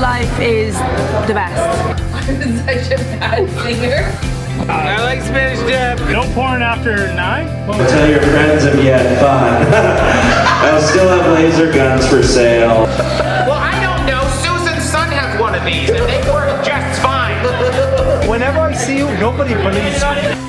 life is the best. I'm such a bad singer. I like Spanish dip. No porn after 9? Tell your friends if you had fun. I'll still have laser guns for sale. Well, I don't know. Susan's son has one of these, and they work just fine. Whenever I see you, nobody believes me.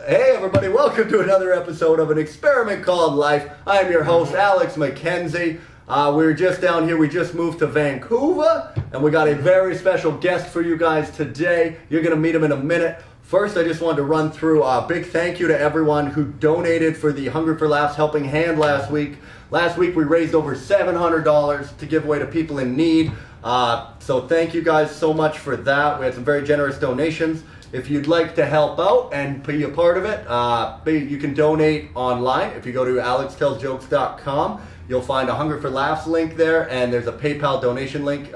Hey everybody, welcome to another episode of an experiment called Life. I am your host, Alex McKenzie. We're just down here, we just moved to Vancouver, and we got a very special guest for you guys today. You're going to meet him in a minute. First, I just wanted to run through a big thank you to everyone who donated for the Hungry for Laughs Helping Hand last week. Last week we raised over $700 to give away to people in need. So thank you guys so much for that. We had some very generous donations. If you'd like to help out and be a part of it, you can donate online. If you go to alextellsjokes.com, you'll find a Hunger for Laughs link there, and there's a PayPal donation link.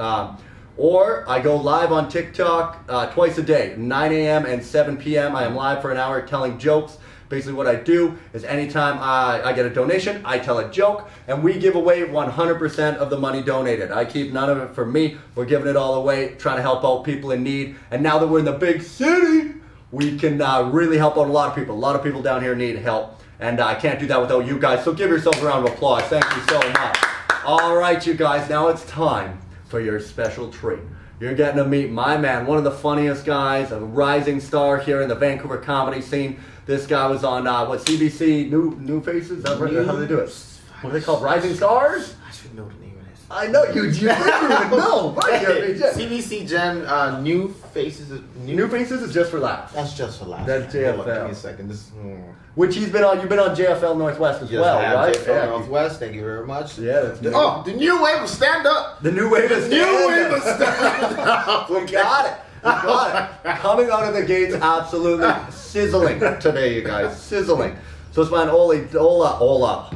Or I go live on TikTok twice a day, 9 a.m. and 7 p.m. I am live for an hour telling jokes. Basically what I do is anytime I get a donation, I tell a joke, and we give away 100% of the money donated. I keep none of it for me. We're giving it all away, trying to help out people in need. And now that we're in the big city, we can really help out a lot of people. A lot of people down here need help, and I can't do that without you guys. So give yourselves a round of applause. Thank you so much. All right, you guys, now it's time for your special treat. You're getting to meet my man, one of the funniest guys, a rising star here in the Vancouver comedy scene. This guy was on, CBC, New Faces? Is that right? How do they do it? What are they called? Rising Stars? I should know the name of this. I know, you think you would know. Right? CBC Gen, New Faces. New Faces is just for laughs. That's just for laughs. That's Hold on, JFL. give me a second. Which you've been on JFL Northwest as well, right? JFL Northwest, thank you very much. Yeah, that's good. Oh, the new wave of stand-up. The new wave of stand-up. We got it. We got it. Coming out of the gates, absolutely sizzling today, you guys. Sizzling. So it's my Ola.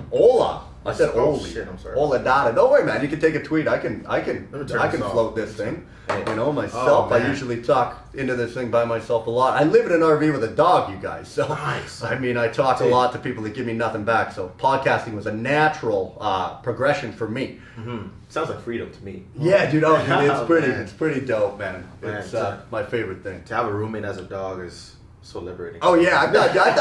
I said Oh, Oli. shit, I'm sorry. Ola Dada. Don't worry, man. You can take a tweet. I can this off. float this thing. You know, myself. Oh, I man. usually talk into this thing by myself a lot. I live in an RV with a dog, you guys. So Nice. I mean, I talk a lot to people that give me nothing back. So podcasting was a natural progression for me. Mm-hmm. Sounds like freedom to me. Yeah, dude. Oh, dude, Man. it's pretty dope, man. Man, It's so- my favorite thing. To have a roommate as a dog is so liberating. Oh yeah, I thought you meant.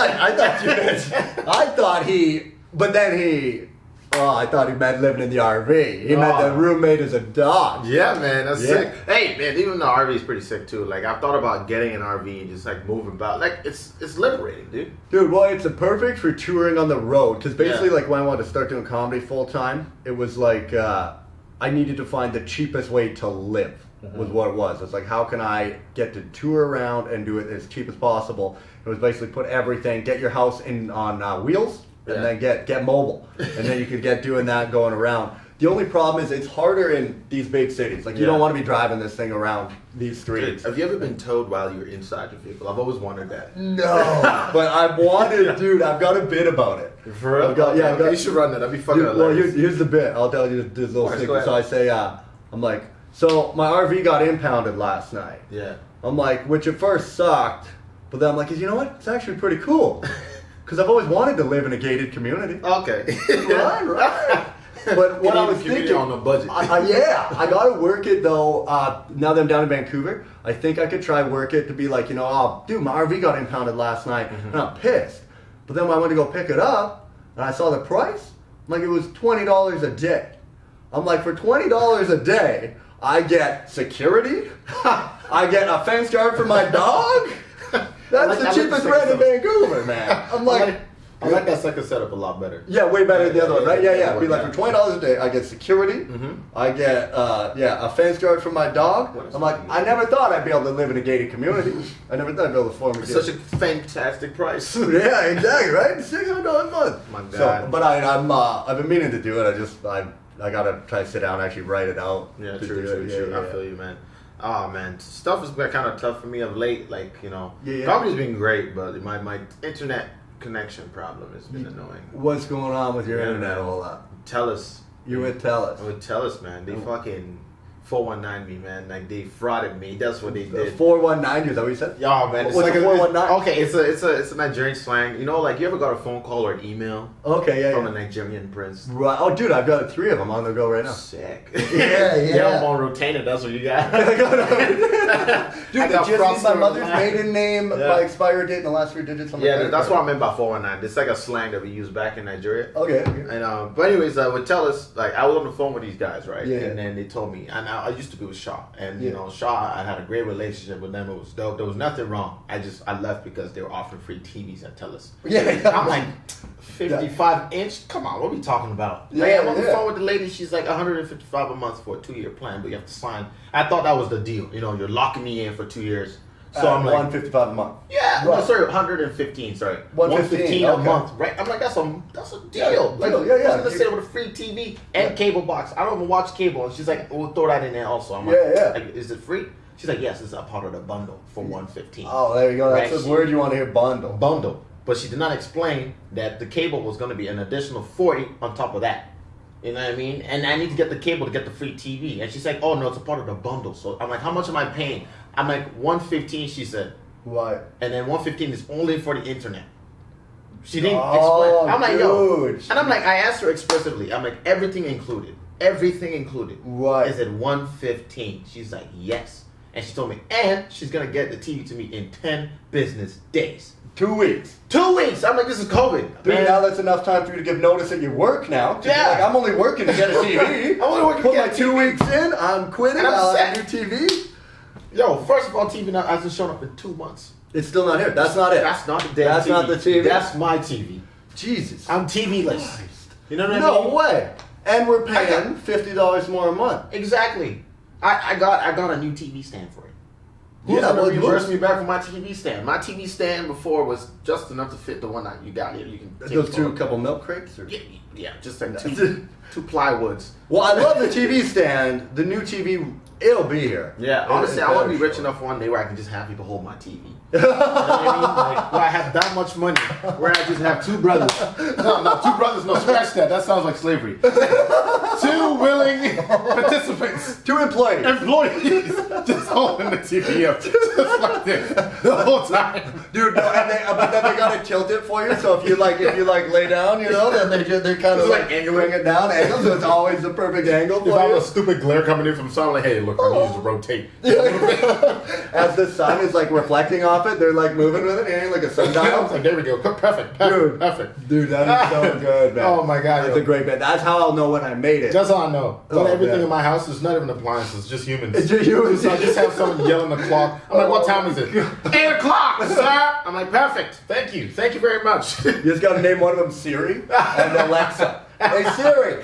I thought he meant living in the RV. He meant the roommate is a dog. Yeah, man, that's Yeah. sick. Hey, man, even the RV is pretty sick too. Like, I've thought about getting an RV and just like moving about. Like, it's liberating, dude. Dude, well, it's perfect for touring on the road. Because basically, Yeah. like, when I wanted to start doing comedy full time, it was like I needed to find the cheapest way to live. Was what it was. It's like, how can I get to tour around and do it as cheap as possible? It was basically put everything, get your house on wheels, and Yeah. then get mobile, and then you could get doing that going around. The only problem is it's harder in these big cities. Like, you don't want to be driving this thing around these streets. Have you ever been towed while you're inside your vehicle? I've always wondered that. No, but I wanted, dude. I've got a bit about it. For real? I've got- yeah, I've got- you should run that. That'd be fucking Dude, well, hilarious. here's the bit. I'll tell you this little Alright, secret. go ahead. So I say, I'm like, so my RV got impounded last night. Yeah. I'm like, which at first sucked, but then I'm like, you know what? It's actually pretty cool. Because I've always wanted to live in a gated community. Okay. Right. But what I was thinking, on a budget. I gotta work it though. Now that I'm down in Vancouver, I think I could try work it to be like, oh, dude, my RV got impounded last night, and I'm pissed. But then when I went to go pick it up, and I saw the price, I'm like, it was $20 a day. I'm like, for $20 a day, I get security, I get a fence guard for my dog. That's the cheapest rent in Vancouver, man. I'm like, I like that second setup a lot better. yeah, way better than the other one, right? Yeah. Be Yeah. like, for $20 a day, I get security, I get, a fence guard for my dog. What is I'm like, that? I never thought I'd be able to live in a gated community. I never thought I'd be able to form a Such a fantastic price. yeah, exactly, right? $600 a month. My God. So, but I've been meaning to do it. I gotta try to sit down and actually write it out. Yeah, to true. do it. Yeah. I feel you, man. Oh man, stuff has been kind of tough for me of late. Like, Yeah. comedy's been great, but my internet connection problem has been annoying. What's going on with your Yeah, internet man. all that? Tell us. You would tell us. I would tell us, man. They fucking 419 me, man. Like they frauded me. That's what they did. 419, is that what you said? Yeah, man. It's What's like a 419? Okay, it's a Nigerian slang. You know, like you ever got a phone call or an email Okay, yeah, from yeah. a Nigerian prince? Right. Oh, dude, I've got 3 of them on the go right now. Sick. Yeah. Yeah, I'm on retainer. That's what you got. Dude, I they got just need my fraudster mother's online. maiden name, Yeah. my expiry date, and the last 3 digits on my Yeah, credit that's card. what I meant by 419. It's like a slang that we use back in Nigeria. Okay. And but anyways, would tell us like I was on the phone with these guys, right? Yeah. And then they told me, and I used to be with Shaw, and you Yeah. know Shaw, I had a great relationship with them. It was dope. There was nothing wrong. I left because they were offering free TVs at Telus. Yeah. I'm like 55 inch. Come on, what are we talking about? Yeah, Like, I'm on the yeah. phone with the lady. She's like 155 a month for a 2-year plan, but you have to sign. I thought that was the deal. You know, you're locking me in for 2 years. So I'm like, 155 a month. yeah, Right. no, sorry, 115. Sorry, 115, a okay. month, right? I'm like, that's a deal. Yeah, Like, deal, yeah. I was gonna say with a free TV and cable box. I don't even watch cable, and she's like, we'll throw that in there also. I'm like, Yeah. like, is it free? She's like, yes, it's a part of the bundle for 115. Oh, there you go. That's Right. the word you want to hear, bundle. Bundle, but she did not explain that the cable was going to be an additional 40 on top of that. You know what I mean? And I need to get the cable to get the free TV. And she's like, oh no, it's a part of the bundle. So I'm like, how much am I paying? I'm like, 115. She said. Right. And then 115 is only for the internet. She didn't Oh, explain. I'm like, yo. dude. And I'm like, I asked her explicitly. I'm like, everything included. Everything included. Right. Is it 115? She's like, yes. And she told me, and she's going to get the TV to me in 10 business days. 2 weeks. 2 weeks. I'm like, this is COVID. Dude, man. now that's enough time for you to give notice at your work now. Just be Yeah. like, I'm only working to get a TV. I'm only working to Put get my a 2 TV. weeks in, I'm quitting, And I'm I'll set. have a new TV. Yo, first of all, TV now hasn't shown up in 2 months. It's still not here. That's not it. That's not the damn That's TV. not the TV. That's my TV. Jesus. I'm TV-less. You know what I No mean? way. And we're paying $50 more a month. Exactly. I got a new TV stand for it. Who's Yeah, gonna well, reimburse look. me back for my TV stand? My TV stand before was just enough to fit the one that you got here. You can take Those it 2 for- couple milk crates? Or? Yeah, just like two plywoods. Well, I love the TV stand. The new TV, it'll be here. Yeah, honestly, It's I want to be better, rich sure. enough one day where I can just have people hold my TV. You know what I mean? Like, where I have that much money, where I just have 2 brothers. No, 2 brothers. No, scratch that. That sounds like slavery. 2 willing participants. 2 employees. Employees just holding the TV up just like this the whole time. Dude, no, but then they gotta tilt it for you. So if you lay down, you know, then they're kind of It's like like angling. bring it down, angle, so it's always the perfect angle If I for have you. a stupid glare coming in from sun, I'm like, hey, look, I need you to rotate. As the sun is like reflecting off it, they're like moving with it, and like a I was sundial. like, there we go. Perfect. Dude. Perfect. Dude, that is so good, man. Oh my God, that's yo. a great bit. That's how I'll know when I made it. That's all I know. But Oh, everything man. in my house is not even appliances, just humans. It's just humans. So I just have someone yelling the clock. I'm like, what time is it? 8 o'clock, sir. I'm like, perfect. Thank you. Thank you very much. You just gotta name one of them Siri and Alexa. Hey Siri,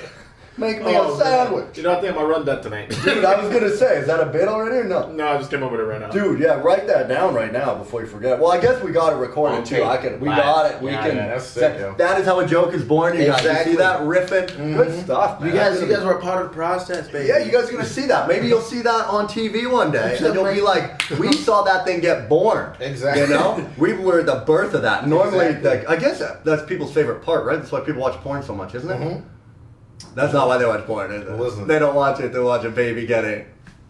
make me a sandwich. You know, I think I'm gonna run that tonight. Dude, I was gonna say, is that a bit already or no? No, I just came up with it right now. Dude, yeah, write that down right now before you forget. Well, I guess we got it recorded too. Okay. We got it. We Yeah, can. yeah, that's sick, yo. That is how a joke is born, you guys. You Exactly. see that riffing? Good stuff, man. You guys That's gonna were a part of the process, be- baby. Yeah, you guys are gonna see that. Maybe you'll see that on TV one day, and you'll be like, "We saw that thing get born." Exactly. You know, we were the birth of that. Normally, Exactly. like, I guess that's people's favorite part, right? That's why people watch porn so much, isn't it? Mhm. That's not why they watch porn, is it? Listen. They don't watch it to watch a baby getting.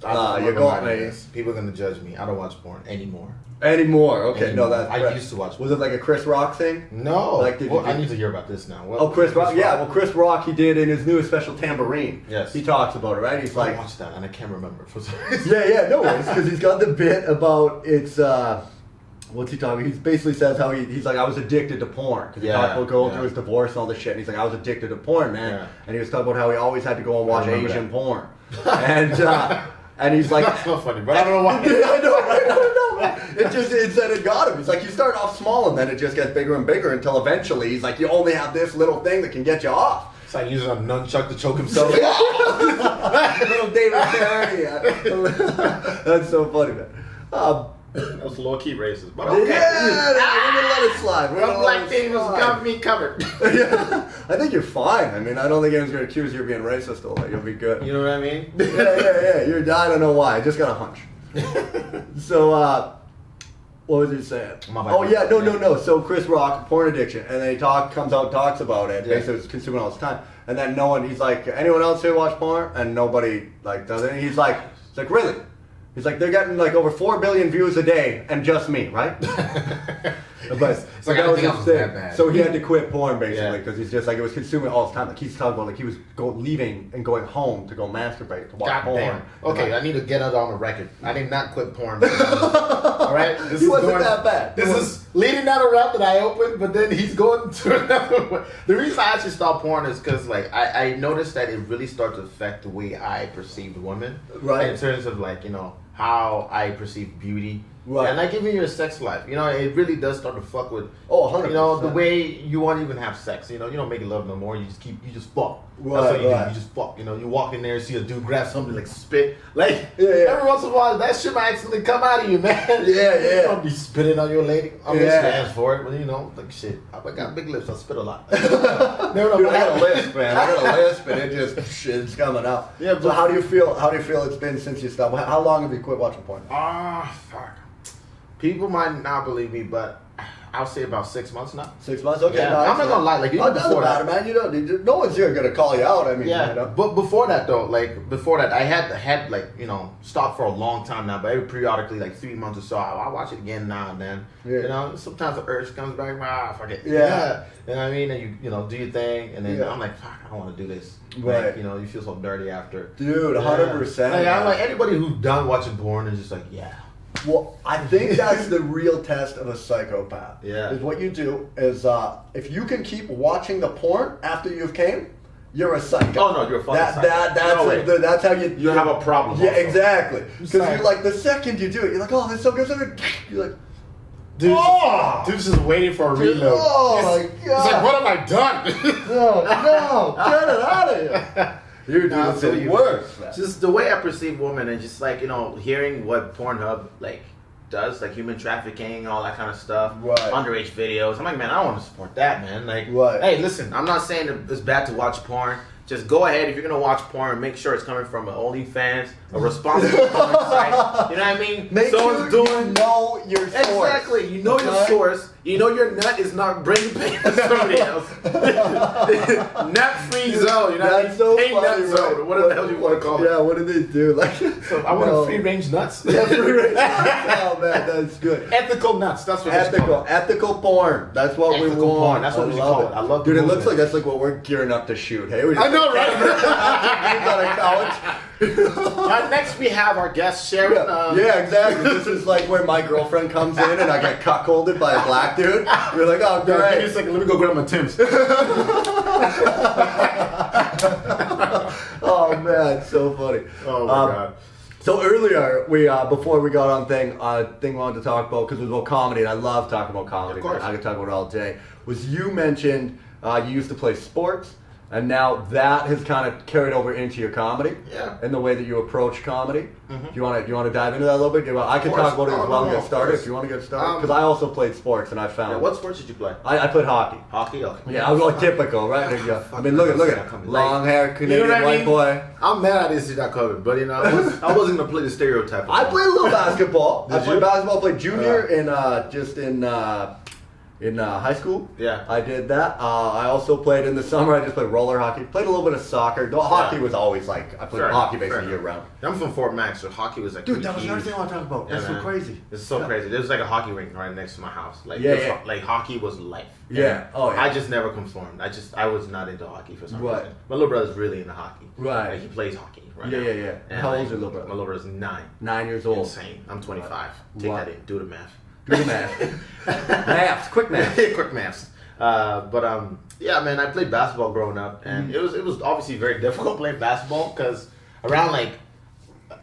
I'm You're not going gonna lie to me this. People are gonna judge me. I don't watch porn anymore. anymore. Okay, no, Anymore. that's. I right. used to watch Was it like a Chris Rock thing? No. Like, did well, you- I need to hear about this now. What- Oh, Chris Rock. Yeah, well, Chris Rock, he did in his newest special, Tambourine. Yes. He talks about it, right? He's I like, watched that and I can't remember for some yeah, no worries, because he's got the bit about it's. What's he talking? He basically says how he's like, I was addicted to porn because he Yeah, talked about going yeah. through his divorce and all this shit. And he's like, I was addicted to porn, man. Yeah. And he was talking about how he always had to go and watch remember Asian that. porn, and he's like, That's not funny, but I don't know why. I know, right? I don't know, man. It said it got him. He's like, you start off small and then it just gets bigger and bigger until eventually he's like, you only have this little thing that can get you off. It's like using a nunchuck to choke himself. Little David Carradine. That's so funny, man. That was low key racist, but okay. Yeah, we're gonna let it slide. We're Well, gonna let black it thing was slide. got me covered. Yeah, I think you're fine. I mean, I don't think anyone's gonna accuse you of being racist. Though, like, you'll be good. You know what I mean? Yeah. You're. I don't know why. I just got a hunch. So, What was he saying? My bad. Oh yeah, no. So Chris Rock, porn addiction, and then he comes out, talks about it. Yeah. Basically, it's consuming all his time, and then no one. He's like, anyone else here watch porn? And nobody like does it. And he's like, really? He's like, they're getting like over 4 billion views a day, and just me, right? But So that was everything his else is thing. that bad. So he had to quit porn basically Yeah. because he's just like it was consuming all his time. Like he's talking about like he was leaving and going home to go masturbate to watch God porn. damn. Okay, I need to get it on the record. I did not quit porn. All right, this He wasn't that bad. This is leading down a route that I opened, but then he's going to another way. The reason I actually stopped porn is because like I noticed that it really started to affect the way I perceived women, Right. in terms of like how I perceive beauty. Right. And like even your sex life, it really does start to fuck with. Oh, 100%. The way you won't even have sex. You don't make love no more. You just fuck. Right, That's what you right. do. You just fuck. You walk in there, see a dude grab something like spit. Like Yeah. every once in a while, that shit might accidentally come out of you, man. Yeah. You don't be spitting on your lady. I'm Yeah. stands for it, but like shit. I got big lips. I spit a lot. Dude, I got a lisp, man. I got a lisp, and it just shit's coming out. Yeah, So but- how do you feel? How do you feel it's been since you stopped? How long have you quit watching porn? Fuck. People might not believe me, but I'll say about 6 months now. 6 months? Okay, Yeah, nice. I'm not gonna lie, like, even it doesn't before matter, that- man. You don't. No one's here gonna call you out. I mean, Yeah, you know. but before that though, I had like stopped for a long time now. But every periodically, like 3 months or so, I watch it again now and then. Yeah. Sometimes the urge comes back. Fuck it. Yeah. You know what I mean? And you do your thing, and then Yeah. I'm like, fuck, I don't want to do this. Right. Like, you feel so dirty after. Dude, 100%. Like, I'm like anybody who's done watching porn is just like, yeah. Well, I think that's the real test of a psychopath. Yeah. Is what you do is if you can keep watching the porn after you've came, you're a psycho. Oh, no, you're a fucking psycho. That's No way. that's how you. You have a problem Yeah, also. exactly. Because Psycho. you're like the second you do it, you're like, oh, this is so good, so good. You're like, Dude's just waiting for a reload. oh my It's god. like, what have I done? No, get it out of here. You're doing Nah, I feel the you. worst, man. Just the way I perceive women and just like, hearing what Pornhub like does, like human trafficking, all that kind of stuff. Right. Underage videos. I'm like, man, I don't want to support that, man. Like, Right. hey, listen, I'm not saying that it's bad to watch porn. Just go ahead if you're gonna watch porn. Make sure it's coming from an OnlyFans, a responsible porn site. You know what I mean? Make Someone's sure doing you know your source. Exactly. You know your Okay? source. You know your nut is not bringing pain to somebody else. Nut-free zone. You know what I mean? That's so Pain funny, nut zone. right? Whatever the hell you want to call it. Yeah, what do they do? Like, So I want free-range nuts. Yeah, free range. Oh man, that's good. Ethical nuts. That's what it's called. Ethical porn. That's what we Ethical want. porn. That's what we should love call it. I love the Dude, it looks movement. like that's like what we're gearing up to shoot. Hey, we just I know, right? on a couch. Next we have our guest Sharon. Yeah, exactly. This is like where my girlfriend comes in and I get cuckolded by a black dude. You're like, oh Give me a great. second. Let me go grab my Tim's. Oh man, it's so funny. Oh my god. So earlier, we before we got on thing we wanted to talk about because it was about comedy, and I love talking about comedy. Of course. Man. I could talk about it all day. Was you mentioned you used to play sports, and now that has kind of carried over into your comedy. Yeah. And the way that you approach comedy. Do you want to dive into that a little bit? I can course. talk about it Oh, as well no, and no, get of started course. if you want to get started. Because I also played sports, and I found. Yeah, what sports did you play? I played hockey. Hockey. Okay. Yeah, I was like typical, right? I mean, look at long hair, Canadian You know what I white mean? boy. I'm mad I didn't see that covered, but I wasn't gonna play the stereotype. of I that. played a little basketball. I Did played you? basketball. Played junior in high school. Yeah. I did that. I also played in the summer. I just played roller hockey. Played a little bit of soccer. Hockey was always like I played Fair hockey enough, fair basically year enough. round. I'm from Fort Mac, so hockey was like Dude, pretty that was another huge. thing I want to talk about. Yeah, That's so man. crazy. It's so crazy. There's like a hockey rink right next to my house. Like Yeah, this- yeah. like hockey was life. Yeah. And Oh, yeah. I just never conformed. I was not into hockey for some Right. reason. My little brother's really into hockey. Right. Like he plays hockey right Yeah, now. yeah, yeah. And How like, old's your little brother? My little brother's 9. 9 years old. Insane. I'm 25. Take Wow. that in. Do the math. Do the math. Maths. Quick math. Quick maths. Yeah, man, I played basketball growing up, and it was obviously very difficult playing basketball because around like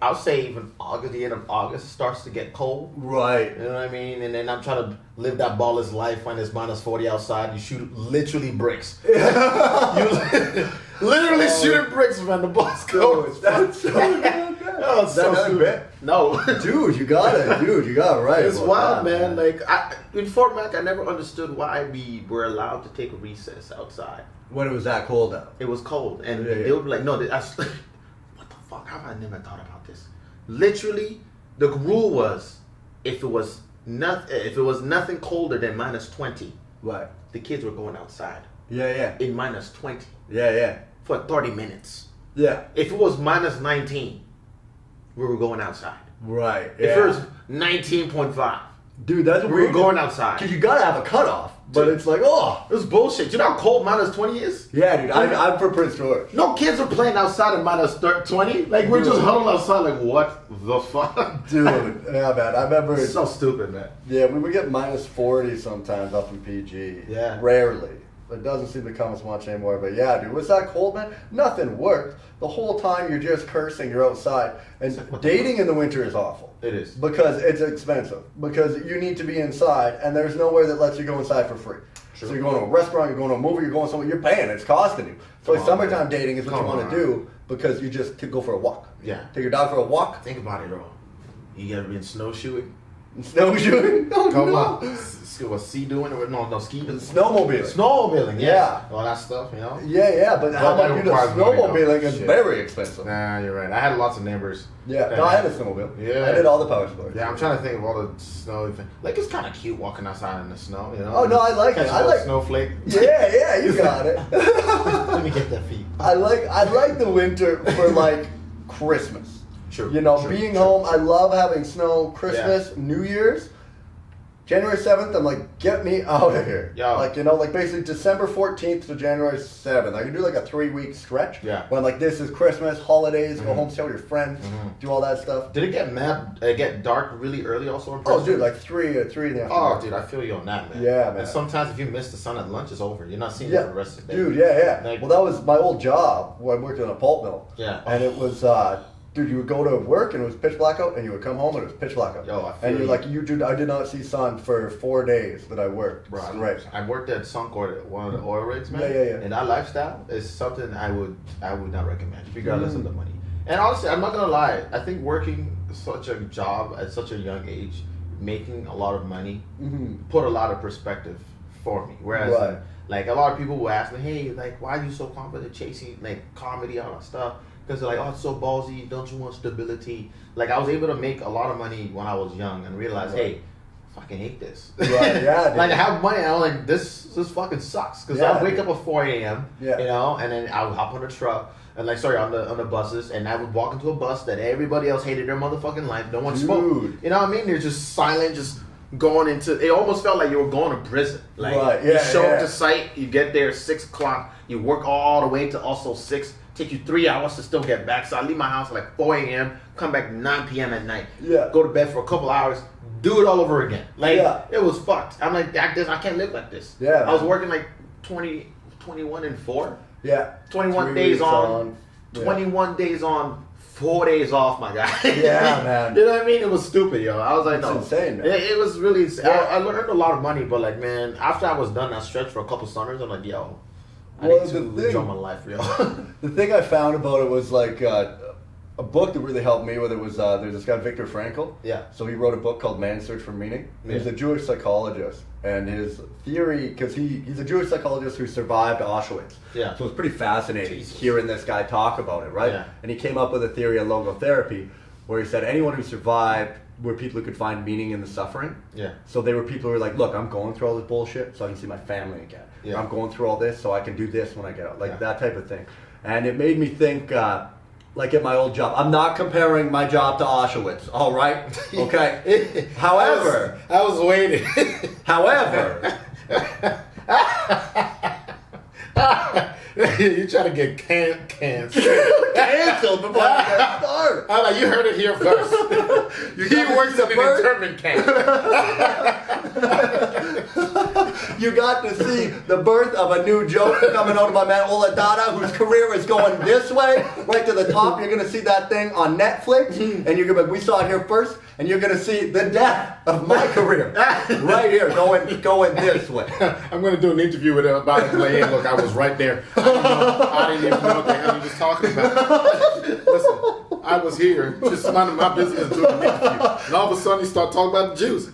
I'll say even August, the end of August, it starts to get cold. Right. You know what I mean? And then I'm trying to live that ballless life when it's minus 40 outside. You shoot literally bricks. You literally shooting bricks when the ball's going. Dude, that's so good. Oh, it's Is that so another stupid. bit? No. Dude, you got it. Dude, you got it right. It's about wild, that, man. Like in Fort Mac, I never understood why we were allowed to take a recess outside. When it was that cold out. It was cold, and Yeah, they yeah. would be like, "No, what the fuck? How have I never thought about this?" Literally, the rule was, if it was if it was nothing colder than minus 20, Right. the kids were going outside Yeah. in minus 20 Yeah. for 30 minutes. Yeah. If it was minus 19, we were going outside. Right. If Yeah. it was 19.5, Dude, that's what we were going outside. Because you gotta have a cutoff. But it's like, oh. It was bullshit. You know how cold minus 20 is? Yeah, dude. I'm for Prince George. No kids are playing outside at minus 20. Like, we're just huddled outside like, what the fuck? Dude, yeah, man. I remember. It's so stupid, man. Yeah, we would get minus 40 sometimes up in PG. Yeah. Rarely. It doesn't seem to come as much anymore. But yeah, dude, was that cold, man? Nothing worked. The whole time you're just cursing, you're outside. And dating in the winter is awful. It is. Because it's expensive. Because you need to be inside, and there's nowhere that lets you go inside for free. Sure. So you're going to a restaurant, you're going to a movie, you're going somewhere, you're paying, it's costing you. So like summertime dating is what you want to do because you just go for a walk. Yeah. Take your dog for a walk. Think about it, bro. You ever been snowshoeing? Snowshoeing? Oh, Come no. on. What, sea doing? No, skiing. Snowmobiling. Snowmobiling, Yeah. All that stuff, you know? Yeah, but how that about you do requires money, though. snowmobiling is Shit. very expensive. Nah, you're right. I had lots of neighbors. Yeah, no, I had a snowmobile. Yeah. I did all the power sports. Yeah, I'm trying to think of all the snow. Like, it's kind of cute walking outside in the snow, you know? Oh, no, I like it. Catch a I little like snowflake. Yeah, you got it. Let me get that feet. I like the winter for like Christmas. True. You know, true, being true. home, I love having snow, Christmas, New Year's. January 7th, I'm like, get me out of here. Yeah. Like, you know, like basically December 14th to January 7th. I can do like a 3-week stretch. Yeah. When like this is Christmas, holidays, go home, stay with your friends, do all that stuff. Did it get dark really early also in Oh, Princeton? dude, like 3 in the afternoon. Oh, dude, I feel you on that, man. Yeah, man. And sometimes if you miss the sun at lunch, it's over. You're not seeing it Yeah, for the rest of the day. dude, yeah. Like- Well, that was my old job when I worked in a pulp mill. Yeah. And it was, dude, you would go to work and it was pitch black out, and you would come home and it was pitch black out. Yo, I feel and you're you. like, I did not see sun for 4 days that I worked. Bro, Right. I worked at Suncor, one of the oil rigs, man. Yeah. And that lifestyle is something I would not recommend, regardless of the money. And honestly, I'm not gonna lie. I think working such a job at such a young age, making a lot of money, put a lot of perspective for me. Whereas, Right. like, a lot of people will ask me, "Hey, like, why are you so confident chasing like comedy, all that stuff?" Because they're like, "Oh, it's so ballsy. Don't you want stability?" Like, I was able to make a lot of money when I was young and realize, hey, I fucking hate this. Right, yeah, dude. Like, I have money, and I'm like, this fucking sucks. Because Yeah, I'd wake dude. up at 4 a.m., Yeah. you know, and then I would hop on the truck, and like, sorry, on the buses, and I would walk into a bus that everybody else hated their motherfucking life. No one spoke. Dude. You know what I mean? They're just silent, just going into, it almost felt like you were going to prison. Like, Right, you yeah, show up yeah. to site, you get there at 6 o'clock, you work all the way to also 6, take you 3 hours to still get back. So I leave my house at like 4 a.m., come back 9 p.m. at night, Yeah. go to bed for a couple hours, do it all over again. Like, Yeah. it was fucked. I'm like, I can't live like this. Yeah, I was man. working like 21 and 4. Yeah. 21 3 days weeks on, Yeah. 21 days on, 4 days off, my guy. Yeah, man. You know what I mean? It was stupid, yo. I was like, It's no. insane, man. It was really insane. Yeah. I learned a lot of money, but like, man, after I was done that stretch for a couple summers, I'm like, yo, I Well, need to the thing- enjoy my life, yo. The thing I found about it was like a book that really helped me with it was there's this guy Viktor Frankl. Yeah. So he wrote a book called Man's Search for Meaning. He's Yeah. a Jewish psychologist, and his theory, because he's a Jewish psychologist who survived Auschwitz. Yeah. So it's pretty fascinating Jesus. hearing this guy talk about it, right? Yeah. And he came up with a theory of logotherapy, where he said anyone who survived were people who could find meaning in the suffering. Yeah. So they were people who were like, look, I'm going through all this bullshit so I can see my family again. Yeah. I'm going through all this so I can do this when I get out. Like Yeah. that type of thing. And it made me think, like at my old job. I'm not comparing my job to Auschwitz, all right? Okay? However, I was waiting. however, You try to get canceled. canceled before I get started. I'm like, you heard it here first. He works in an internment camp. You got to see the birth of a new joke coming out of my man Ola Dada, whose career is going this way, right to the top. You're gonna see that thing on Netflix, and you're gonna. We saw it here first, and you're gonna see the death of my career right here, going this way. I'm going to do an interview with him about it. Like, hey, look, I was right there. I didn't even know what the hell he was talking about. Listen, I was here just minding my business doing an interview. And all of a sudden, he started talking about the Jews.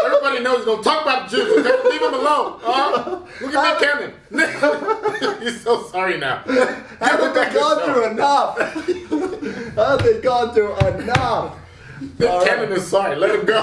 Everybody knows he's going to talk about the Jews. Okay? Leave him alone. Look at Nick Cannon. He's so sorry now. Haven't they gone through enough? Haven't they gone through enough? All right. Cannon is sorry. Let him go.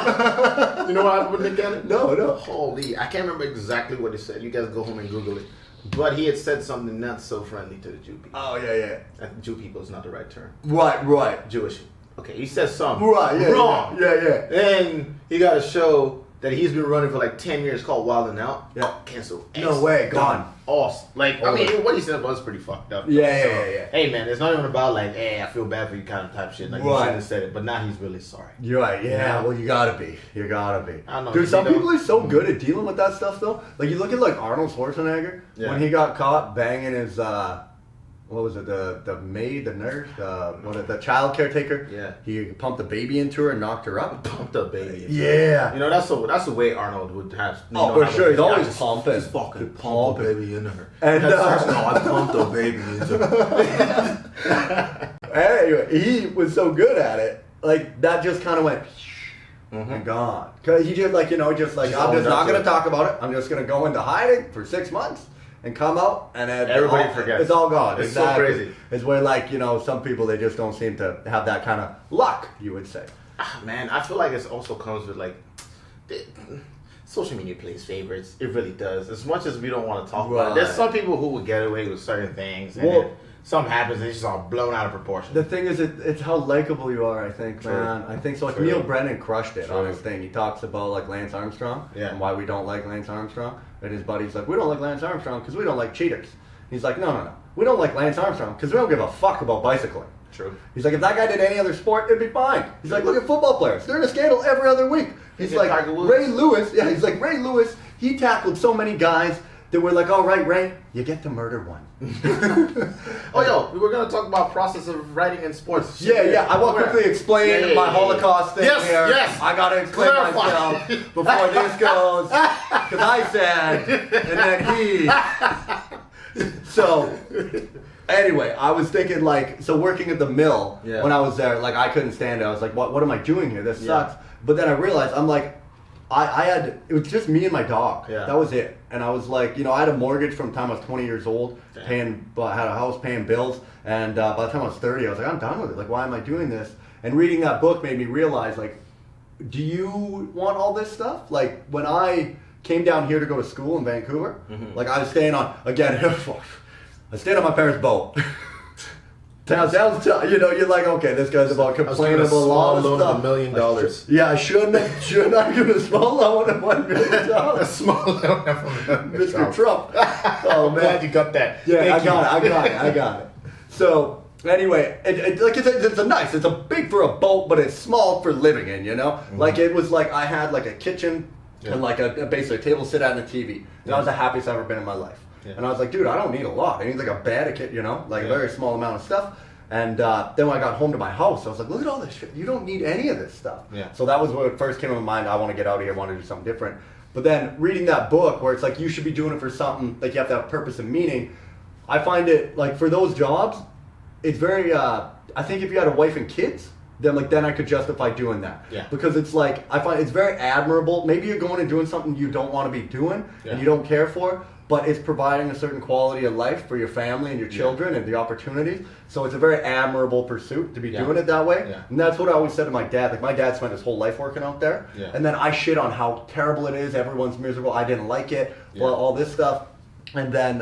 You know what happened with Nick Cannon? No. Holy, I can't remember exactly what he said. You guys go home and Google it. But he had said something not so friendly to the Jew people. Oh, yeah. Jew people is not the right term. Right. Jewish. Okay, he said something Right, wrong. Yeah. And he got a show that he's been running for like 10 years called Wild 'N Out. Yeah. Canceled. No way, gone. Awesome. Like, I mean, what he said was pretty fucked up. Yeah. Hey, man, it's not even about like, hey, I feel bad for you kind of type shit. Like, he Right. shouldn't have said it, but now he's really sorry. You're right, yeah. Yeah. Well, you gotta be. I don't know. Dude, some You know? people are so good at dealing with that stuff, though. Like, you look at, like, Arnold Schwarzenegger, Yeah. when he got caught banging his, what was it, the maid, the nurse, the child caretaker? Yeah. He pumped a baby into her and knocked her up. Pumped up baby. Yeah. You know, that's the way Arnold would have. For sure. He's always pumping. Just fucking pump Pumping. a baby into her. And, no, I pumped a baby into her. Anyway, he was so good at it, like, that just kind of went and gone. Because he just, like, I'm just owned not up going to to it. talk about it. I'm just going to go into hiding for 6 months. And come out, and then Everybody forgets. It's all gone. It's so crazy. It's where, like, some people, they just don't seem to have that kind of luck, you would say. Man, I feel like it also comes with like social media plays favorites. It really does. As much as we don't want to talk about it, Right. there's some people who would get away with certain things, and Well- then something happens and it's just all blown out of proportion. The thing is, it's how likable you are, I think, True. man. I think so. Like, True. Neil Brennan crushed it on True. his thing. He talks about, like, Lance Armstrong and why we don't like Lance Armstrong. And his buddy's like, we don't like Lance Armstrong because we don't like cheaters. He's like, no. We don't like Lance Armstrong because we don't give a fuck about bicycling. True. He's like, if that guy did any other sport, it'd be fine. He's like, look at football players. They're in a scandal every other week. He's Look at like, Tiger Woods. Ray Lewis. Yeah, he's like, Ray Lewis, he tackled so many guys that we're like, all right, Ray, you get to murder one. Oh, yo, we were gonna talk about process of writing in sports. Yeah. I will quickly explain my Holocaust thing Yes, here. yes. I gotta explain Clarify. myself before this goes. Because I said, and then he. So, anyway, I was thinking, like, so working at the mill when I was there, like, I couldn't stand it. I was like, what am I doing here? This sucks. But then I realized, I'm like, it was just me and my dog. Yeah. That was it. And I was like, I had a mortgage from the time I was 20 years old, I had a house, paying bills. And by the time I was 30, I was like, I'm done with it. Like, why am I doing this? And reading that book made me realize, like, do you want all this stuff? Like, when I came down here to go to school in Vancouver, like, I was staying on, again, I was staying on my parents' boat. Now, sounds tough. You're like, okay, this guy's about complaining about a lot of stuff. $1 million. Yeah, I shouldn't give a small loan of $1 million. A small loan from Mr. Trump. Oh, I'm man. glad you got that. Yeah, Thank you. I got it. So, anyway, it's a big for a boat, but it's small for living in, Like, it was like I had like a kitchen and like a basically a table sit at and a TV. And that was the happiest I've ever been in my life. Yeah. And I was like, dude, I don't need a lot. I need like a bed, a very small amount of stuff. And then when I got home to my house, I was like, look at all this shit. You don't need any of this stuff. Yeah. So that was what first came to my mind. I want to get out of here. I want to do something different. But then reading that book where it's like you should be doing it for something, like you have to have purpose and meaning, I find it, like, for those jobs, it's very, I think if you had a wife and kids, then I could justify doing that. Yeah. Because it's like, I find it's very admirable. Maybe you're going and doing something you don't want to be doing and you don't care for, but it's providing a certain quality of life for your family and your children and the opportunities. So it's a very admirable pursuit to be doing it that way. Yeah. And that's what I always said to my dad. Like, my dad spent his whole life working out there. Yeah. And then I shit on how terrible it is. Everyone's miserable. I didn't like it. Well, all this stuff. And then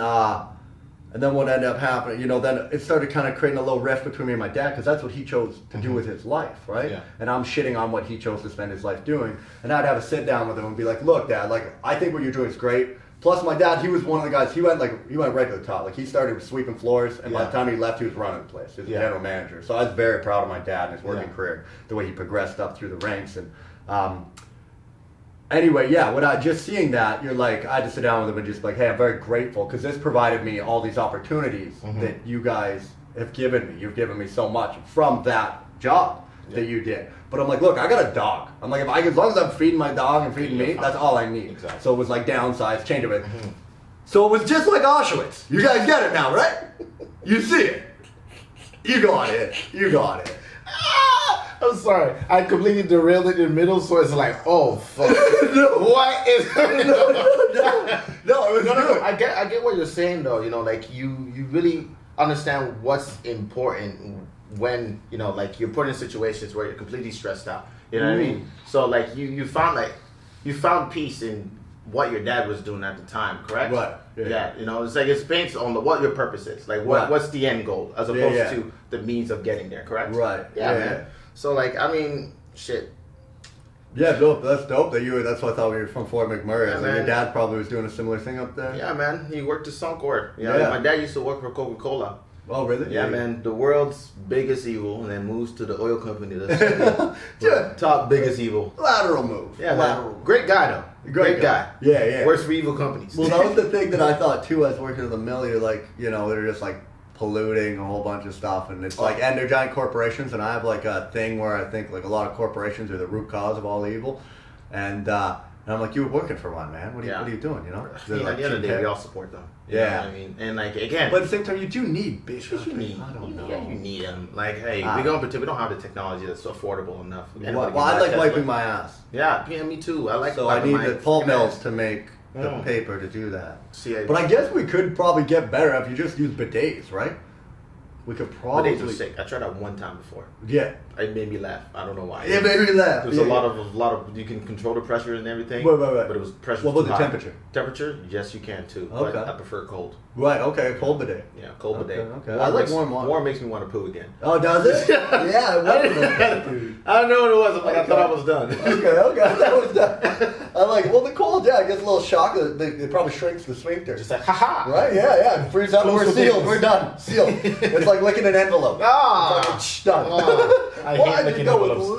what ended up happening, then it started kind of creating a little rift between me and my dad, because that's what he chose to do with his life, right? Yeah. And I'm shitting on what he chose to spend his life doing. And I'd have a sit down with him and be like, look, Dad, like, I think what you're doing is great. Plus, my dad, he was one of the guys, he went right to the top. Like, he started sweeping floors, and by the time he left, he was running the place. He was the general manager. So I was very proud of my dad and his working career, the way he progressed up through the ranks. And anyway, just seeing that, you're like, I had to sit down with him and just be like, hey, I'm very grateful, because this provided me all these opportunities that you guys have given me. You've given me so much from that job that you did. But I'm like, look, I got a dog. I'm like, as long as I'm feeding my dog and feeding me, that's all I need. Exactly. So it was like downsize, change of it. So it was just like Auschwitz. You guys get it now, right? You see it. You got it. I'm sorry. I completely derailed it in the middle, so it's like, oh, fuck. What is... No, it was No. I get what you're saying, though. Like, you really... understand what's important when like you're put in situations where you're completely stressed out. You know what I mean? So like you found peace in what your dad was doing at the time, correct? Right. Yeah. It's like it's based on what your purpose is. Like what's the end goal as opposed to the means of getting there, correct? Right. Yeah, man. So like I mean, shit. Yeah, dope. That's dope. That's why I thought we were from Fort McMurray. Yeah, Your dad probably was doing a similar thing up there. Yeah, man. He worked his Suncor. Yeah. My dad used to work for Coca-Cola. Oh, really? Yeah, man. The world's biggest evil, and then moves to the oil company. That's top biggest evil. Lateral move. Yeah, Lateral. man. Great guy though. Great guy. Yeah. Works for evil companies. Well, that was the thing that I thought too. As working in the mill, you're like, they're just like polluting a whole bunch of stuff, and it's like, and they're giant corporations. And I have like a thing where I think like a lot of corporations are the root cause of all evil, and I'm like, you were working for one, man. What are you doing? At the end of the day, we all support them. You know what I mean, and like again, but at the same time, you do need bitches. You need them. Like, hey, we don't have the technology that's affordable enough. Well, I like wiping my ass. Yeah, me too. I like. So I need the pulp mills to make the paper to do that. But I guess we could probably get better if you just use bidets, right? We could probably. Bidets are sick. I tried that one time before. Yeah. It made me laugh. I don't know why. It made me laugh. There's a lot of you can control the pressure and everything. Right. But it was pressure. What was the temperature? Temperature? Yes, you can too. Okay. But I prefer cold. Right. Okay. Cold bidet. Yeah, cold bidet. Okay. I like warm water. Warm makes me want to poo again. Oh, does it? Yeah. I don't know what it was. I'm like, I thought I was done. Okay. That was done. I'm like, well, the cold, it gets a little shock. It probably shrinks the sphincter. Just like, haha. Right? Yeah. Freeze up. We're sealed. We're done. Sealed. It's like licking an envelope. It's like, done. I hate licking envelopes.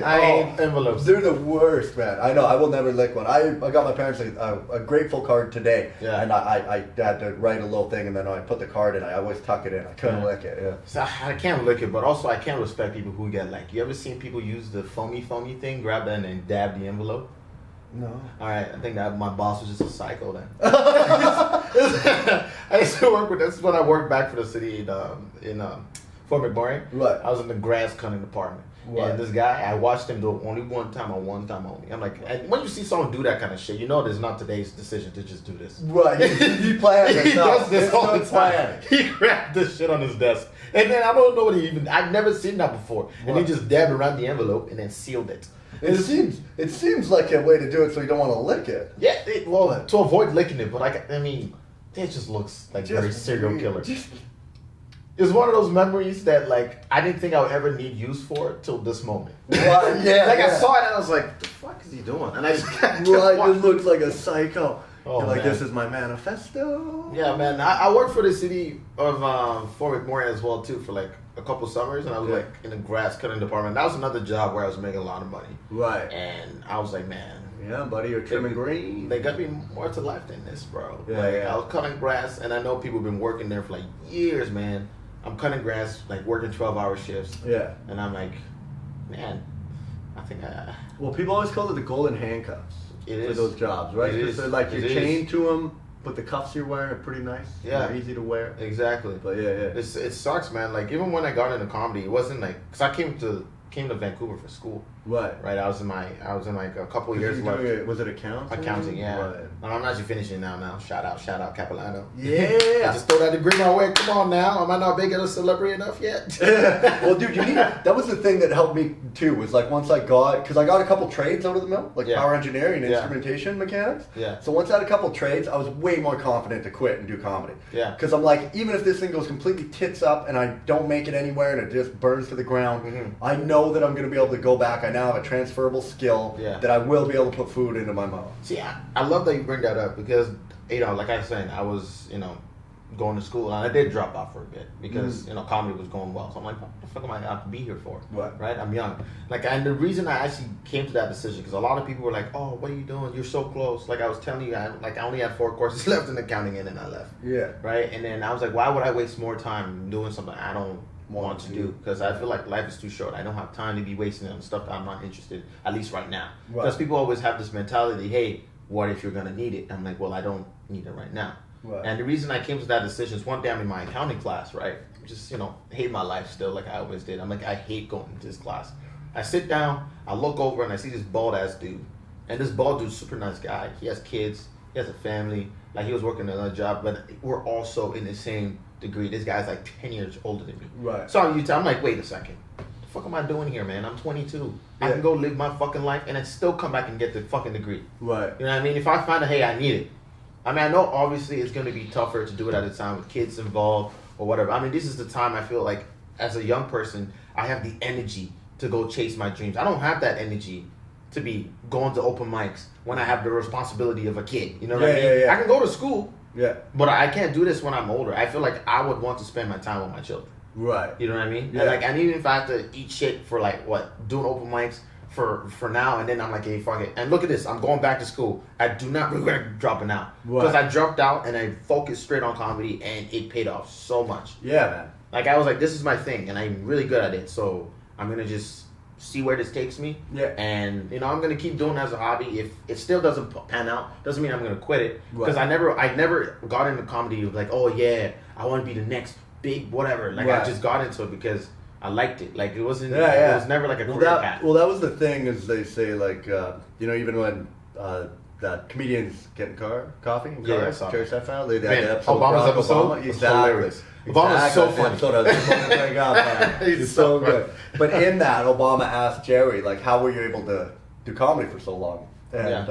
I hate envelopes. They're the worst, man. I know. I will never lick one. I got my parents a grateful card today, and I had to write a little thing, and then I put the card in. I always tuck it in. I couldn't lick it. Yeah. So I can't lick it, but also I can't respect people who get like. You ever seen people use the foamy thing, grab that and then dab the envelope? No. All right, I think that my boss was just a psycho then. I used to work with. This is when I worked back for the city in Fort McMurray. Right. I was in the grass cutting department. Right. And this guy, I watched him do it only one time only. I'm like, and when you see someone do that kind of shit, there's not today's decision to just do this. Right. He planned it. He does this all the time. He grabbed this shit on his desk. And then I don't know what I've never seen that before. And he just dabbed around the envelope and then sealed it. It seems like a way to do it so you don't want to lick it. Yeah, to avoid licking it, but I mean, it just looks like very serial killer. It's one of those memories that like I didn't think I would ever need use for it till this moment. Right, yeah. I saw it and I was like, what the fuck is he doing? And I just kept right, it looks like a psycho. Oh, You're like, man. this is my manifesto. Yeah, man. I worked for the city of Fort McMurray as well too for like a couple summers, and I was like in the grass cutting department. That was another job where I was making a lot of money. Right. And I was like, man. Yeah, buddy, you're trimming green. They got to be more to life than this, bro. Yeah, like, yeah. I was cutting grass, and I know people have been working there for like years, man. I'm cutting grass, like working 12-hour shifts. Yeah. And I'm like, man, I think Well, people always call it the golden handcuffs for those jobs, right? It Because is. like you're It chained to them, but the cuffs you're wearing are pretty nice. Yeah. They're easy to wear. Exactly. But yeah. It sucks, man. Like even when I got into comedy, it wasn't like because I came to Vancouver for school. Right. I was in like a couple of years left. Was it accounting? Accounting, yeah. Right. And I'm actually finishing now. Shout out, Capilano. Yeah. I just throw that degree my way. Come on now. Am I not big a celebrity enough yet? Well, dude, that was the thing that helped me too. Was like once I got a couple trades out of the mill, like power engineering and instrumentation mechanics. Yeah. So once I had a couple trades, I was way more confident to quit and do comedy. Yeah. Because I'm like, even if this thing goes completely tits up and I don't make it anywhere and it just burns to the ground, I know that I'm going to be able to go back. I now have a transferable skill that I will be able to put food into my mouth. See, I love that you bring that up because like I was saying, I was going to school and I did drop out for a bit because comedy was going well. So I'm like, what the fuck am I going to be here for? What? Right? I'm young. And the reason I actually came to that decision because a lot of people were like, oh, what are you doing? You're so close. Like I was telling you, I only had 4 courses left in accounting and then I left. Yeah. Right? And then I was like, why would I waste more time doing something I don't want to do? Because I feel like life is too short. I don't have time to be wasting on stuff that I'm not interested, at least right now. Because people always have this mentality, hey, what if you're going to need it? I'm like, well, I don't need it right now. Right. And the reason I came to that decision is one day I'm in my accounting class, right? Just, hate my life still like I always did. I'm like, I hate going to this class. I sit down, I look over and I see this bald ass dude. And this bald dude's super nice guy. He has kids, he has a family, like he was working another job, but we're also in the same degree. This guy's like 10 years older than me. Right. So I'm like, wait a second. The fuck am I doing here, man? I'm 22. I Yeah. can go live my fucking life and then still come back and get the fucking degree. Right. You know what I mean? If I find out, hey, I need it. I mean, I know obviously it's going to be tougher to do it at a time with kids involved or whatever. I mean, this is the time I feel like as a young person, I have the energy to go chase my dreams. I don't have that energy to be going to open mics when I have the responsibility of a kid. You know what I mean? Yeah. I can go to school, Yeah. but I can't do this when I'm older. I feel like I would want to spend my time with my children. Right. You know what I mean? Yeah. And like, and even if I have to eat shit for like what, doing open mics for now, and then I'm like, hey, fuck it. And look at this, I'm going back to school. I do not regret dropping out because Right. I dropped out and I focused straight on comedy, and it paid off so much. Yeah, man. Like I was like, this is my thing, and I'm really good at it. So I'm gonna just see where this takes me. Yeah. And you know, I'm gonna keep doing it as a hobby. If it still doesn't pan out, doesn't mean I'm gonna quit it. Because Right. I never got into comedy of like, oh yeah, I want to be the next big whatever. Like Right. I just got into it because I liked it. Like it wasn't. Yeah. It was never like a career that, path. Well, that was the thing, is they say like, you know, even when that comedians getting coffee in Yeah, I cars, saw Jerry that. Seinfeld, they had Man, the episode Obama's Barack episode Obama. was Exactly. hilarious. Obama's so funny. Episode I was supposed to bring up. He's so so good. But in that, Obama asked Jerry, like, how were you able to do comedy for so long? And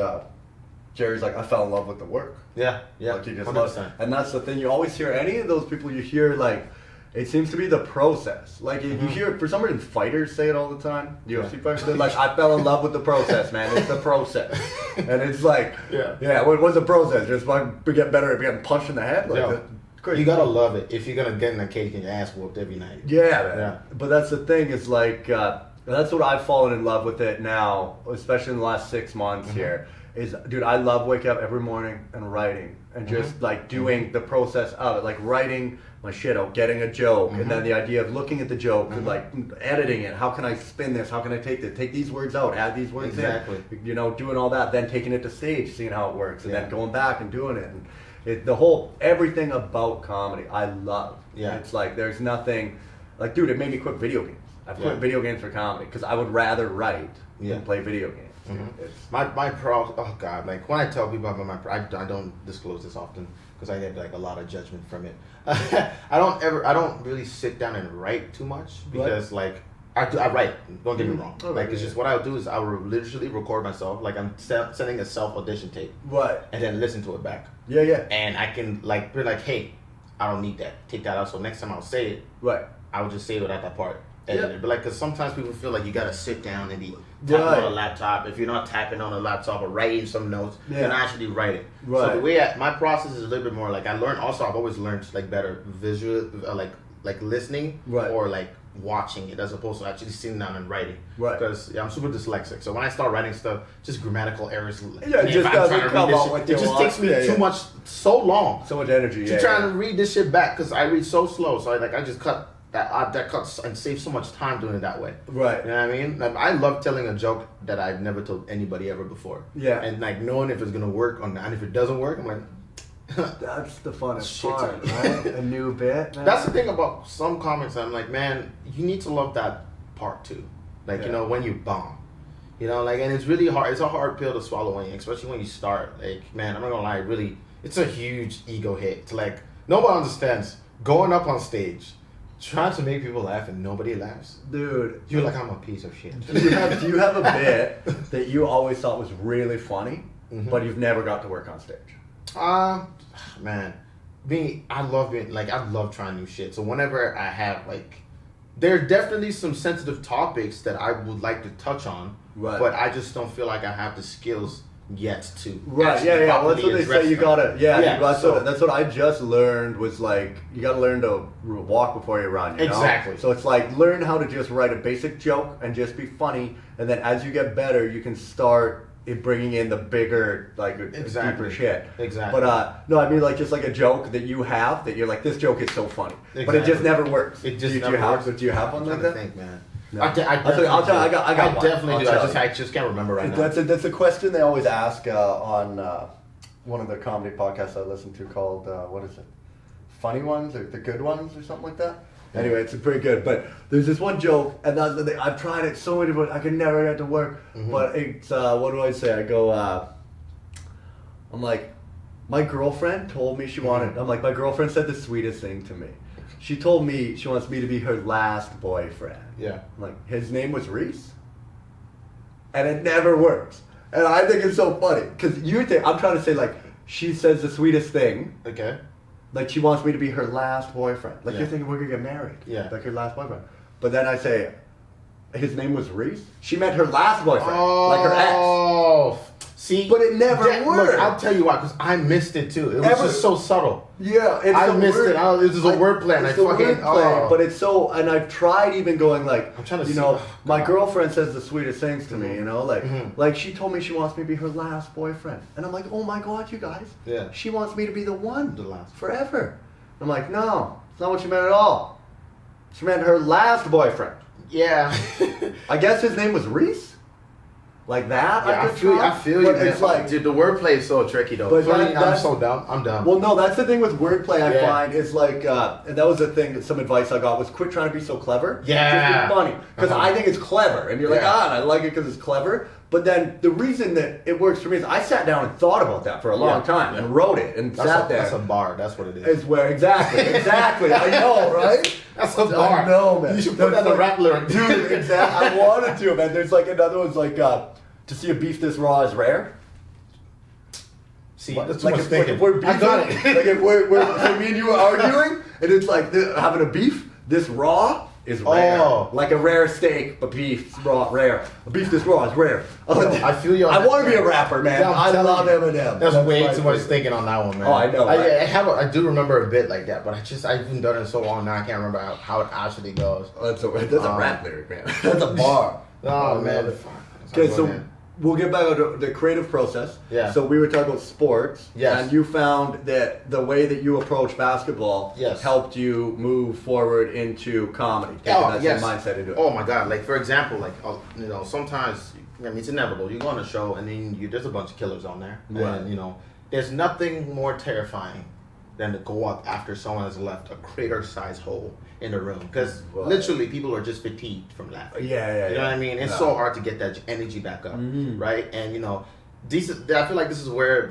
Jerry's like, I fell in love with the work. Yeah. Like, you just 100%. love, and that's the thing. You always hear any of those people. You hear like, it seems to be the process. Like you hear, for some reason, fighters say it all the time. UFC fighters, they're like, I fell in love with the process, man. It's the process, and it's like, what's the process? Just like get better at getting punched in the head. Like, Yeah. crazy. You gotta love it if you're gonna get in a cage and your ass whooped every night. Yeah, man. Yeah. But that's the thing, is like, that's what I've fallen in love with it now, especially in the last 6 months here. Is, dude, I love waking up every morning and writing and just like doing the process of it, like writing my shit out, getting a joke, and then the idea of looking at the joke and like editing it. How can I spin this? How can I take these words out, add these words Exactly. in? You know, doing all that, then taking it to stage, seeing how it works, and Yeah. then going back and doing it. And the whole, everything about comedy, I love. Yeah. It's like, there's nothing, like, dude, it made me quit video games. I quit video games for comedy because I would rather write than play video games. It's, My pro, oh god, like when I tell people about my pro, I don't disclose this often because I get like a lot of judgment from it. I don't really sit down and write too much because like I write. Don't get me wrong. Oh, Like it's yeah. just what I'll do is I will literally record myself, like I'm sending a self audition tape, what? and then listen to it back, Yeah. and I can like be like, hey, I don't need that. Take that out. So next time I'll say it, Right. I'll just say it without that part. Yeah. But like, cause sometimes people feel like you gotta sit down and be tapping on a laptop. If you're not tapping on a laptop or writing some notes, you're not actually writing. Right. So the way my process is a little bit more like I learned. Also, I've always learned like better visual, like listening or like watching it as opposed to actually sitting down and writing. Right. Because I'm super dyslexic, so when I start writing stuff, just grammatical errors. Yeah, it just doesn't come out like it you just want. takes me Yeah, too yeah. much, so long. So much energy. To try to read this shit back because I read so slow. So I just cut that cuts and saves so much time doing it that way. Right. You know what I mean? Like, I love telling a joke that I've never told anybody ever before. Yeah. And like knowing if it's gonna work or not, and if it doesn't work, I'm like. That's the funnest Shit. part, right? A new bit. Man. That's the thing about some comics. I'm like, man, you need to love that part too. Like you know when you bomb. You know, like, and it's really hard. It's a hard pill to swallow, especially when you start. Like, man, I'm not gonna lie, really, it's a huge ego hit. Like, nobody understands going up on stage, trying to make people laugh, and nobody laughs. Dude, You're like, I'm a piece of shit. do you have a bit that you always thought was really funny, but you've never got to work on stage? Man, I love trying new shit. So whenever I have like, there are definitely some sensitive topics that I would like to touch on, Right. but I just don't feel like I have the skills yet to. Right, actually yeah. Well, that's properly what they address say. You them. gotta, Yeah, that's what I just learned was like, you gotta learn to walk before you run. You know? Exactly. So it's like, learn how to just write a basic joke and just be funny, and then as you get better, you can start bringing in the bigger, like, deeper shit. Exactly. But no, I mean like just like a joke that you have that you're like, this joke is so funny, but it just Exactly. never works. It just do never you have, works. Do you have one I'm like trying that? to think, man. No. I I'll tell you, I got one. definitely I'll do. tell I just can't remember right now. That's a question they always ask on one of the comedy podcasts I listen to called, what is it? Funny Ones or The Good Ones or something like that? Anyway, it's pretty good. But there's this one joke, and I've tried it so many times, I could never get it to work. But it's, what do I say? I go, I'm like, my girlfriend told me she wanted, I'm like, my girlfriend said the sweetest thing to me. she told me she wants me to be her last boyfriend. Yeah. I'm like, his name was Reese? And it never works. And I think it's so funny. Because I'm trying to say, like, she says the sweetest thing. Okay. Like, she wants me to be her last boyfriend. Like, Yeah. you're thinking we're going to get married. Yeah. Like, her last boyfriend. But then I say, his name was Reese? She meant her last boyfriend. Like her ex. Oh. See? But it never worked. Look, I'll tell you why, because I missed it too. It was just so subtle. Yeah, it's I a missed word, it. This is a wordplay, and it's I a fucking. wordplay, but it's so. And I've tried even going like, I'm trying to you see- know, oh, my God. girlfriend says the sweetest things to me. You know, like, Mhm. like she told me she wants me to be her last boyfriend, and I'm like, oh my god, you guys. Yeah. She wants me to be the one, The last. forever. I'm like, no, it's not what she meant at all. She meant her last boyfriend. Yeah. I guess his name was Reese. Like that. Yeah, I could feel try, you, but man. it's like. Dude, the wordplay is so tricky though. But Funny, I'm that's- so dumb. I'm dumb. Well, no, that's the thing with wordplay. I Yeah. find is like, and that was the thing. Some advice I got was quit trying to be so clever. Yeah. Just be funny because Uh-huh. I think it's clever, and you're like, Yeah. and I like it because it's clever. But then the reason that it works for me is I sat down and thought about that for a long Yeah. time Yeah. and wrote it and sat there. That's a bar. That's what it is. Is where exactly. I know, right? That's a bar. I know, man. You should put that in a rap lyric. dude. Exactly. I wanted to, man. There's like another one's like, to see a beef this raw is rare. See, What? that's too much if thinking. we're beefing, I got it. like if we're so me and you are arguing, and it's like having a beef this raw is rare. Oh. Like a rare steak, but beef raw rare. A beef this raw is rare. I feel you on I that. want to be a rapper, man. Yeah, I'm I telling love you. Eminem. That's way my too much favorite. thinking on that one, man. Oh, I know, right? I do remember a bit like that, but I haven't done it so long now. I can't remember how it actually goes. That's a rap lyric, man. That's a bar. Oh, man. love it. Fuck. Okay, so Man. we'll get back to the creative process. Yeah. So we were talking about sports. Yes. And you found that the way that you approach basketball Yes. helped you move forward into comedy. Taking that same mindset into it. Oh my God! Like for example, like sometimes it's inevitable. You go on a show and then there's a bunch of killers on there, Right. and there's nothing more terrifying than to go up after someone has left a crater-sized hole in the room because Right. literally people are just fatigued from laughing. Yeah. You know what I mean? It's Yeah. so hard to get that energy back up, Mhm. right? And I feel like this is where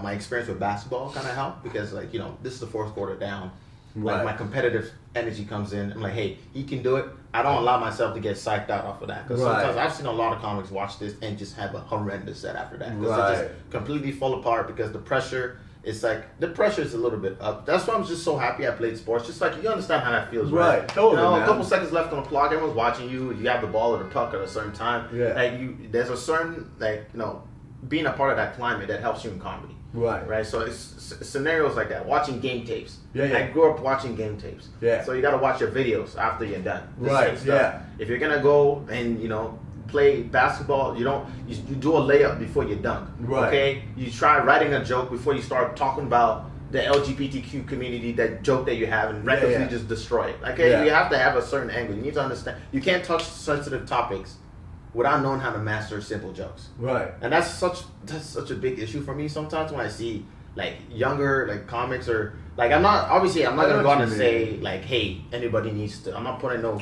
my experience with basketball kind of helped because this is the fourth quarter down. Like Right. my competitive energy comes in. I'm like, hey, he can do it. I don't allow myself to get psyched out off of that because Right. sometimes I've seen a lot of comics watch this and just have a horrendous set after that. 'Cause they just Right. completely fall apart because the pressure. It's like the pressure is a little bit up. That's why I'm just so happy I played sports. Just like you understand how that feels, right? Right, totally, man. A couple seconds left on the clock. Everyone's watching you. You have the ball or the puck at a certain time. Yeah. There's a certain being a part of that climate that helps you in comedy. Right. Right. So it's scenarios like that. Watching game tapes. Yeah. I grew up watching game tapes. Yeah. So you got to watch your videos after you're done. The Right, same stuff. yeah. If you're gonna go and play basketball, you do a layup before you dunk. Right. Okay. You try writing a joke before you start talking about the LGBTQ community, that joke that you have, and recklessly yeah. just destroy it. Okay. Yeah. You have to have a certain angle. You need to understand. You can't touch sensitive topics without knowing how to master simple jokes. Right. And that's such a big issue for me sometimes when I see younger comics or I'm not gonna go out and say hey, anybody needs to. I'm not putting no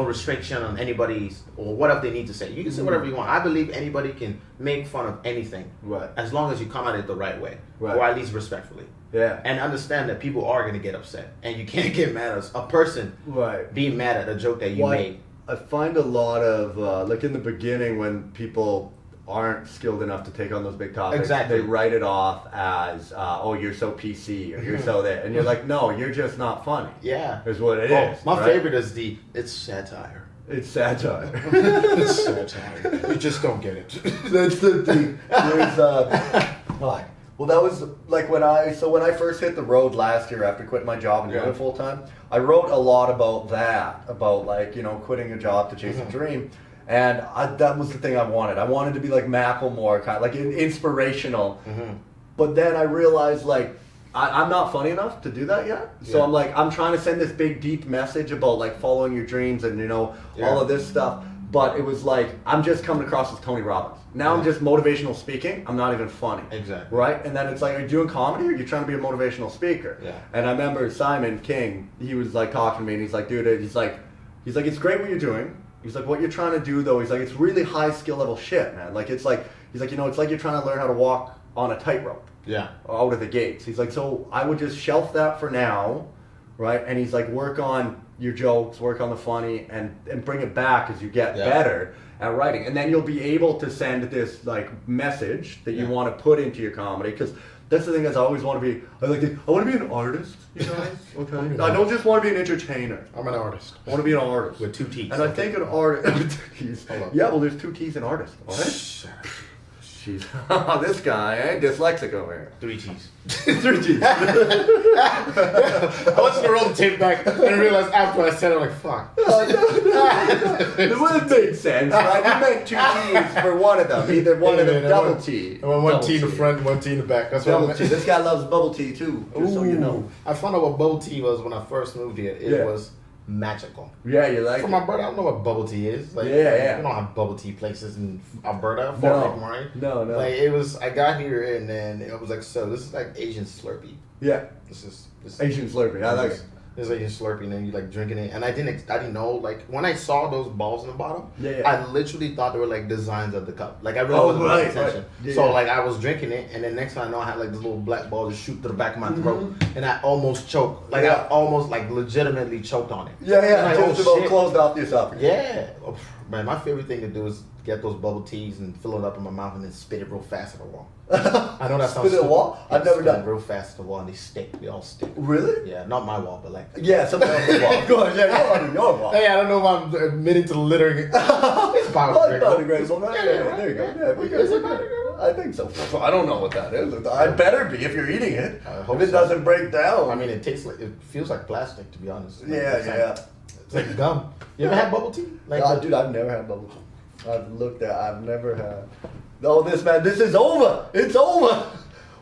restriction on anybody's or whatever they need to say. You can say whatever you want. I believe anybody can make fun of anything, Right. as long as you come at it the right way, Right. or at least respectfully. Yeah. And understand that people are gonna get upset, and you can't get mad at a person Right. being mad at a joke that you Well, made. I find a lot of in the beginning when people aren't skilled enough to take on those big topics, Exactly. they write it off as oh, you're so PC or you're so that, and you're like, no, you're just not funny. Yeah, Is what it is. My right? favorite is it's satire. It's satire. It's satire. You just don't get it. That's the thing. There's fuck. Well, that was when I first hit the road last year after quitting my job and doing Yeah. it full time. I wrote a lot about that, about quitting a job to chase Mm-hmm. a dream, and that was the thing I wanted. I wanted to be like Macklemore, kind of inspirational. Mm-hmm. But then I realized I'm not funny enough to do that yet. So Yeah. I'm trying to send this big deep message about following your dreams and all of this stuff. But it was I'm just coming across as Tony Robbins. Now I'm Yeah. just motivational speaking. I'm not even funny. Exactly. Right? And then it's are you doing comedy or are you trying to be a motivational speaker? Yeah. And I remember Simon King, he was talking to me and he's like, dude, he's like, it's great what you're doing. He's like, what you're trying to do though, he's like, it's really high skill level shit, man. He's like, it's like you're trying to learn how to walk on a tightrope Yeah. out of the gates. He's like, so I would just shelf that for now, right? And he's like, work on your jokes, work on the funny, and bring it back as you get better at writing. And then you'll be able to send this like message that you want to put into your comedy, because that's the thing is I always want to be, I want to be an artist, you guys, okay? I don't just want to be an entertainer. I'm an artist. I want to be an artist. With 2 T's. And I think an artist, yeah, well, there's 2 T's in artist, all right? Jeez. This guy, dyslexic over here. 3 T's. 3 T's. I was gonna roll the tape back and I realized after I said it, I'm like, fuck. It would have made sense, right? You meant 2 T's for one of them. Either one of them, double T. I want 1 T in the Double front, 1 T in the back. That's what I Double meant. T. This guy loves bubble tea too, just so you know. I found out what bubble tea was when I first moved here. It was magical. Yeah, you like For it? my brother, I don't know what bubble tea is. Like, Yeah. We don't have bubble tea places in Alberta. No. Like, it was, I got here and then it was like, so this is like Asian Slurpee. Yeah. This Asian Slurpee. I like it. This is Asian Slurpee, and then you like drinking it. And I didn't know, like, when I saw those balls in the bottom, I literally thought they were like designs of the cup. Like, I really wasn't paying attention. Yeah, so like I was drinking it, and then next time I know I had like this little black ball just shoot to the back of my throat, and I almost choked. Like I almost like legitimately choked on it. Yeah. Like, Just about closed off the esophagus. Yeah. Oh, man, my favorite thing to do is get those bubble teas and fill it up in my mouth and then spit it real fast at the wall. I know that sounds Spit at the wall? I've never done it. Real fast at the wall and they stick. They all stick. Really? Yeah, not my wall, but like. Yeah, something else's wall. Of course, yeah, your wall. Hey, I don't know if I'm admitting to littering. It's biodegradable. Right? Yeah, there you go. Yeah, we Is it good. biodegradable? I think so. I don't know what that is. I'd better be if you're eating it. If it doesn't break down. I mean, it feels like plastic, to be honest. Like, Yeah. It's like gum. You ever had bubble tea? Like, Dude, I've never had bubble tea. I've never had. Oh, this is over. It's over.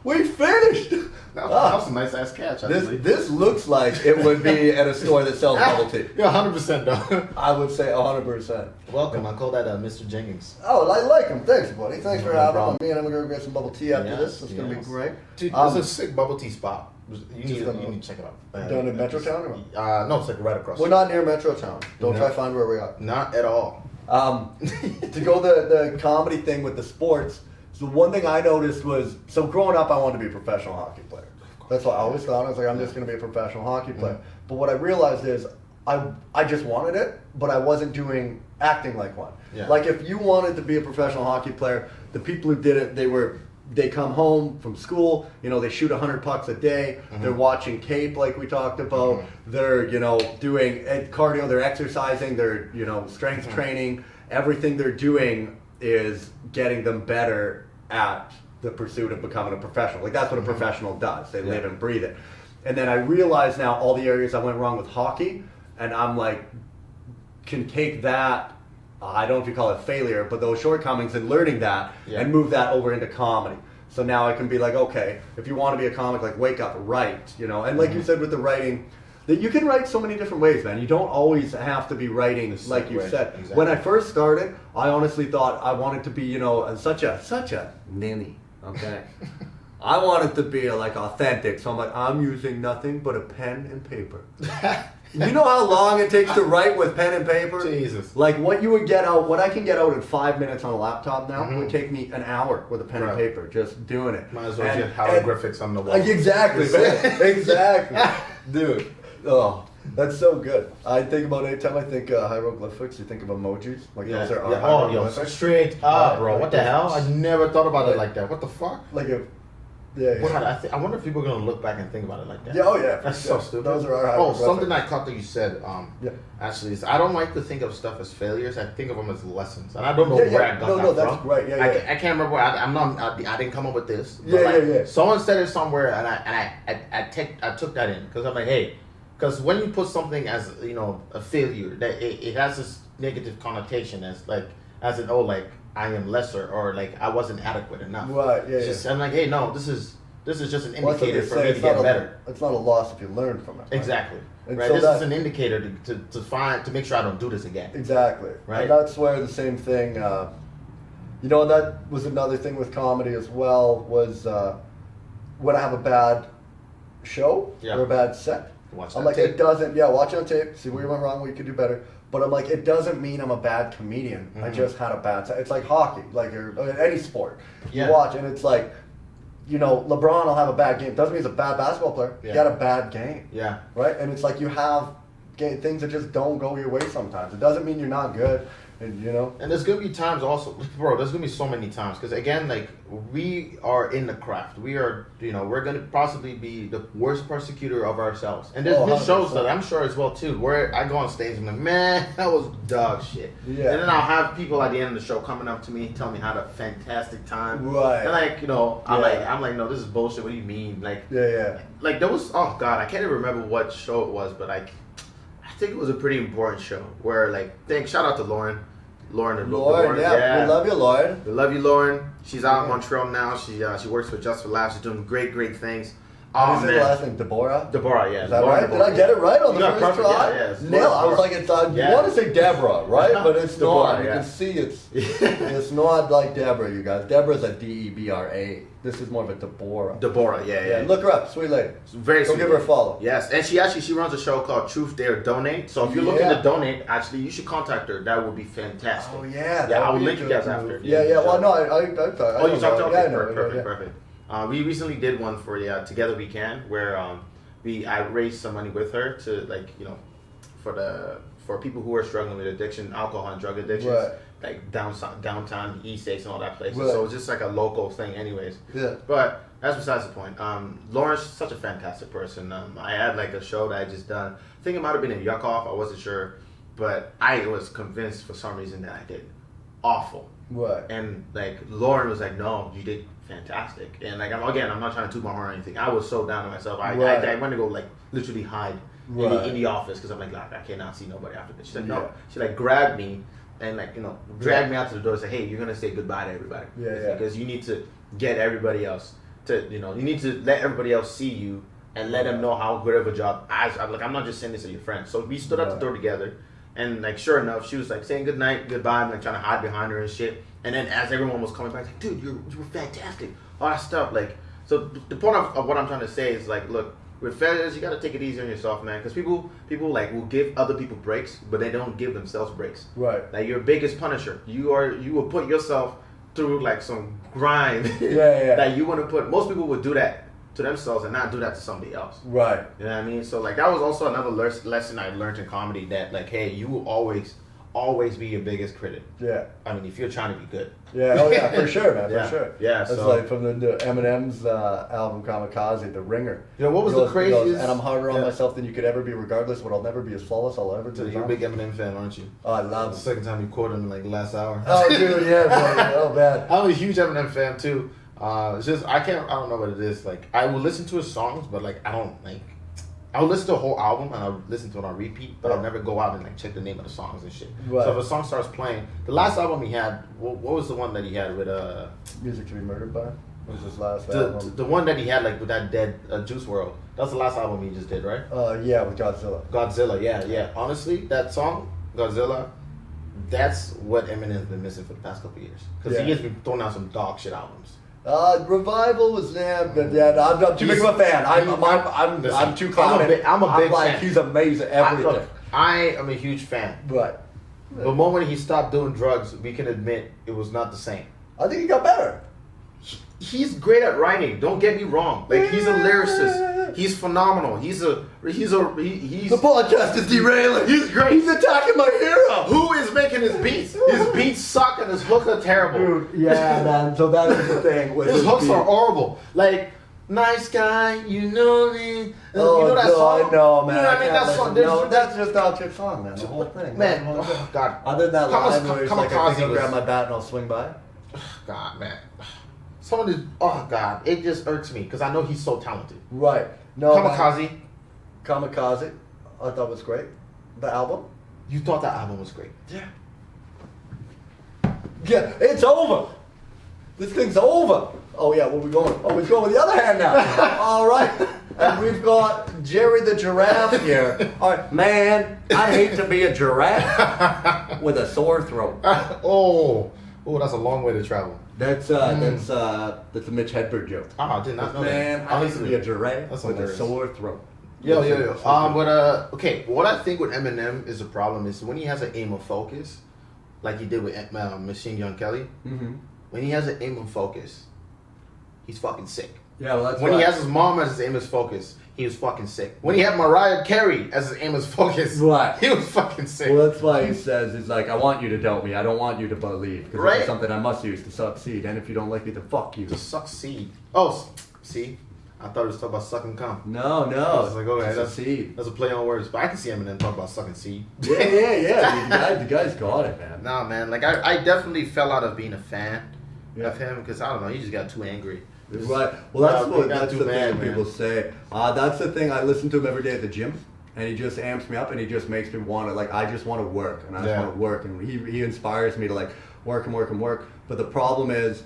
We finished. that was a nice ass catch, actually. This looks like it would be at a store that sells bubble tea. Yeah, 100% though. I would say 100%. Welcome. I call that Mr. Jenkins. Oh, I like him. Thanks, buddy. Thanks for No having problem. me. And I'm gonna go get some bubble tea after this. It's gonna be Yes. great. Dude, there's a sick bubble tea spot. You need gonna- to check it out. Down in Metrotown or what? No, it's like right across. We're not near Metrotown. Don't No. try to find where we are. Not at all. To go the comedy thing with the sports, so one thing I noticed was, so growing up I wanted to be a professional hockey player. That's what I always thought. I was like, I'm just going to be a professional hockey player. But what I realized is I just wanted it, but I wasn't doing acting like one. Yeah. Like if you wanted to be a professional hockey player, the people who did it, they come home from school, they shoot 100 pucks a day, they're watching tape like we talked about, they're, doing cardio, they're exercising, they're, strength training, everything they're doing is getting them better at the pursuit of becoming a professional. Like that's what a professional does, they live and breathe it. And then I realize now all the areas I went wrong with hockey, and I'm like, can take that, I don't know if you call it failure, but those shortcomings in learning that and move that over into comedy. So now I can be like, okay, if you want to be a comic, like wake up, write, and like you said with the writing, that you can write so many different ways, man. You don't always have to be writing like you said. Exactly. When I first started, I honestly thought I wanted to be, such a ninny, okay? I wanted to be like authentic, so I'm like, I'm using nothing but a pen and paper. You know how long it takes to write with pen and paper? Jesus. Like what I can get out in 5 minutes on a laptop now would take me an hour with a pen and paper, just doing it. Might as well get hieroglyphics on the wall. Exactly, man. Exactly. Dude. Oh, that's so good. I think about anytime I think hieroglyphics, you think of emojis. Like those are hieroglyphics. Straight up, bro. What the hell? I never thought about it like that. What the fuck? Like if, yeah. God, I wonder if people are gonna look back and think about it like that. Yeah, oh yeah. That's sure. so stupid. Those are our Oh, hieroglyphics. something I caught that you said. Actually, is I don't like to think of stuff as failures. I think of them as lessons, and I don't know where I got that from. No, that's great. Yeah, I can't remember. I didn't come up with this. But Yeah. Someone said it somewhere, and I took that in because I'm like, hey, because when you put something as a failure, that it has this negative connotation as in I am lesser or like I wasn't adequate enough. Right. Yeah. I'm like, hey, no, this is just an Well, that's what indicator they for say, me to get better. It's not a loss if you learn from it. Right? Exactly. And Right. so This that- is an indicator to make sure I don't do this again. Exactly. Right. And that's where the same thing, that was another thing with comedy as well, was when I have a bad show or a bad set, Watch I'm that like, tape. it doesn't, watch on tape, see where you went wrong, where you could do better. But I'm like, it doesn't mean I'm a bad comedian. I just had a bad set. It's like hockey, like or any sport. Yeah. You watch, and it's like, you know, LeBron will have a bad game. Doesn't mean he's a bad basketball player. Yeah. He had a bad game. Yeah. Right? And it's like you have things that just don't go your way sometimes. It doesn't mean you're not good. And, you know? And there's gonna be times also, bro. There's gonna be so many times because again, like we are in the craft. We are, you know, we're gonna possibly be the worst persecutor of ourselves. And there's been shows that I'm sure as well too, where I go on stage and I'm like, man, that was dog shit. Yeah. And then I'll have people at the end of the show coming up to me, tell me how to fantastic time. Right. And like, you know, Yeah. I'm like, no, this is bullshit. What do you mean? Like, Yeah. like there was, oh god, I can't even remember what show it was, but like, I think it was a pretty important show where like, shout out to Lauren. Lauren, Yeah. We love you, Lauren. We love you, Lauren. She's out in Montreal now. She works for Just for Laughs. She's doing great things. How do you say the last name? Deborah? Deborah, yeah. Is that Lauren right? Deborah. Did I get it right on the You first got perfect, try? yeah, it's Nail. I was Lauren like, you Yeah. want to say Deborah, right? But it's Deborah, not. You yeah. can see it's not like Deborah, you guys. Deborah's a Debra. This is more of a Deborah. Deborah, yeah. Look her up, sweet lady. Very Go sweet. give her a follow. Yes, and she runs a show called Truth Dare Donate. So if you're looking to donate, actually, you should contact her. That would be fantastic. Oh yeah. Yeah, I will would be link a you guys good after. move. Yeah. Well, no, I Oh, you talked to yeah, I okay, know, perfect. We recently did one for Together We Can, where I raised some money with her to like for people who are struggling with addiction, alcohol and drug addictions, Right. like downtown, East States, and all that places. Right. So it's just like a local thing, anyways. Yeah. But that's besides the point. Lauren's such a fantastic person. I had like a show that I just done. I think it might have been in Yuckoff. I wasn't sure, but I was convinced for some reason that I did awful. Right. And like Lauren was like, "No, you did fantastic." And like I'm not trying to toot my horn or anything. I was so down to myself. I went to go like literally hide in the office because I'm like, I cannot see nobody after this. She's like, no. She like grabbed me and like dragged me out to the door and said, "Hey, you're gonna say goodbye to everybody. Because you need to get everybody else to you need to let everybody else see you and let them know how good of a job I'm not just saying this to your friends." So we stood at the door together. And like sure enough, she was like saying good night, goodbye, and like trying to hide behind her and shit. And then as everyone was coming back, like, dude, you were fantastic, all that stuff. Like, so the point of what I'm trying to say is like, look, with failures, you gotta take it easy on yourself, man. Because people like will give other people breaks, but they don't give themselves breaks. Right. Like your biggest punisher, you will put yourself through like some grind. That you want to put. Most people would do that to themselves and not do that to somebody else. Right. You know what I mean? So like that was also another lesson I learned in comedy that like, hey, you will always be your biggest critic. Yeah. I mean, if you're trying to be good. Yeah. Oh yeah, for sure, man. Yeah. For sure. Yeah. That's So like from the Eminem's album Kamikaze, The Ringer. you know what was He the goes, craziest? and I'm harder on myself than you could ever be, regardless. But I'll never be as flawless. I'll ever So do. you're a big Eminem fan, aren't you? Oh, I love The him. second time you quoted him like last hour. Oh, dude, yeah, man. Oh, man. I'm a huge Eminem fan too. It's just I don't know what it is. Like I will listen to his songs, but like I don't like. I'll listen to a whole album and I'll listen to it on repeat, but I'll never go out and like check the name of the songs and shit. Right. So if a song starts playing, the last album he had, what was the one that he had with Music to be murdered by. What was his last album? the one that he had like with that dead Juice World? That's the last album he just did, right? Yeah, with Godzilla. Godzilla, yeah. Honestly, that song, Godzilla, that's what Eminem's been missing for the past couple years. Because he has been throwing out some dog shit albums. Revival was there, but I'm too big of a fan. I'm too clouded. I'm a big like, fan. He's amazing. Everything. I am a huge fan. Right. The moment he stopped doing drugs, we can admit it was not the same. I think he got better. He's great at writing. Don't get me wrong. Like he's a lyricist. He's phenomenal. He's The podcast is derailing. He's great. He's attacking my hero. Who is making his beats? His beats suck and his hooks are terrible. Dude, yeah, man. So that is the thing. With His hooks beat. are horrible. Like, nice guy, you know me. Oh, you know that no, song? I know, man. You know what I mean? That can't song. listen. No, that's just not your song, man. The whole thing. Man, oh, God. Other than that line where he's like, I Kamikaze think I'll was- grab my bat and I'll swing by. God, man. Some of this, oh, God. It just irks me because I know he's so talented. Right. No. Kamikaze. Kamikaze. I thought was great. The album. You thought that album was great. Yeah. Yeah, it's over. This thing's over. Oh yeah, where we going? Oh, we're going with the other hand now. All right. And we've got Jerry the giraffe here. All right, man, I hate to be a giraffe with a sore throat. Oh, that's a long way to travel. That's a Mitch Hedberg joke. Oh, I did not know Man, that. I hate to be a giraffe That's with a hilarious. sore throat. Yo. Okay, what I think with Eminem is a problem is when he has an aim of focus, like he did with Machine Gun Kelly. Mm-hmm. When he has an aim of focus, he's fucking sick. Yeah, well, that's When why. he has his mom as his aim is focus, he was fucking sick. When he had Mariah Carey as his aim is focus, Right. he was fucking sick. Well, that's why he says, it's like, I want you to doubt me. I don't want you to believe. Because Right. it's something I must use to succeed. And if you don't like me, then fuck you. To succeed. Oh, see? I thought it was talking about sucking cum. No, I no. was like, okay, that's succeed. a play on words. But I can see Eminem talk about sucking seed. Yeah. The guy's got it, man. Nah, man. Like, I definitely fell out of being a fan Yeah. of him because, I don't know, he just got too angry. Right. Well, He got that's too the mad, thing man. people say. That's the thing. I listen to him every day at the gym, and he just amps me up, and he just makes me want to, like, I just want to work, and I just Yeah. want to work, and he inspires me to, like, work and work and work. But the problem is,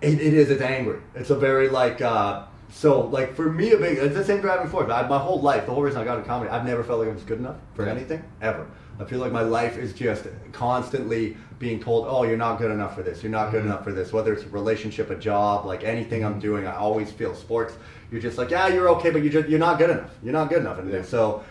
it's angry. It's a very, like, so, like, for me, it's the same driving force. My whole life, the whole reason I got into comedy, I've never felt like I was good enough for anything, ever. I feel like my life is just constantly being told, oh, you're not good enough for this. You're not good enough for this. Whether it's a relationship, a job, like anything I'm doing, I always feel sports. You're just like, yeah, you're okay, but you're not good enough. You're not good enough. And so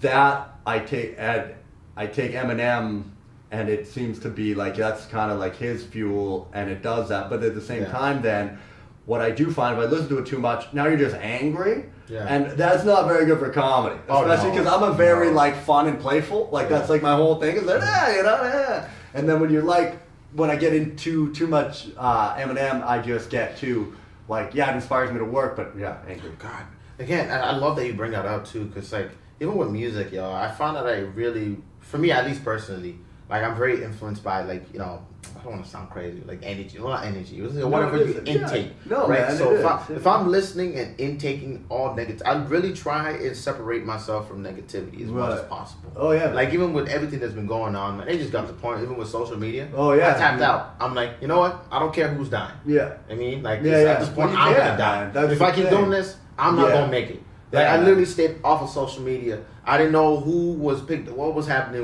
that I take Eminem, and it seems to be like, that's kind of like his fuel, and it does that. But at the same time, then, what I do find, if I listen to it too much, now you're just angry. Yeah. And that's not very good for comedy. Oh, Especially no. because I'm a very, like, fun and playful. Like, that's, like, my whole thing is that, And then when you're, like, when I get into too much Eminem, I just get too, like, it inspires me to work, but, angry. God. Again, I love that you bring that up, too, because, like, even with music, yo, I find that I really, for me, at least personally, like, I'm very influenced by, like, you know, I don't want to sound crazy, like energy, well, not energy, it was whatever it you is. intake, No, right? man, So it if I'm listening and intaking all negative, I really try and separate myself from negativity as much as possible. Oh, yeah. Like, even with everything that's been going on, man, they just got to the point, even with social media. Oh, yeah. I tapped out. I'm like, you know what? I don't care who's dying. Yeah. I mean, like, Yeah, at this point, Well, I'm yeah, gonna die. man. That's If the I keep thing. doing this, I'm not Yeah. gonna make it. Like, Yeah. I literally stayed off of social media. I didn't know who was picked, what was happening,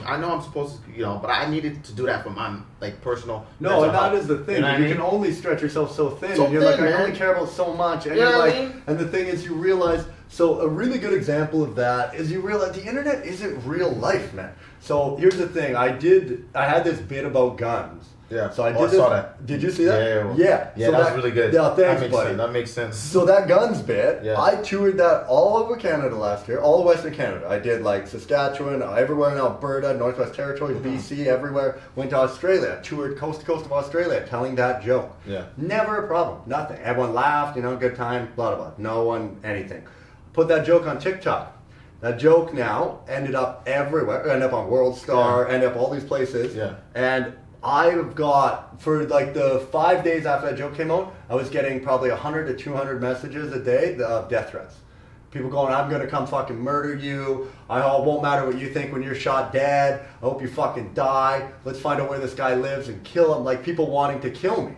I know I'm supposed to, you know, but I needed to do that for my, like, personal. No, mental and that health. is the thing. You know what I You mean? can only stretch yourself so thin. So and you're thin, like, I man. only care about so much. And You know you're what like, I mean? and the thing is, you realize, so a really good example of that is you realize the internet isn't real life, man. So here's the thing. I had this bit about guns. Yeah. So I Oh, I did saw this- that. Did you see that? Yeah. Yeah. Yeah, that was really good. Yeah, thanks, that makes buddy. sense. That makes sense. So that guns bit, Yeah. I toured that all over Canada last year, all of Western Canada. I did like Saskatchewan, everywhere in Alberta, Northwest Territories, BC, everywhere. Went to Australia, toured coast to coast of Australia, telling that joke. Yeah. Never a problem, nothing. Everyone laughed, good time, blah, blah, blah. No one, anything. Put that joke on TikTok. That joke now ended up everywhere, ended up on World Star, ended up all these places. Yeah. And I've got, for like the 5 days after that joke came out, I was getting probably 100 to 200 messages a day of death threats. People going, I'm going to come fucking murder you. It won't matter what you think when you're shot dead. I hope you fucking die. Let's find out where this guy lives and kill him. Like people wanting to kill me.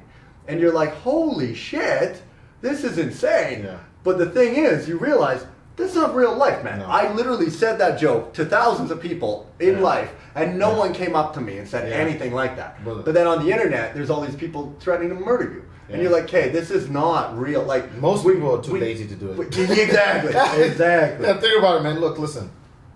And you're like, holy shit, this is insane. Yeah. But the thing is, you realize, this is not real life, man. No. I literally said that joke to thousands of people in life, and no one came up to me and said anything like that. But then on the internet, there's all these people threatening to murder you. And you're like, hey, this is not real. Like Most people are too lazy to do it. Exactly. Exactly. Yeah, think about it, man. Look, listen.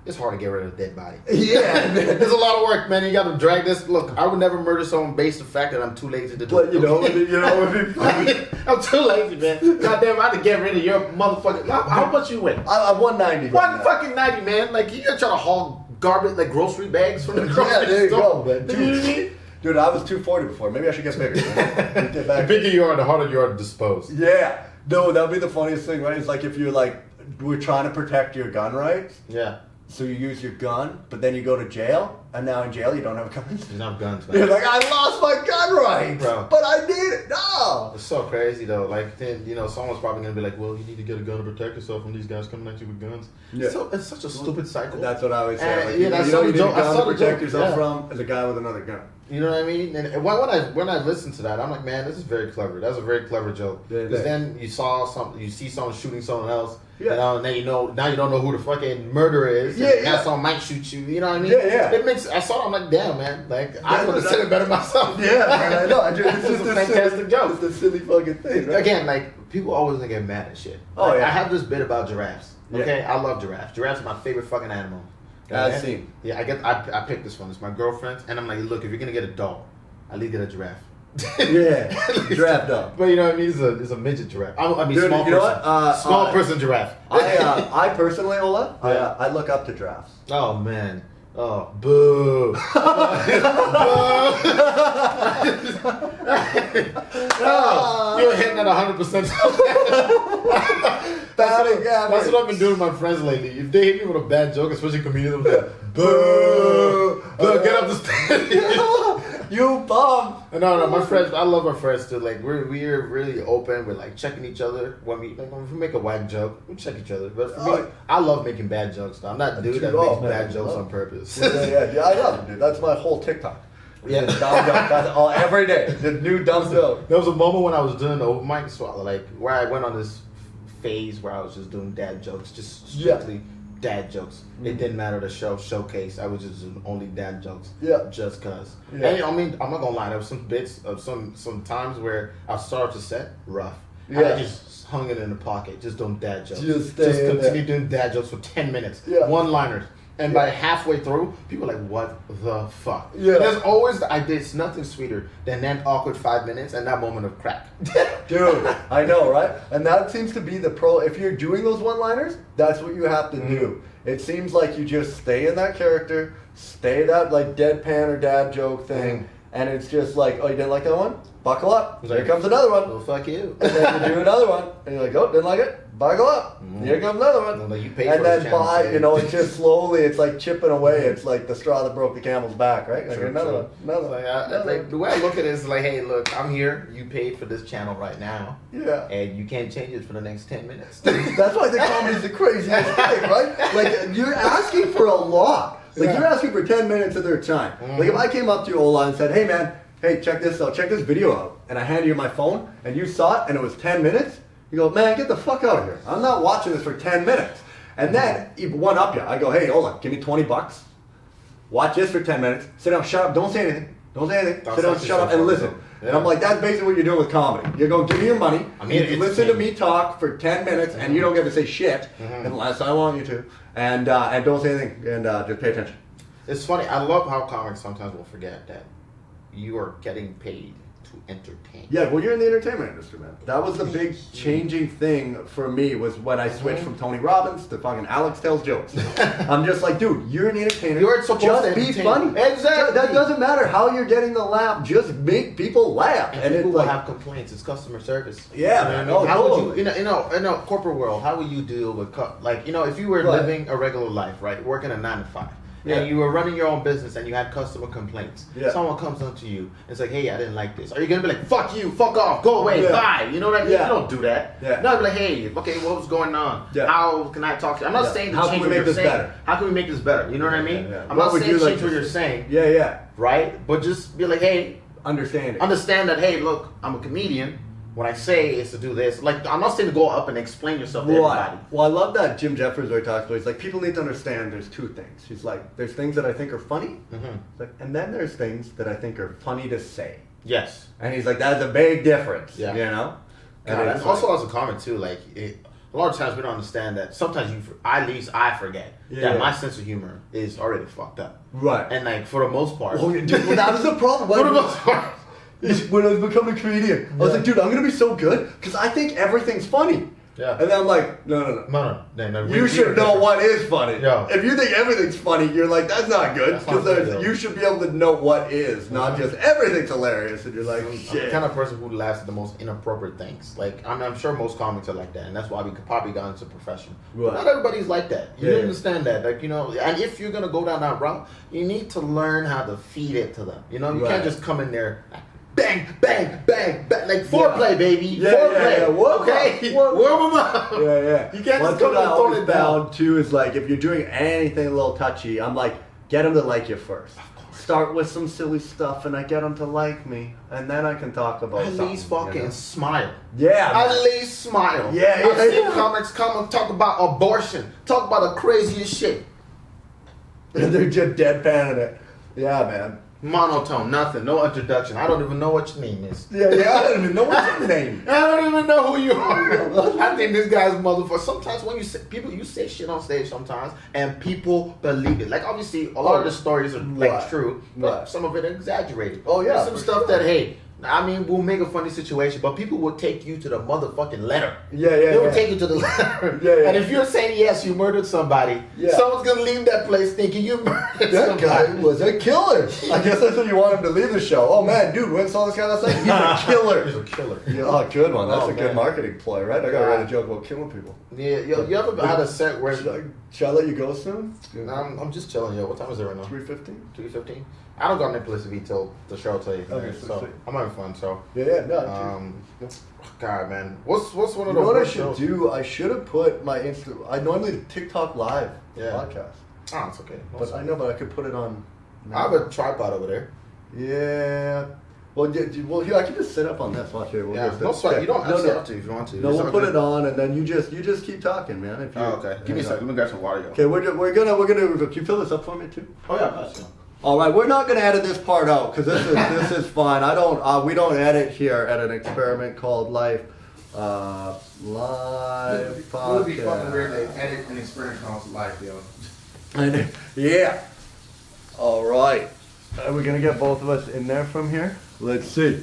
It's hard to get rid of a dead body. Yeah. There's a lot of work, man. You got to drag this. Look, I would never murder someone based on the fact that I'm too lazy to do But it. I'm too lazy, man. Goddamn, I had to get rid of your motherfucker. How much you weigh? I'm 190. One fucking 90, man. Like, you gotta try to haul garbage, like grocery bags from the grocery Yeah, there you store. go, man. You know what I mean? Dude, I was 240 before. Maybe I should get bigger. Man. Get The back. bigger you are, the harder you are to dispose. Yeah. No, that would be the funniest thing, right? It's like if you're like, we're trying to protect your gun rights. Yeah. So you use your gun, but then you go to jail, and now in jail you don't have guns. There's not guns, man. You're like, I lost my gun rights, Bro. but I need it. No. It's so crazy though. Like then, someone's probably gonna be like, "Well, you need to get a gun to protect yourself from these guys coming at you with guns." Yeah. So it's such a stupid cycle. That's what I always say. Like, yeah, that's you know, you need a I gun saw to the protect joke, yourself yeah. from is a guy with another gun. You know what I mean? And when I listen to that, I'm like, man, this is very clever. That's a very clever joke. Yeah, Because yeah. then you see someone shooting someone else. Yeah. And then now you don't know who the fucking murderer is. Yeah, and yeah. Now someone might shoot you. You know what I mean? Yeah, yeah. It makes. I saw it. I'm like, damn, man. Like I would have said it better myself. Yeah, man, I know. It's It's just a a fantastic silly, joke. It's a silly fucking thing, right? Again, like people always gonna get mad at shit. Oh, Like, yeah. I have this bit about giraffes. Yeah. Okay, I love giraffes. Giraffes are my favorite fucking animal. I've seen. Yeah, I picked this one. It's my girlfriend's, and I'm like, look, if you're gonna get a dog, at least get a giraffe. Yeah, giraffe dog. But you know what I mean? It's a midget giraffe. I mean, Dude, small you know person. what? Small person giraffe. I personally, Ola, Yeah. I look up to giraffes. Oh man. Oh, boo. Oh, you're hitting at 100%. That's what I've been doing with my friends lately. If they hit me with a bad joke, especially comedians, they'll be like, boo. Boo, get up the stairs. You bum. No, my friends, I love our friends too. Like, we're really open. We're like checking each other. When we make a whack joke, we check each other. But for me, I love making bad jokes though. I'm not the dude that makes bad jokes on purpose. Yeah, I love it, dude. That's my whole TikTok. Yeah. Dumb joke. That's all every day. The new dumb joke. There was a moment when I was doing the open mic, so like where I went on this phase where I was just doing dad jokes, just strictly dad jokes. It didn't matter the showcase. I was just doing only dad jokes. Yeah. Just cause. Yeah. And I mean, I'm not gonna lie. There was some bits of some times where I started to set rough. Yeah. And I just hung it in the pocket, just doing dad jokes. Just stay in continue doing dad jokes for 10 minutes. Yeah. One-liners. And by halfway through, people are like, what the fuck? Yeah. There's always, it's nothing sweeter than that awkward 5 minutes and that moment of crack. Dude, I know, right? And that seems to be the pro. If you're doing those one-liners, that's what you have to do. It seems like you just stay in that character, stay that like deadpan or dad joke thing, and it's just like, oh, you didn't like that one? Buckle up. Here comes another one. Well, fuck you. And then you do another one, and you're like, oh, didn't like it? Buckle up. Here comes another one. Well, you pay And for then this channel, by, so- you know, it's just slowly, it's like chipping away. It's like the straw that broke the camel's back, right? Like another one. Another one. Like, the way I look at it is like, hey, look, I'm here. You paid for this channel right now. Yeah. And you can't change it for the next 10 minutes. That's why the comedy's the craziest thing, right? Like, you're asking for a lot. Like, you're asking for 10 minutes of their time. Like, if I came up to you, Ola, and said, hey, man, hey, check this out. Check this video out. And I handed you my phone, and you saw it, and it was 10 minutes. You go, man, get the fuck out of here. I'm not watching this for 10 minutes. And then, even one up you. I go, hey, Ola, give me 20 bucks. Watch this for 10 minutes. Sit down, shut up, don't say anything. Don't say anything. Sit down, shut up, and listen. Yeah. And I'm like, that's basically what you're doing with comedy. You're going, give me your money. I mean, you listen to me talk for 10 minutes, and you don't get to say shit unless I want you to. And don't say anything, and just pay attention. It's funny. I love how comics sometimes will forget that you are getting paid to entertain. Yeah, well, you're in the entertainment industry, man. That was the big changing thing for me was when I switched from Tony Robbins to fucking Alex Tells Jokes. I'm just like, dude, you're an entertainer. You're supposed just to be entertain. funny. Exactly. That doesn't matter how you're getting the laugh. Just make people laugh. And And people it's will like, have complaints. It's customer service. Yeah, You know man. what I mean? Oh, How would totally. you, in a corporate world, how would you deal with, like, you know, if you were Right. living a regular life, right, working a 9 to 5, Yeah. and you were running your own business and you had customer complaints, Yeah. someone comes up to you and it's like, hey, I didn't like this. Are you gonna be like, fuck you, fuck off, go away, Yeah. bye? You know what I mean? Yeah. You don't do that. Yeah. No, I'd be like, hey, okay, what was going on? Yeah. How can I talk to you? I'm not Yeah. saying to How can change we what make you're this saying. better? How can we make this better? You know what I mean? Yeah. I'm What not would saying you like change to what you're see? saying, yeah. right? But just be like, hey, Understanding. understand that, hey, look, I'm a comedian. What I say is to do this. Like, I'm not saying to go up and explain yourself to everybody. Well, I love that Jim Jeffers where he talks about. He's like, people need to understand there's two things. He's like, there's things that I think are funny, like, and then there's things that I think are funny to say. Yes. And he's like, that's a big difference. Yeah. You know. And it's that's also as a comment too. Like, a lot of times we don't understand that. Sometimes at least I forget that my sense of humor is already fucked up. Right. And like for the most part, Oh, dude, well, that was the problem. for the most part, When I was becoming a comedian, I was like, dude, I'm gonna be so good because I think everything's funny. Yeah. And then I'm like, no. no. You should know what is funny. Yeah. If you think everything's funny, you're like, that's not good. That's not Because good, you should be able to know what is, not just everything's hilarious. And you're like, I'm the shit. kind of person who laughs at the most inappropriate things. Like, I'm sure most comics are like that, and that's why we could probably got into profession. But Right. not everybody's like that. You Yeah. understand that, like, you know. And if you're gonna go down that route, you need to learn how to feed it to them. You know, you can't Right. just come in there. Bang, bang, bang, bang, like foreplay, baby. Yeah, foreplay. yeah. Warm up, Okay, warm up. warm 'em up. Yeah. You can't One just come thing I and tone always it down. found too is like, if you're doing anything a little touchy, I'm like, get them to like you first. Start with some silly stuff, and I get them to like me, and then I can talk about At something. least fucking you know? smile. Yeah. At man. least smile. Yeah, I've yeah. seen comics come and talk about abortion, talk about the craziest shit. They're just deadpanning it. Yeah, man. Monotone, nothing, no introduction. I don't even know what your name is. Yeah, I don't even know what's your name. I don't even know who you are. I think this guy's motherfucker. Sometimes when you say shit on stage sometimes, and people believe it. Like, obviously, a lot of the stories are like Right. true, but Right. some of it exaggerated. Oh, yeah, There's some for stuff sure. that, hey, I mean, we'll make a funny situation, but people will take you to the motherfucking letter. Yeah, They will take you to the letter. Yeah. And if you're saying yes, you murdered somebody, someone's gonna leave that place thinking you murdered That somebody. guy was a killer. I guess that's when you want him to leave the show. Oh man, dude, when saw this guy last night? He's a killer. He's a killer. Yeah, oh, good one. That's Oh, a good man. marketing ploy, right? I gotta write a joke about killing people. Yeah, you ever had a set where Should I let you go soon? I'm just chilling, yo. What time is it right now? 3:15. 3:15. I don't got any place to be till the show till you. Okay, So sweet. I'm having fun. So Yeah, no. God, man, what's one of You the know what I worst should shows? do? I should have put my I normally do TikTok live podcast, Oh, it's okay. but I know, but I could put it on. I have a tripod over there. Yeah. Well, here I can just sit up on this. Watch here. We'll Yeah, just- no sweat. You don't no, actually no. have to if you want to. No, we'll put it on, and then you just keep talking, man. If you, Oh, okay. Give me a second. Let me grab some water, yo. Okay, we're gonna. Can you fill this up for me too? Oh yeah, that's All right, we're not gonna edit this part out because this is fine. We don't edit here at an experiment called Life Live It would be fucking Podcast. weird to edit an experiment called life, yo. Yeah. All right. Are we gonna get both of us in there from here? Let's see.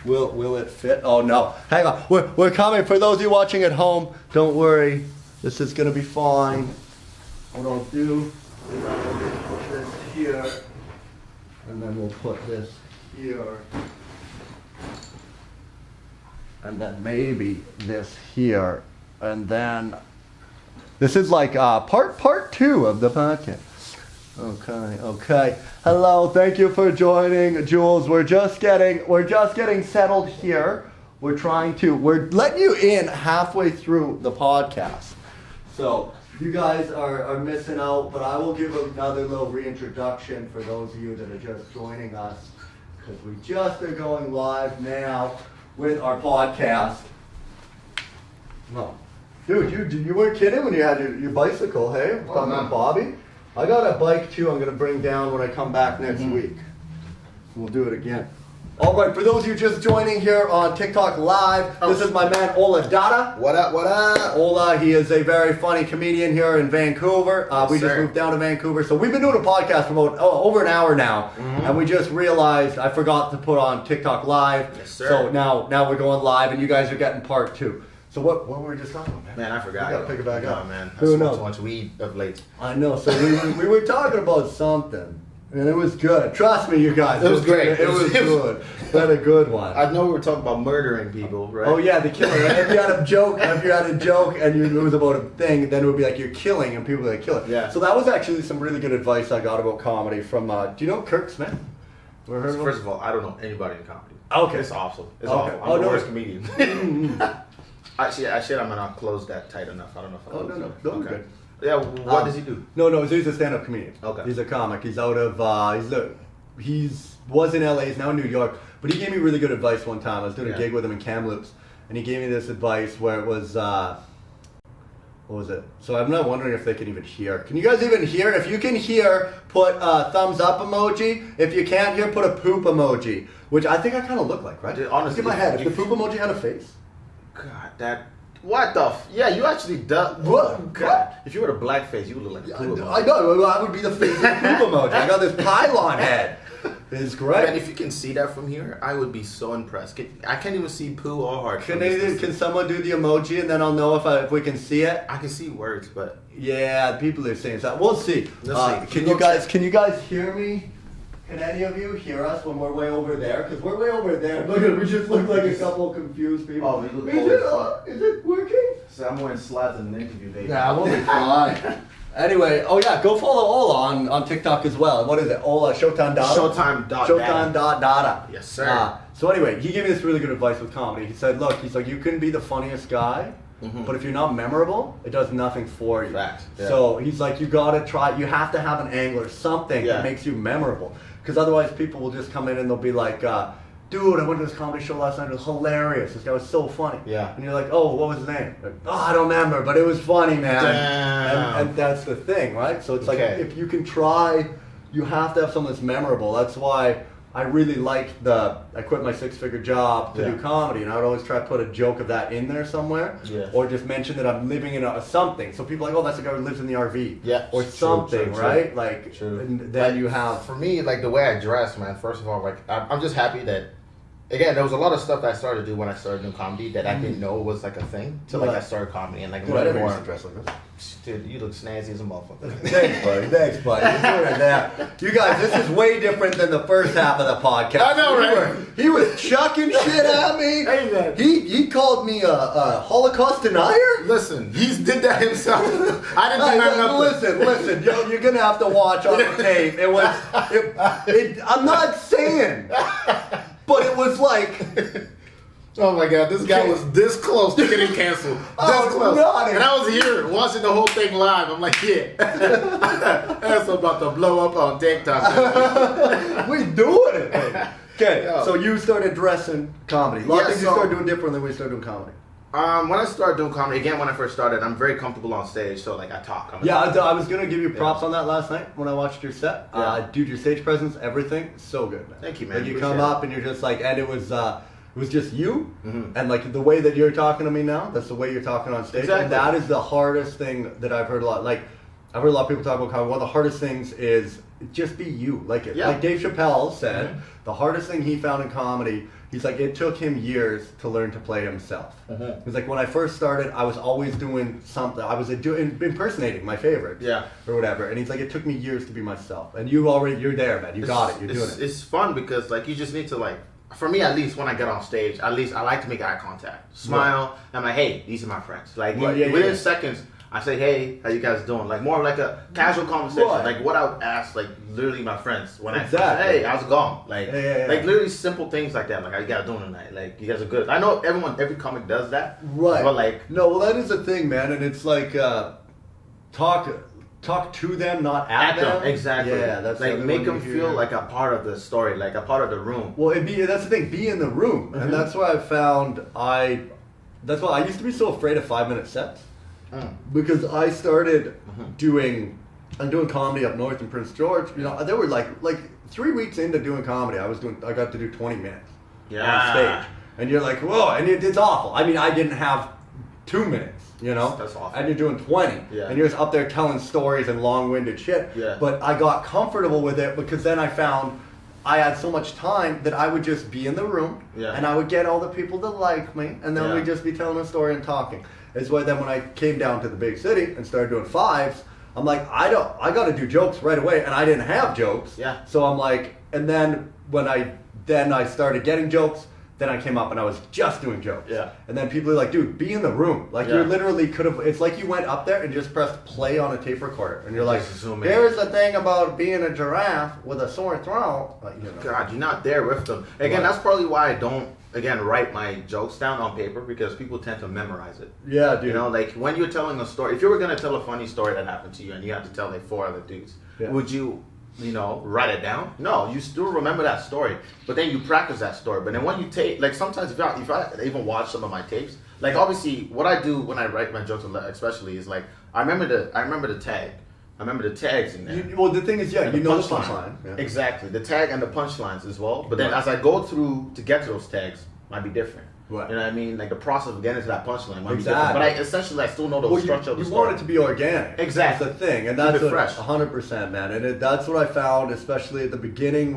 Will it fit? Oh no. Hang on. We're coming. For those of you watching at home, don't worry. This is gonna be fine. What I'll do is I'll just put this here, and then we'll put this here, and then maybe this here, and then this is like part 2 of the podcast. Okay. Hello, thank you for joining, Jules. We're just getting settled here. We're letting you in halfway through the podcast. So you guys are missing out, but I will give another little reintroduction for those of you that are just joining us, because we just are going live now with our podcast. No. Dude, you weren't kidding when you had your bicycle, hey? Talking to Bobby? I got a bike too I'm going to bring down when I come back next week. We'll do it again. All right, for those of you just joining here on TikTok Live, this is my man Ola Dada. What up? Ola, he is a very funny comedian here in Vancouver. We just sir. moved down to Vancouver. So we've been doing a podcast for about over an hour now. And we just realized I forgot to put on TikTok Live. Yes, sir. So now we're going live and you guys are getting part 2. So what were we just talking about, man? Man, I forgot. We gotta pick it back up. Man. I Who smoked knows? so much weed of late. I know. So we were talking about something, and it was good. Trust me, you guys. It was great. It was good. But a good one. I know we were talking about murdering people, right? Oh yeah, the killing. If you had a joke, and it was about a thing, then it would be like you're killing, and people would like kill it. Yeah. So that was actually some really good advice I got about comedy from. Do you know Kirk Smith? Ever heard of him? First of all, I don't know anybody in comedy. Okay. It's awful. It's Okay. awful. Oh, I'm the no. worst comedian. Actually, I'm gonna close that tight enough. I don't know if I Oh, closed no. it. No, Okay. good. Yeah, what does he do? No, he's a stand-up comedian. Okay. He's a comic. He's out of was in LA. He's now in New York. But he gave me really good advice one time. I was doing a gig with him in Kamloops, and he gave me this advice where it was what was it? So I'm not wondering if they can even hear. Can you guys even hear? If you can hear, put a thumbs up emoji. If you can't hear, put a poop emoji, which I think I kind of look like, right? Dude, honestly, look at my head. If the poop emoji had a face. God, what the yeah, you actually do. What? God. If you were a black face, you would look like a poop. I know. I would be the face of the poop emoji. I got this pylon head. It's great. Man, if you can see that from here, I would be so impressed. I can't even see poo or heart. Can someone do the emoji and then I'll know if we can see it? I can see words, but Yeah, people are saying that. We'll see. Let's see. Can you guys hear me? Can any of you hear us when we're way over there? Because we're way over there. Look at we just look like a couple of confused people. Oh, we look is old it as fuck. is it working? so I'm wearing slabs in an interview, baby. Nah, we'll be fine. Anyway, oh yeah, go follow Ola on TikTok as well. What is it? Ola Showtime Dada? Showtime.dada. Yes, sir. So anyway, he gave me this really good advice with comedy. He said, look, he's like, you can be the funniest guy, but if you're not memorable, it does nothing for you. Facts, yeah. So he's like, you gotta try, you have to have an angle or something that makes you memorable. Because otherwise people will just come in and they'll be like, dude, I went to this comedy show last night, it was hilarious. This guy was so funny. Yeah. And you're like, oh, what was his name? Like, oh, I don't remember, but it was funny, man. Damn. And that's the thing, right? So it's like, Okay. if you can try, you have to have something that's memorable. That's why I really liked I quit my 6-figure job to do comedy, and I would always try to put a joke of that in there somewhere, or just mention that I'm living in a something. So people are like, oh, that's the guy who lives in the RV, or something, right? Like, and then like, you have for me, like the way I dress, man. First of all, like I'm just happy that. Again, there was a lot of stuff that I started to do when I started doing comedy that I didn't know was like a thing till like I started comedy and like Dude, more I and never more. used to dress like this. Dude, you look snazzy as a motherfucker. Thanks, buddy. Thanks, buddy. You're doing it now. You guys, this is way different than the first half of the podcast. I know, right? He was chucking shit at me. Hey, man. He called me a Holocaust denier. Listen, he did that himself. I didn't do nothing. Listen, you're gonna have to watch on the tape. It was. I'm not saying, but it was like. Oh my God, this guy was this close to getting canceled. This close. And I was here watching the whole thing live. I'm like, yeah. That's about to blow up on TikTok. We doing it. Okay, so you started dressing comedy. A lot of things you started doing differently when you started doing comedy. When I started doing comedy, again, when I first started, I'm very comfortable on stage, so like I talk. I was gonna give you props on that last night when I watched your set. Dude, your stage presence, everything, so good, man. Thank you, man. Like you come up and you're just like, and it was just you, and like the way that you're talking to me now, that's the way you're talking on stage. Exactly. And that is the hardest thing that I've heard a lot. Like, I've heard a lot of people talk about comedy. One of the hardest things is just be you. Like Dave Chappelle said, the hardest thing he found in comedy, he's like, it took him years to learn to play himself. He's like, when I first started, I was always doing something. I was impersonating my favorites, or whatever. And he's like, it took me years to be myself. And you're there, man. You got it. You're doing it. It's fun because like you just need to like. For me, at least when I get on stage, at least I like to make eye contact, smile. And I'm like, hey, these are my friends. Like within seconds, I say, hey, how you guys doing? Like more like a casual conversation, like what I would ask, like literally my friends when I say, hey, how's it going? Like, like literally simple things like that. Like, how you guys doing tonight? Like, you guys are good. I know every comic does that, right? But like, no, well, that is the thing, man, and it's like talk to them, not at them. Exactly. Yeah, that's like make them feel like a part of the story, like a part of the room. Well, that's the thing. Be in the room, and that's why I found That's why I used to be so afraid of 5-minute sets, because I started doing comedy up north in Prince George. You know, there were like 3 weeks into doing comedy, I got to do 20 minutes on stage, and you're like, whoa, and it's awful. I mean, I didn't have 2 minutes. You know, that's awful. And you're doing 20, and you're just up there telling stories and long-winded shit. But I got comfortable with it because then I found I had so much time that I would just be in the room, and I would get all the people to like me, and then we'd just be telling a story and talking. It's why then when I came down to the big city and started doing 5s, I'm like, I got to do jokes right away, and I didn't have jokes. So I'm like, and then when I started getting jokes. Then I came up and I was just doing jokes. And then people are like, dude, be in the room. Like you literally could have, it's like you went up there and just pressed play on a tape recorder. And you're like, here's the thing about being a giraffe with a sore throat. Like, you know. God, you're not there with them. Again, that's probably why I don't, write my jokes down on paper, because people tend to memorize it. Yeah, dude. You know, like when you're telling a story, if you were going to tell a funny story that happened to you and you had to tell like 4 other dudes, would you write it down? No, you still remember that story, but then you practice that story. But then when you take, like sometimes if I even watch some of my tapes, like obviously what I do when I write my jokes, especially, is like I remember the tag. I remember the tags in there. Well, the thing is, you know the punchline. Exactly, the tag and the punchlines as well. But then as I go through to get to those tags, might be different. Right. You know what I mean? Like the process of getting to that punchline might be different. But I still know the structure of the story. You want it to be organic. Exactly. That's the thing. And that's fresh. 100%, man. And that's what I found, especially at the beginning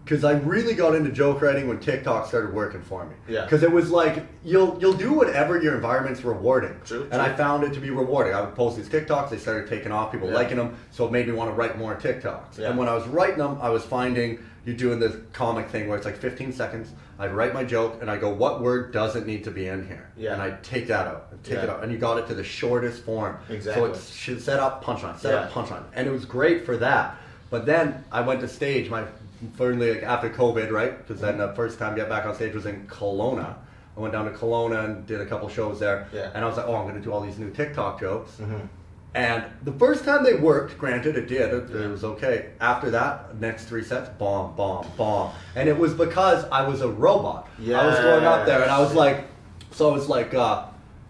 because I really got into joke writing when TikTok started working for me. Because it was like, you'll do whatever your environment's rewarding. True. And I found it to be rewarding. I would post these TikToks, they started taking off, people liking them, so it made me want to write more TikToks. And when I was writing them, I was finding you're doing this comic thing where it's like 15 seconds. I'd write my joke and I go, what word doesn't need to be in here? And I take that out and take it out. And you got it to the shortest form. Exactly. So it's set up, punchline, set up, punchline. And it was great for that. But then I went to stage, finally after COVID, right? Because then the first time I got back on stage was in Kelowna. I went down to Kelowna and did a couple shows there. And I was like, oh, I'm going to do all these new TikTok jokes. And the first time they worked, granted it did, it was okay. After that, next 3 sets, bomb, bomb, bomb. And it was because I was a robot. I was going up there and I was like,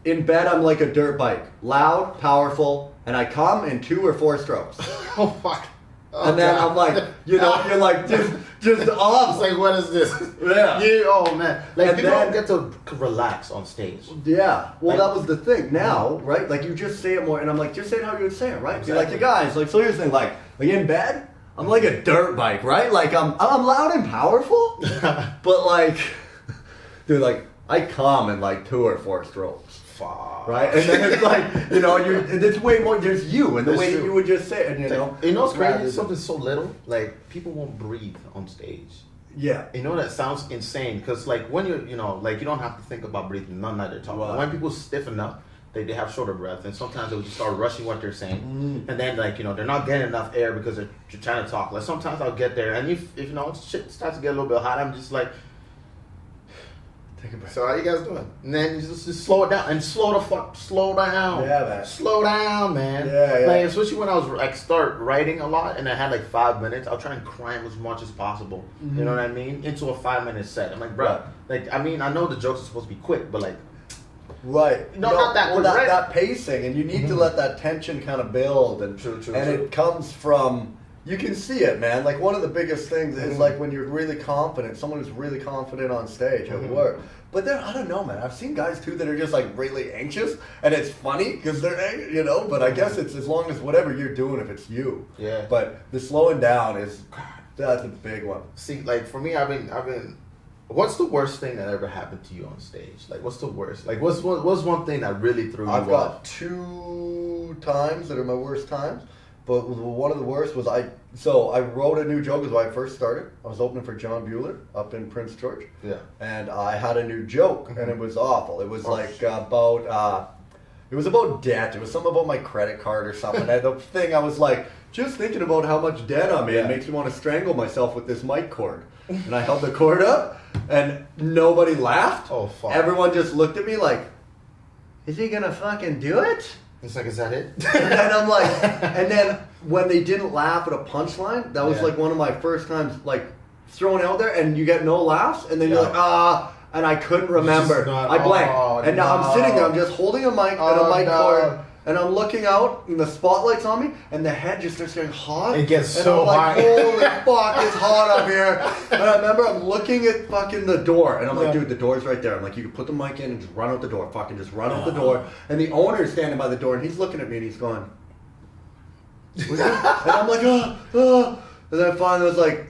in bed I'm like a dirt bike. Loud, powerful, and I come in 2 or 4 strokes. Oh, fuck. And then I'm like, you're like just off. It's like, what is this? Yeah. Oh man. Like And people then- don't get to relax on stage. Yeah. Well, Like- that was the thing. Now, right? Like you just say it more, and I'm like, just say it how you would say it, right? You're like, you guys, like, so here's the thing, like in bed, I'm like a dirt bike, right? Like I'm loud and powerful, but like, dude, like I come in like 2 or 4 strokes. Fuck. Right, and then it's like it's way more. There's you and the That's way that true. you would just say it, you know. You know what's Rather crazy? than- Something so little. Like people won't breathe on stage. Yeah. You know that sounds insane because like when you're, like you don't have to think about breathing. None of that they're talking. Right. When people stiffen up, they have shorter breath, and sometimes they'll just start rushing what they're saying, and then like they're not getting enough air because they're trying to talk. Like sometimes I'll get there, and if shit starts to get a little bit hot, I'm just like. Take a breath. So how you guys doing? And then you just slow it down and slow down. Yeah, man. Slow down, man. Yeah, yeah. Like especially when I was like start writing a lot and I had like 5 minutes, I'll try and cram as much as possible. You know what I mean? Into a 5-minute set. I'm like, bro, Right. like I mean I know the jokes are supposed to be quick, but like Right. No, not that, Well, but right- that pacing, and you need to let that tension kind of build, and True, it comes from. You can see it, man. Like one of the biggest things is like when you're really confident. Someone who's really confident on stage at work. But then I don't know, man. I've seen guys too that are just like really anxious, and it's funny because they're, But I guess it's as long as whatever you're doing, if it's you. Yeah. But the slowing down is, that's a big one. see, like for me I've been what's the worst thing that ever happened to you on stage? Like what's the worst? Like what's one thing that really threw you I've off? got 2 times that are my worst times, but one of the worst was I wrote a new joke as when I first started. I was opening for John Bueller up in Prince George. Yeah. And I had a new joke, and it was awful. It was about debt. It was something about my credit card or something. And the thing I was like, just thinking about how much debt I'm in makes me want to strangle myself with this mic cord. And I held the cord up, and nobody laughed. Oh, fuck. Everyone just looked at me like, is he gonna fucking do it? It's like, is that it? And I'm like, and then when they didn't laugh at a punchline, that was Yeah. like one of my first times like thrown out there, and you get no laughs, and then you're Yeah. like, and I couldn't remember. Just not- I blanked, oh, and now I'm sitting there, I'm just holding a mic and a Oh, mic no. cord, and I'm looking out, and the spotlight's on me, and the head just starts getting hot. It gets and so I'm like, hot. holy fuck, it's hot up here. And I remember I'm looking at fucking the door, and I'm like, dude, the door's right there. I'm like, you can put the mic in and just run out the door. Fucking just run out the door. And the owner's standing by the door, and he's looking at me, and he's going, and I'm like, oh. And then finally I was like,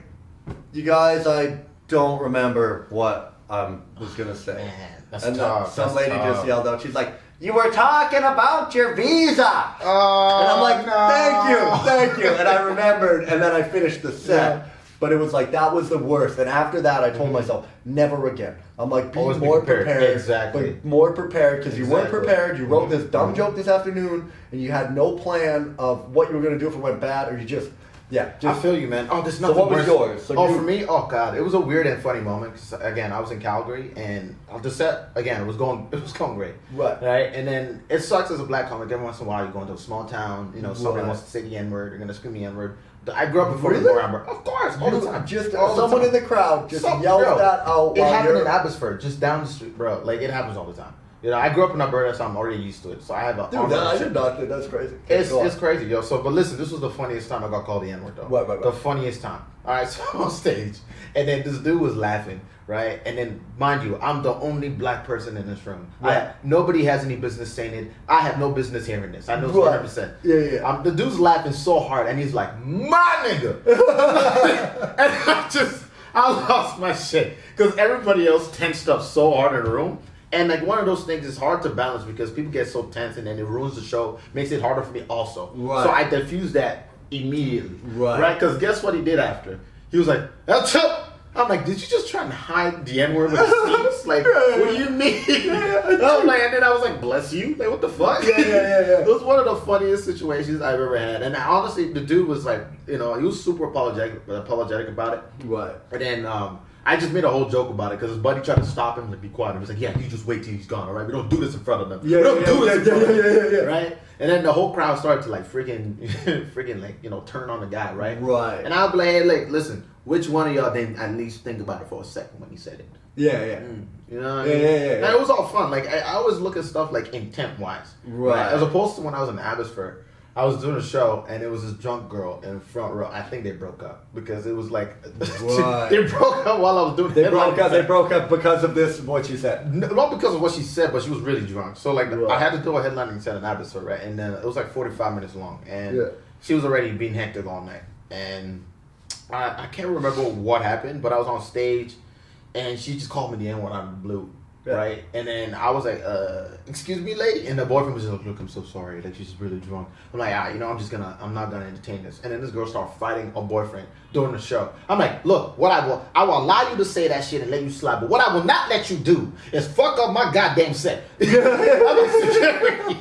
you guys, I don't remember what I was going to say. Man, that's and tough. then some That's lady tough. just yelled out, she's like, you were talking about your visa. Oh, And I'm like, no. thank you. And I remembered, and then I finished the set. Yeah. But it was like, that was the worst. And after that, I told myself, never again. I'm like, be Always be more prepared. prepared. Exactly. But more prepared, because you weren't Exactly. prepared. You wrote this dumb joke this afternoon, and you had no plan of what you were going to do if it went bad, or you just, I feel you, man. Oh, there's So nothing what was worse. yours? So you- for me, oh god, it was a weird and funny moment. 'Cause, again, I was in Calgary, and the set again it was going great. Right. And then it sucks as a black comic. Every once in a while, you go into a small town. Somebody Right. wants to say the N word. They're gonna scream the N word. I grew up before Really? the Amber. Of course, all the time. Just All the someone time. in the crowd just Some- yelled bro, that out It while happened you're... in Abbotsford, just down the street, bro. Like it happens all the time. I grew up in Alberta, so I'm already used to it. So I have a. Dude, I did not think that's crazy. It's Go on. crazy, yo. So, but listen, this was the funniest time I got called the N-word, though. Right. The funniest time. All right, so I'm on stage, and then this dude was laughing, right? And then, mind you, I'm the only black person in this room. Right. Nobody has any business saying it. I have no business hearing this. I know Right. 100%. Yeah. The dude's laughing so hard, and he's like, "My nigga," and I lost my shit because everybody else tensed up so hard in the room. And like one of those things is hard to balance because people get so tense and then it ruins the show, makes it harder for me also. Right. So I diffused that immediately. Right. Because guess what he did after? He was like, "That's up." I'm like, did you just try and hide the N-word with the scenes? Like, what do you mean? I'm like, and then I was like, bless you? Like, what the fuck? Yeah. It was one of the funniest situations I've ever had. And honestly, the dude was like, he was super apologetic about it. Right. And then I just made a whole joke about it because his buddy tried to stop him, like, be quiet. He was like, yeah, you just wait till he's gone, all right? We don't do this in front of them. Yeah, we don't yeah, do this in yeah, front of them. yeah. Right? And then the whole crowd started to, like, freaking, like, turn on the guy, right? Right. And I'll be like, hey, like, listen, which one of y'all didn't at least think about it for a second when he said it? Yeah. You know what I Yeah, mean? yeah. And it was all fun. Like, I always look at stuff, like, intent-wise. Right. As opposed to when I was in Abbotsford. I was doing a show and it was this drunk girl in the front row. I think they broke up because it was like What? they broke up while I was doing. They broke up because of this. What you said. No, not because of what she said, but she was really drunk. So like Right. I had to do a headlining set in Abbotsford, right? And then it was like 45 minutes long, and Yeah. she was already being hectic all night. And I can't remember what happened, but I was on stage, and she just called me the N word out of the blue. Yeah. Right, and then I was like, "Excuse me, lady," and the boyfriend was just like, "Look, I'm so sorry, like she's really drunk." I'm like, I'm not gonna entertain this." And then this girl started fighting her boyfriend during the show. I'm like, "Look, I will allow you to say that shit and let you slide, but what I will not let you do is fuck up my goddamn set." I'm like, "Security,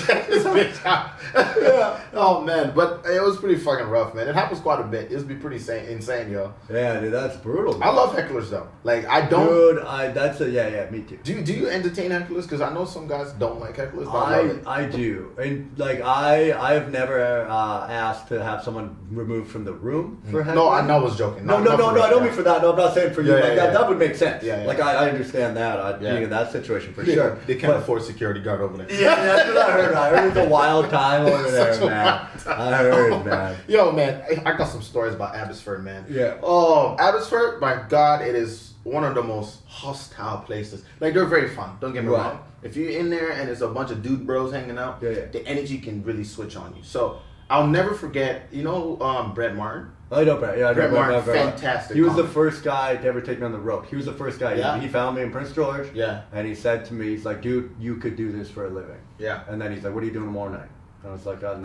get this bitch out." Yeah. Oh man, but it was pretty fucking rough, man. It happens quite a bit. It would be pretty insane, yo. Yeah, dude, that's brutal. I love hecklers though. Like I don't. Dude, yeah, me too. Do you entertain hecklers? Because I know some guys don't like hecklers. But I love it. I do, and like I've never asked to have someone removed from the room for heckling. No, I know I was joking. No, Not for I real, don't mean for that. No, I'm not saying for you. Yeah, Like yeah. that would make sense. Yeah, yeah. Like I understand that. Being in that situation for sure. They can't But- afford a security guard over there. Yeah, that's what I heard. I heard it's a wild time over there, Such a man. wild time. I heard, man. Yo, man, I got some stories about Abbotsford, man. Yeah. Oh, Abbotsford, my God, it is one of the most hostile places. Like, they're very fun, don't get me Right. wrong. If you're in there and there's a bunch of dude bros hanging out, Yeah. the energy can really switch on you. So, I'll never forget, Brett Martin? I know Brett. Yeah, I know Brett Martin, Brett. fantastic He was the comic. first guy to ever take me on the rope. He was the first guy. Yeah. He found me in Prince George. Yeah. And he said to me, he's like, "Dude, you could do this for a living." Yeah. And then he's like, "What are you doing tomorrow night?" And I was like, "Nothing."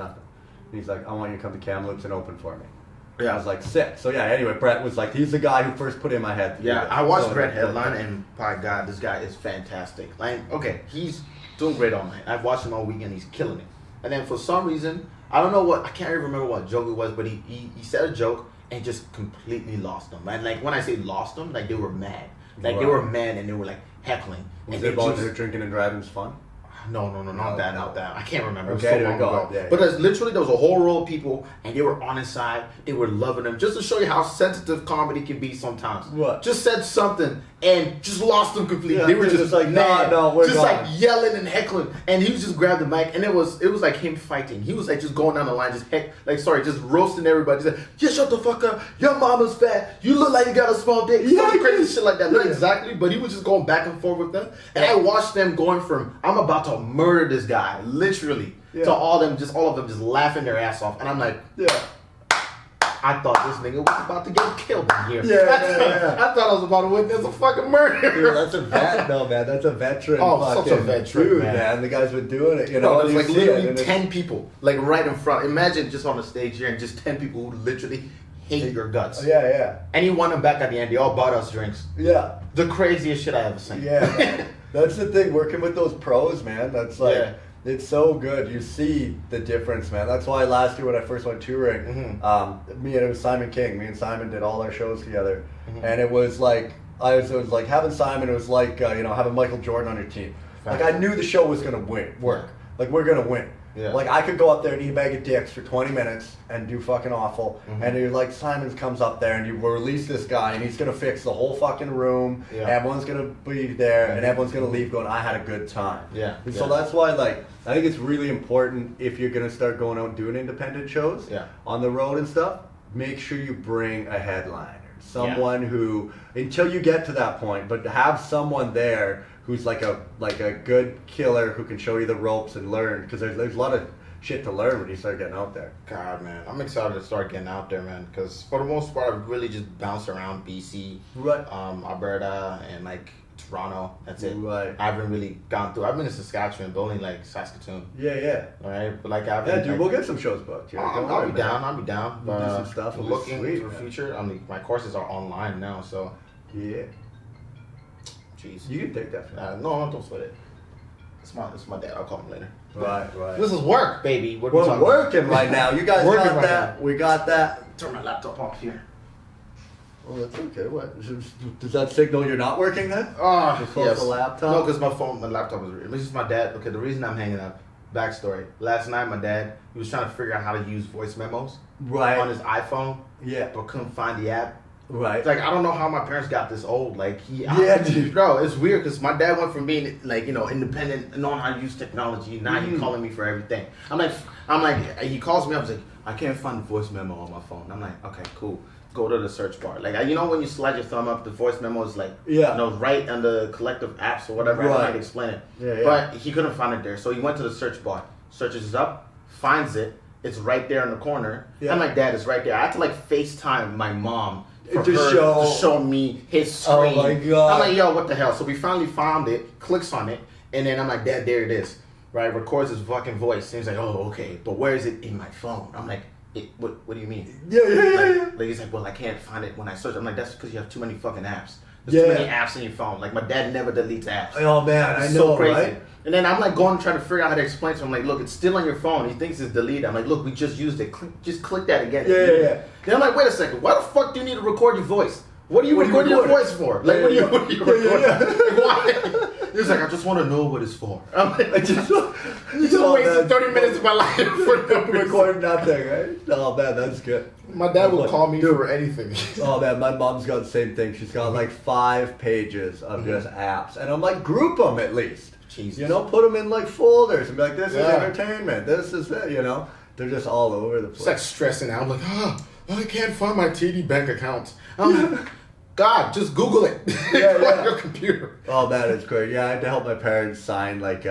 And he's like, "I want you to come to Kamloops and open for me." Yeah. I was like, "Sick." So yeah. Anyway, Brett was like, he's the guy who first put it in my head. To do Yeah, this. I watched So, Brett headline, and by God, this guy is fantastic. Like, okay, he's doing great all night. I've watched him all weekend. He's killing it. And then for some reason, I don't know what, I can't even remember what joke it was, but he said a joke and just completely lost them. And like when I say lost them, like they were mad. Like they Right. were mad and they were like heckling. Was And it they about just- their drinking and driving's fun? No, not that. I can't remember. It was Okay, so there long we go. ago. Yeah, But yeah. there's literally, there was a whole row of people, and they were on his side. They were loving him, just to show you how sensitive comedy can be sometimes. What? Just said something and just lost them completely. Yeah, they were they're just just like, mad, no, we're just gone. like yelling and heckling. And he just grabbed the mic, and it was like him fighting. He was like just going down the line, just roasting everybody. He's like, "Yeah, shut the fuck up. Your mama's fat. You look like you got a small dick." Yeah, Some crazy yeah. shit like that. Not Yeah. exactly, but he was just going back and forth with them. And I watched them going from "I'm about to murder this guy," literally, Yeah. to all of them just laughing their ass off. And I'm like, Yeah. I thought this nigga was about to get killed in here. Yeah. I thought I was about to witness a fucking murder. Dude, that's a vet, though, man. That's a veteran. Oh, such a fucking veteran, dude, man. The guy's been doing it, you know. No, there's you like see it, literally and it's- 10 people, like right in front. Imagine just on the stage here and just 10 people who literally hate your guts. Yeah, And he won them back at the end. They all bought us drinks. yeah. The craziest shit I ever seen. Yeah. That's the thing, working with those pros, man. That's like, Yeah. it's so good. You see the difference, man. That's why last year when I first went touring, it was Simon King. Me and Simon did all our shows together. And it was like, it was like having Simon, it was like, having Michael Jordan on your team. Like, I knew the show was going to work. Like, we're going to win. Yeah. Like, I could go up there and eat a bag of dicks for 20 minutes and do fucking awful. And you're like, Simon comes up there and you release this guy and he's going to fix the whole fucking room. Yeah. Everyone's going to be there and everyone's going to leave going, I had a good time. Yeah. And so that's why, like, I think it's really important if you're going to start going out and doing independent shows on the road and stuff, make sure you bring a headliner. Someone who, until you get to that point, but have someone there who's like a good killer who can show you the ropes and learn, because there's a lot of shit to learn when you start getting out there. God, man, I'm excited to start getting out there, man. Because for the most part, I've really just bounced around BC, Right. Alberta, and like Toronto. That's it. Right. I haven't really gone through. I've been to Saskatchewan, but only like Saskatoon. Yeah. All right, but like I've Yeah, been, dude, like, we'll get some shows booked. Here. Don't I'll worry, be man. down. I'll be down. We'll do But some stuff. It'll be looking sweet, for the man. future. I mean, my courses are online now, so Yeah. jeez. You can take that from me. No, don't sweat it. It's my dad. I'll call him later. Right. This is work, baby. What are we We're talking working right now. You guys Working got right that. We got that. about? Turn my laptop off here. Oh, that's okay. What? Does that signal you're not working then? Oh, Just close the laptop? No, because my laptop was. This is my dad. Okay, the reason I'm hanging up. Backstory. Last night, my dad, he was trying to figure out how to use voice memos Right. on his iPhone, Yeah. but couldn't find the app. Right. It's like, I don't know how my parents got this old. Like, dude. Bro, it's weird because my dad went from being, like, you know, independent and knowing how to use technology. Now he's calling me for everything. I'm like, he calls me up, he's like, I can't find the voice memo on my phone. I'm like, okay, cool. Go to the search bar. Like, you know when you slide your thumb up, the voice memo is like, you know, right on the collective apps or whatever. I don't know how to explain it. Yeah. But he couldn't find it there. So he went to the search bar, searches it up, finds it. It's right there in the corner. Yeah. I'm like, Dad, it's right there. I had to like FaceTime my mom to show me his screen. Oh my God. I'm like, yo, what the hell? So we finally found it, clicks on it, and then I'm like, Dad, there it is. Right? Records his fucking voice. And he's like, oh, okay. But where is it in my phone? I'm like, what do you mean? Yeah. Like, he's like, well, I can't find it when I search. I'm like, that's because you have too many fucking apps. There's too many apps in your phone. Like, my dad never deletes apps. Oh, man, It's I know, so crazy. right? And then I'm like going to try to figure out how to explain to him. Like, look, it's still on your phone. He thinks it's deleted. I'm like, look, we just used it. Just click that again. Yeah. Then I'm like, wait a second. Why the fuck do you need to record your voice? What are you recording your voice for? Like, what are you recording? Why? He was like, I just want to know what it's for. I'm like, I just wasted 30 minutes of my life for recording nothing, right? Oh man, that's good. My dad would call me for anything. Oh man, my mom's got the same thing. She's got like 5 pages of just apps, and I'm like, group them at least. Jesus. You know, put them in like folders and be like, this is entertainment. This is it. You know, they're just all over the place. It's like stressing out. I'm like, I can't find my TD bank account. I'm like, God, just Google it. On your computer. Oh man, it's great. Yeah, I had to help my parents sign like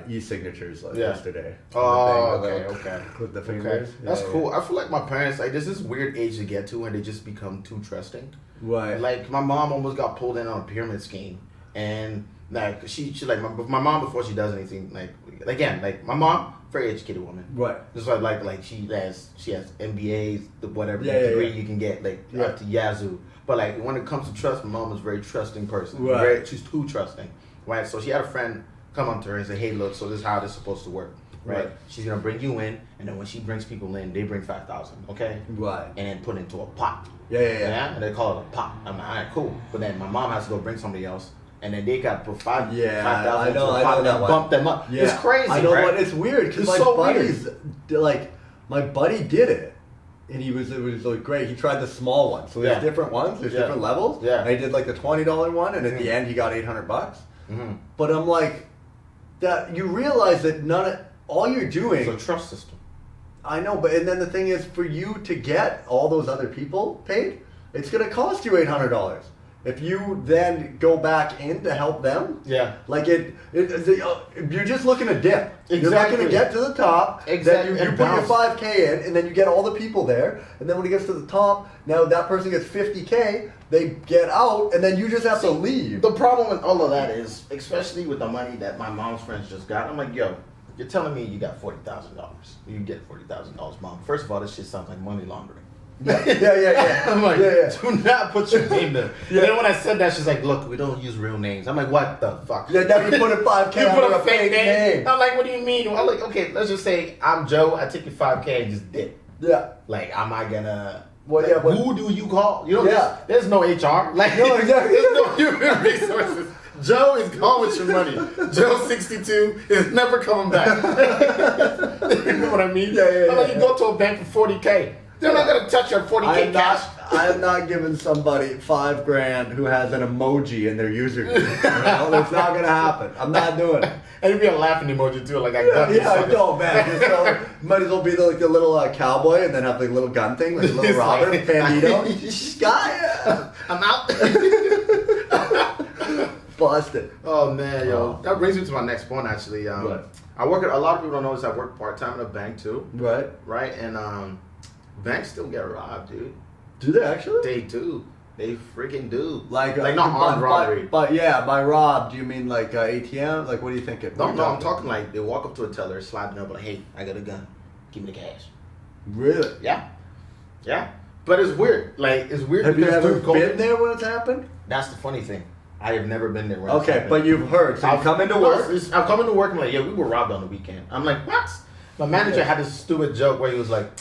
e-signatures yesterday. Oh, okay. With the fingers. That's cool. I feel like my parents, like, there's this weird age to get to where they just become too trusting. Right. Like, my mom almost got pulled in on a pyramid scheme, and like she like my mom, before she does anything, like again, like my mom, very educated woman. Right. Just like she has MBAs, whatever degree you can get, like up to Yazoo. But like when it comes to trust, my mom is a very trusting person. Right. She's too trusting. Right. So she had a friend come up to her and say, hey, look, so this is how this is supposed to work. Right. She's gonna bring you in, and then when she brings people in, they bring 5,000. Okay. Right. And then put it into a pot. Yeah. And they call it a pot. I'm like, all right, cool. But then my mom has to go bring somebody else. And then they got to put 5,000 I know and bump them up. Yeah. It's crazy. I know, right? but it's weird because my buddies, like, my buddy did it, and it was like great. He tried the small one, so there's different ones, there's different levels. Yeah. And I did like the $20 one, and at the end he got $800. But I'm like, that you realize that all you're doing. It's a trust system. I know, but and then the thing is, for you to get all those other people paid, it's gonna cost you $800. If you then go back in to help them, like you're just looking to dip. Exactly. You're not going to get to the top. Exactly. Then you put your 5K in, and then you get all the people there. And then when it gets to the top, now that person gets 50K. They get out, and then you just have to leave. The problem with all of that is, especially with the money that my mom's friends just got, I'm like, yo, you're telling me you got $40,000. You get $40,000, mom. First of all, this shit sounds like money laundering. Yeah. I'm like, do not put your name there. And then when I said that, she's like, look, we don't use real names. I'm like, what the fuck? Yeah, now you put a 5K you under put a fake name. I'm like, what do you mean? I'm like, okay, let's just say I'm Joe. I take your 5K and just dip. Yeah. Like, am I gonna... Well, like, who do you call? You know, there's no HR. Like, no, exactly. There's no human resources. Joe is gone with your money. Joe 62 is never coming back. You know what I mean? Yeah. Like, you go to a bank for 40K. They're not gonna touch your 40K cash. I am not giving somebody $5,000 who has an emoji in their username. That's not gonna happen. I'm not doing it. And it'd be a laughing emoji too, like I got this. I know, man. Might as well be like the little cowboy and then have the little gun thing, like little Robert Bandito. I'm out. Busted. Oh man, yo, that brings me to my next point. Actually, Right. I work at a lot of people don't notice I work part time in a bank too. Right. And banks still get robbed, dude. Do they actually? They do. They freaking do. Like not armed robbery. But yeah, by rob, do you mean like ATM? Like what are you thinking? No, I'm talking like they walk up to a teller, slide the number, like, hey, I got a gun. Give me the cash. Really? Yeah. But it's weird. Like, it's weird. Have you ever been there when it's happened? That's the funny thing. I have never been there when it's Okay, happened. but you've heard. So I've come into work. I've come into work and like, yeah, we were robbed on the weekend. I'm like, what? My manager had this stupid joke where he was like,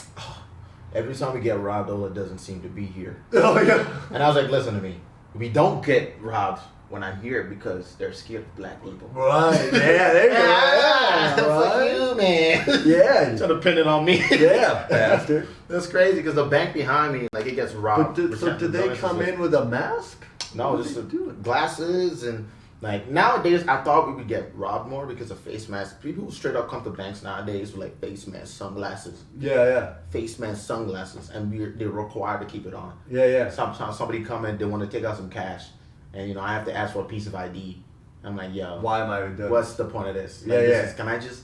every time we get robbed, Ola doesn't seem to be here. Oh, yeah. And I was like, listen to me. We don't get robbed when I'm here because they're scared of black people. Right. Yeah, there you go. Yeah, Fuck right. you, man. Yeah. Trying to pin it on me. Yeah, bastard. That's crazy because the bank behind me, like, it gets But robbed. so did they come in with a mask? No, What just did they do? glasses and like nowadays. I thought we would get robbed more because of face masks. People who straight up come to banks nowadays with like face masks, sunglasses, Yeah. face mask, sunglasses, and they're required to keep it on. Yeah. Sometimes somebody come in, they want to take out some cash, and I have to ask for a piece of ID. I'm like, yo, Why am I doing what's the point of this? Yeah, Like, yeah. Can I just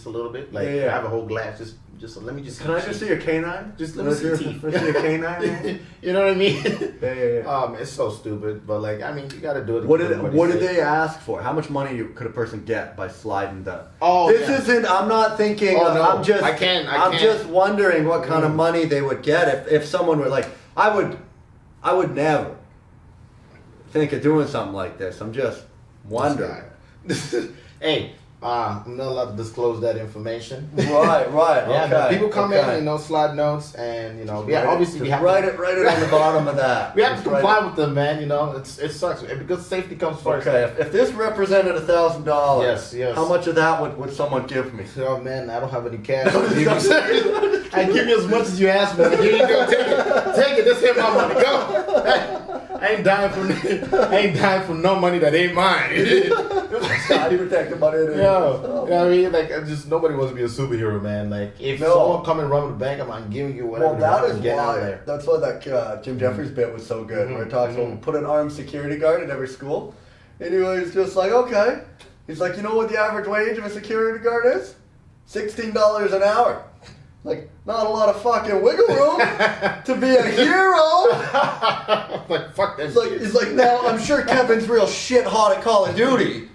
a little bit? Like, Yeah. I have a whole glass. Just let me just. Can I just see your canine? Just let me see teeth. Let me see your canine. You know what I mean? Yeah. It's so stupid, but like, I mean, you got to do it. to What keep did everybody safe. they ask for? How much money could a person get by sliding the? Oh, this yeah. isn't. I'm not thinking. Oh, no. I'm just. I can't. I'm just wondering what kind of money they would get if someone were like. I would never think of doing something like this. I'm just wondering. Hey, I'm not allowed to disclose that information. Right. Yeah, Okay. but people come okay. in, slide notes, and obviously we Just have write to, it on the bottom of that. we have to Just write comply it. with them, man. It sucks because safety comes first. Okay, if this represented $1,000, Yes. how much of that would someone give me? Oh man, I don't have any cash. I give you as much as you ask me. Here you go, take it. This ain't my money. Go. I ain't dying for no money that ain't mine. I protect the money. Yo, you know what I mean? Like, nobody wants to be a superhero, man. Like, if someone come and run with the bank, I'm giving you whatever. Well, that you is want, get out of why. there. That's why that Jim Jeffries bit was so good. Where it talks about put an armed security guard at every school. And he was just like, okay. He's like, you know what the average wage of a security guard is? $16 an hour. Like, not a lot of fucking wiggle room to be a hero. Like, fuck that. He's like, now I'm sure Kevin's real shit hot at Call of Duty.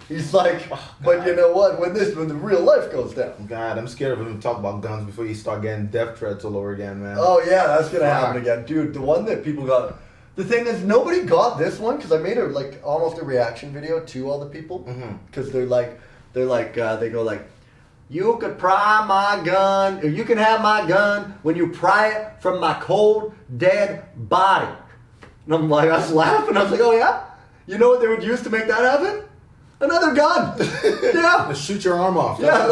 He's like, but you know what? When the real life goes down. God, I'm scared of him to talk about guns before you start getting death threats all over again, man. Oh yeah, that's gonna happen again, dude. The one that people got. The thing is, nobody got this one because I made almost a reaction video to all the people because they go like, you could pry my gun, or you can have my gun when you pry it from my cold dead body. And I'm like, I was laughing. I was like, oh yeah, you know what they would use to make that happen? Another gun. Yeah. To shoot your arm off. Yeah,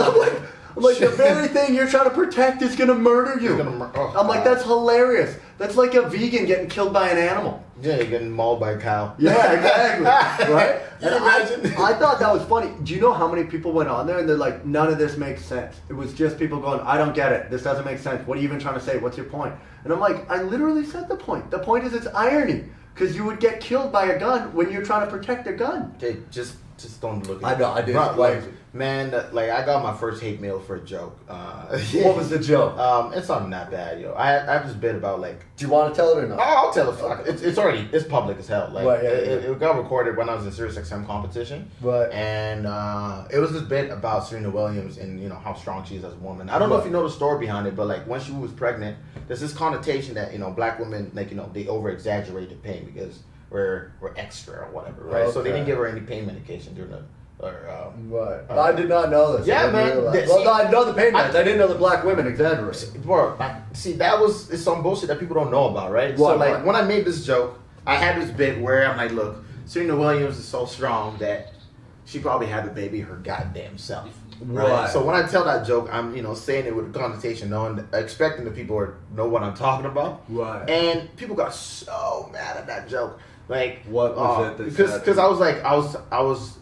I'm like the very thing you're trying to protect is gonna murder you. I'm like, that's hilarious. That's like a vegan getting killed by an animal. Yeah, you're getting mauled by a cow. Yeah, exactly. Right? Can you And imagine? I thought that was funny. Do you know how many people went on there and they're like, none of this makes sense? It was just people going, I don't get it. This doesn't make sense. What are you even trying to say? What's your point? And I'm like, I literally said the point. The point is it's irony. Because you would get killed by a gun when you're trying to protect a gun. Okay, just don't look at I know, I did. Bro, Like- man, I got my first hate mail for a joke. What was the joke? It's not that bad, yo. I have this bit about like. Do you want to tell it or not? I'll tell it. Fuck. It's public as hell. Like, Right, yeah, it got recorded when I was in Sirius XM competition. Right. And it was this bit about Serena Williams and how strong she is as a woman. I don't know if you know the story behind it, but like when she was pregnant, there's this connotation that black women they over exaggerate the pain because we're extra or whatever, right? So they Okay. didn't give her any pain medication during the. Right. I did not know this. Yeah, I didn't man. realize. See, Well, I know the pain meds. I didn't know the black women exaggerate. Bro, see, it's some bullshit that people don't know about, right? What, So, like, what? when I made this joke, I had this bit where I'm like, look, Serena Williams is so strong that she probably had the baby her goddamn self. Right. So when I tell that joke, I'm, saying it with a connotation, expecting the people to know what I'm talking about. Right. And people got so mad at that joke. Like, What was it that said- because I was like, I was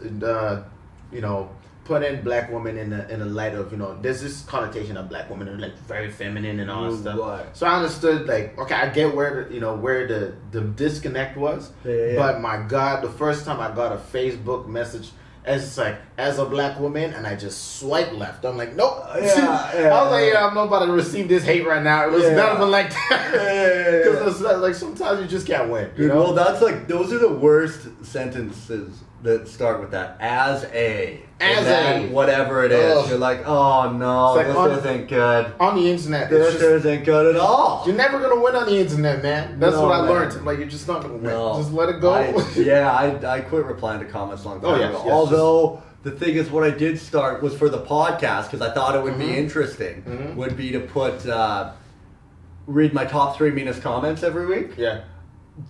putting black women in the light of, there's this connotation of black women are like very feminine and all that stuff. Right. So I understood, like, okay, I get where the disconnect was. Yeah. But my God, the first time I got a Facebook message as a black woman, and I just swipe left. I'm like, nope. Yeah, I was like, I'm not about to receive this hate right now. It was never like that. Yeah. Because like sometimes you just can't win. Dude, well, that's those are the worst sentences that start with that. As a. As And then a. whatever it is. Ugh. You're like, oh no, It's like this isn't good. On the internet, This it's just, isn't good at all. you're never gonna win on the internet, man. That's No, what I man. learned. Like, you're just not gonna win. No. Just let it go. I quit replying to comments long time Oh, yes, ago. yes, Although the thing is, what I did start was for the podcast because I thought it would Mm-hmm. be interesting. Would be to put read my top 3 meanest comments every week. Yeah.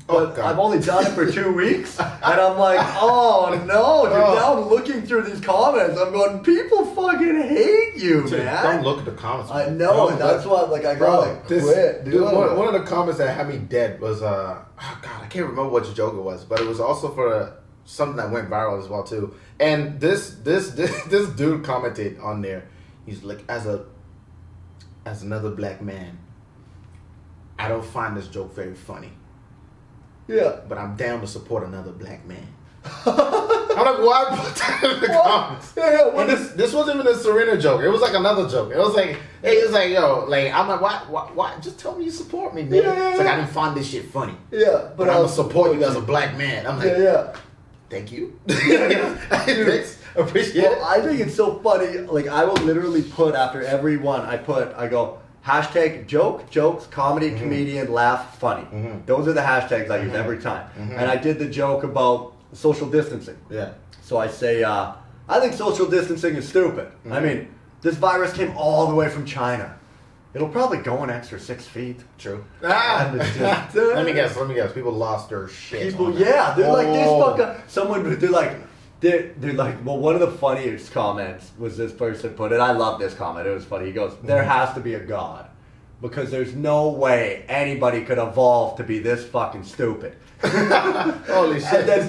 but I've only done it for 2 weeks, and I'm like, oh no, dude. Now I'm looking through these comments. I'm going, people fucking hate you, Dude, man. don't look at the comments. I know, and that's why, like, I gotta quit. Dude, one of the comments that had me dead was, oh God, I can't remember what joke it was, but it was also for something that went viral as well too. And this dude commented on there. He's like, as another black man, I don't find this joke very funny. Yeah. But I'm down to support another black man. I'm like, why put that in the comments? Yeah, and this wasn't even a Serena joke. It was like another joke. It was like, hey, it's like, yo, like, I'm like, why? Just tell me you support me, man. Yeah. It's like, I didn't find this shit funny. Yeah, But I'm gonna support you as a black man. I'm like, yeah. thank you. Thanks. Appreciate it. I think it's so funny. Like, I will literally put after every one, I go, hashtag jokes, comedy, comedian, laugh, funny. Those are the hashtags I use every time. And I did the joke about social distancing. Yeah. So I say, I think social distancing is stupid. I mean, this virus came all the way from China. It'll probably go an extra 6 feet. True. And it's just, Let me guess. People lost their shit. People, yeah, they're like this fucker. They're like, well, one of the funniest comments was this person put it. I love this comment. It was funny. He goes, there has to be a God, because there's no way anybody could evolve to be this fucking stupid. Holy shit. And then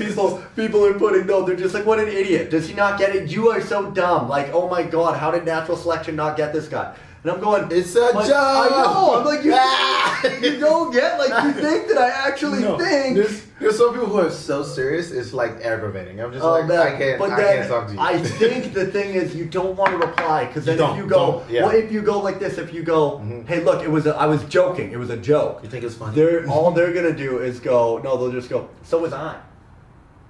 people are putting, no, they're just like, what an idiot. Does he not get it? You are so dumb. Like, oh my God, how did natural selection not get this guy? And I'm going, It's a like, joke. I know. I'm like, you don't get, like, you think that I actually think. There's some people who are so serious, it's like aggravating. I'm just Oh, like, man. I can't talk to you. I think the thing is, you don't want to reply, because then You if you don't, go, yeah. well, if you go like this, if you go, hey, look, I was joking, it was a joke. You think it's funny? All they're gonna do is go, no, they'll just go, so was I,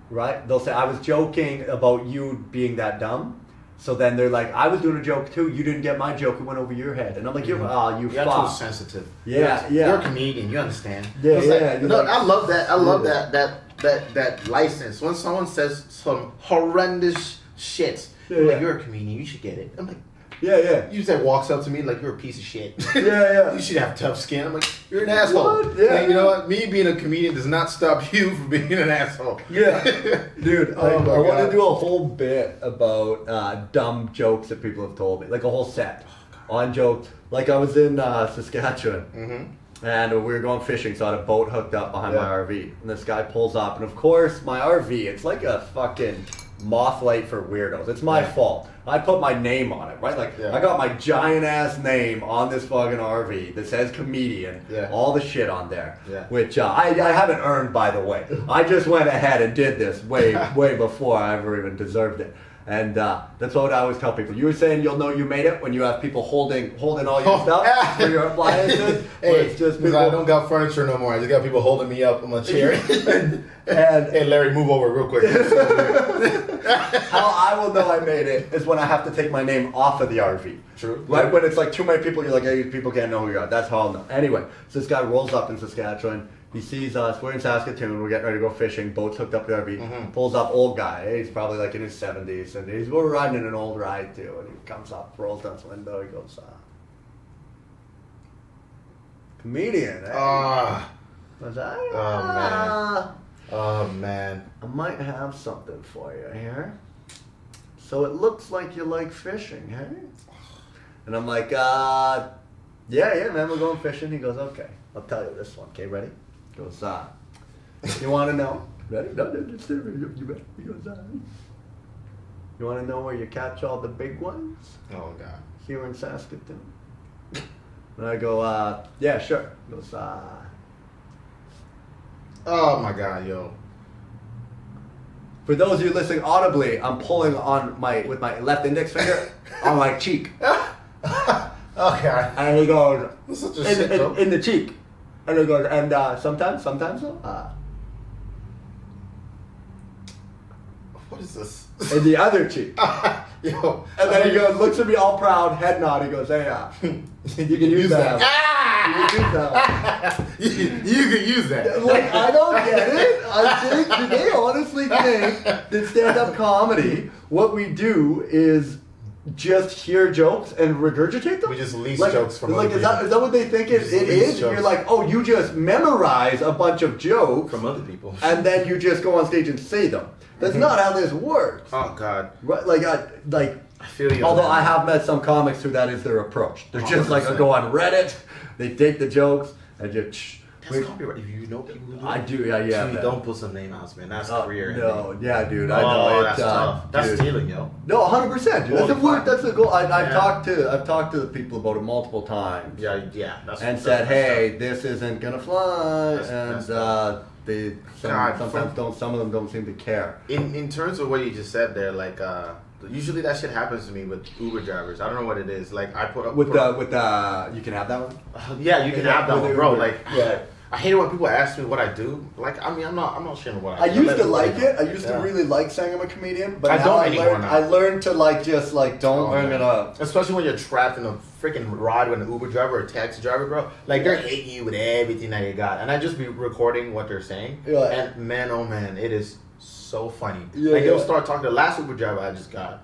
right? They'll say, I was joking about you being that dumb. So then they're like, I was doing a joke too. You didn't get my joke. It went over your head. And I'm like, you You're fuck. too sensitive. Yeah. You're a comedian. You understand? Yeah, It's yeah. Like, no, I love that. I love that license. When someone says some horrendous shit, like, you're a comedian. You should get it. I'm like, Yeah. you just walks up to me like, you're a piece of shit. Yeah. You should have tough skin. I'm like, you're an asshole. What? Yeah. Like, you know what? Me being a comedian does not stop you from being an asshole. Yeah. Dude, Oh my I want God. to do a whole bit about dumb jokes that people have told me. Like a whole set on jokes. Like I was in Saskatchewan. And we were going fishing, so I had a boat hooked up behind my RV. And this guy pulls up, and of course, my RV, it's like a fucking moth light for weirdos. It's my fault. I put my name on it, right? Like, I got my giant ass name on this fucking RV that says comedian, all the shit on there, which I haven't earned, by the way. I just went ahead and did this way before I ever even deserved it. And that's what I always tell people. You were saying you'll know you made it when you have people holding all your stuff for your appliances. Hey, it's just because people. I don't got furniture no more. I just got people holding me up on my chair. and Hey, Larry, move over real quick. how I will know I made it is when I have to take my name off of the RV. True. Right? When it's like too many people, you're like, hey, people can't know who you are. That's how I'll know. Anyway, so this guy rolls up in Saskatchewan. He sees us. We're in Saskatoon. We're getting ready to go fishing. Boat's hooked up to the RV. Pulls up, old guy. He's probably like in his 70s. And we're riding in an old ride too. And he comes up, rolls down his window. He goes, comedian, eh? I was like, Oh, man. I might have something for you here. So it looks like you like fishing, hey? And I'm like, yeah, man, we're going fishing. He goes, okay, I'll tell you this one. Okay, ready? He goes, you want to know? Ready? No, just you ready? He goes, you want to know where you catch all the big ones? Oh, God. Here in Saskatoon. And I go, yeah, sure. He goes, Oh, my God, yo. for those of you listening audibly, I'm pulling on with my left index finger on my cheek. Okay. And he goes, That's such a shit joke. in the cheek. And he goes, and sometimes What is this? in the other cheek. Yo. And then he goes, looks at me all proud, head nod. He goes, hey, you can use that. You can use that. You can use that. Like, I don't get it. I think, do they honestly think that stand-up comedy, what we do is just hear jokes and regurgitate them? We just lease jokes from like other is that people. is that what they think it Just is? lease You're jokes. like, oh, you just memorize a bunch of jokes From other people. and then you just go on stage and say them. That's not how this works. Oh God. Right? I feel you. on Although that. I have met some comics who that is their approach. They're just like, 100%. go on Reddit, they take the jokes and just. That's copyright. If you know people who do I it. do, yeah. Please man. don't put some name outs, man. That's career. No, yeah, dude. Oh, I know. that's tough. That's dude. stealing, yo. No, 100%, dude. That's Holy a word. fuck. That's a goal. I've Yeah. talked to people about it multiple times. Yeah. And said, hey, this isn't gonna fly, and they God, some of them don't seem to care. In terms of what you just said there, like usually that shit happens to me with Uber drivers. I don't know what it is. Like I put up With you can have that one. yeah, you can Yeah, have that with one, the bro. Uber. Like Yeah. I hate it when people ask me what I do. Like I mean, I'm not sharing what I do. used to Let like everybody it. I know. used Yeah. to really like saying I'm a comedian, but I now don't anymore now. I learned to don't bring it up. Especially when you're trapped in a freaking ride with an Uber driver or a taxi driver, bro. Like they're hating you with everything that you got, and I just be recording what they're saying. Yeah. And man, oh man, it is so funny. Yeah, like they'll yeah. start talking. The last Uber driver I just got,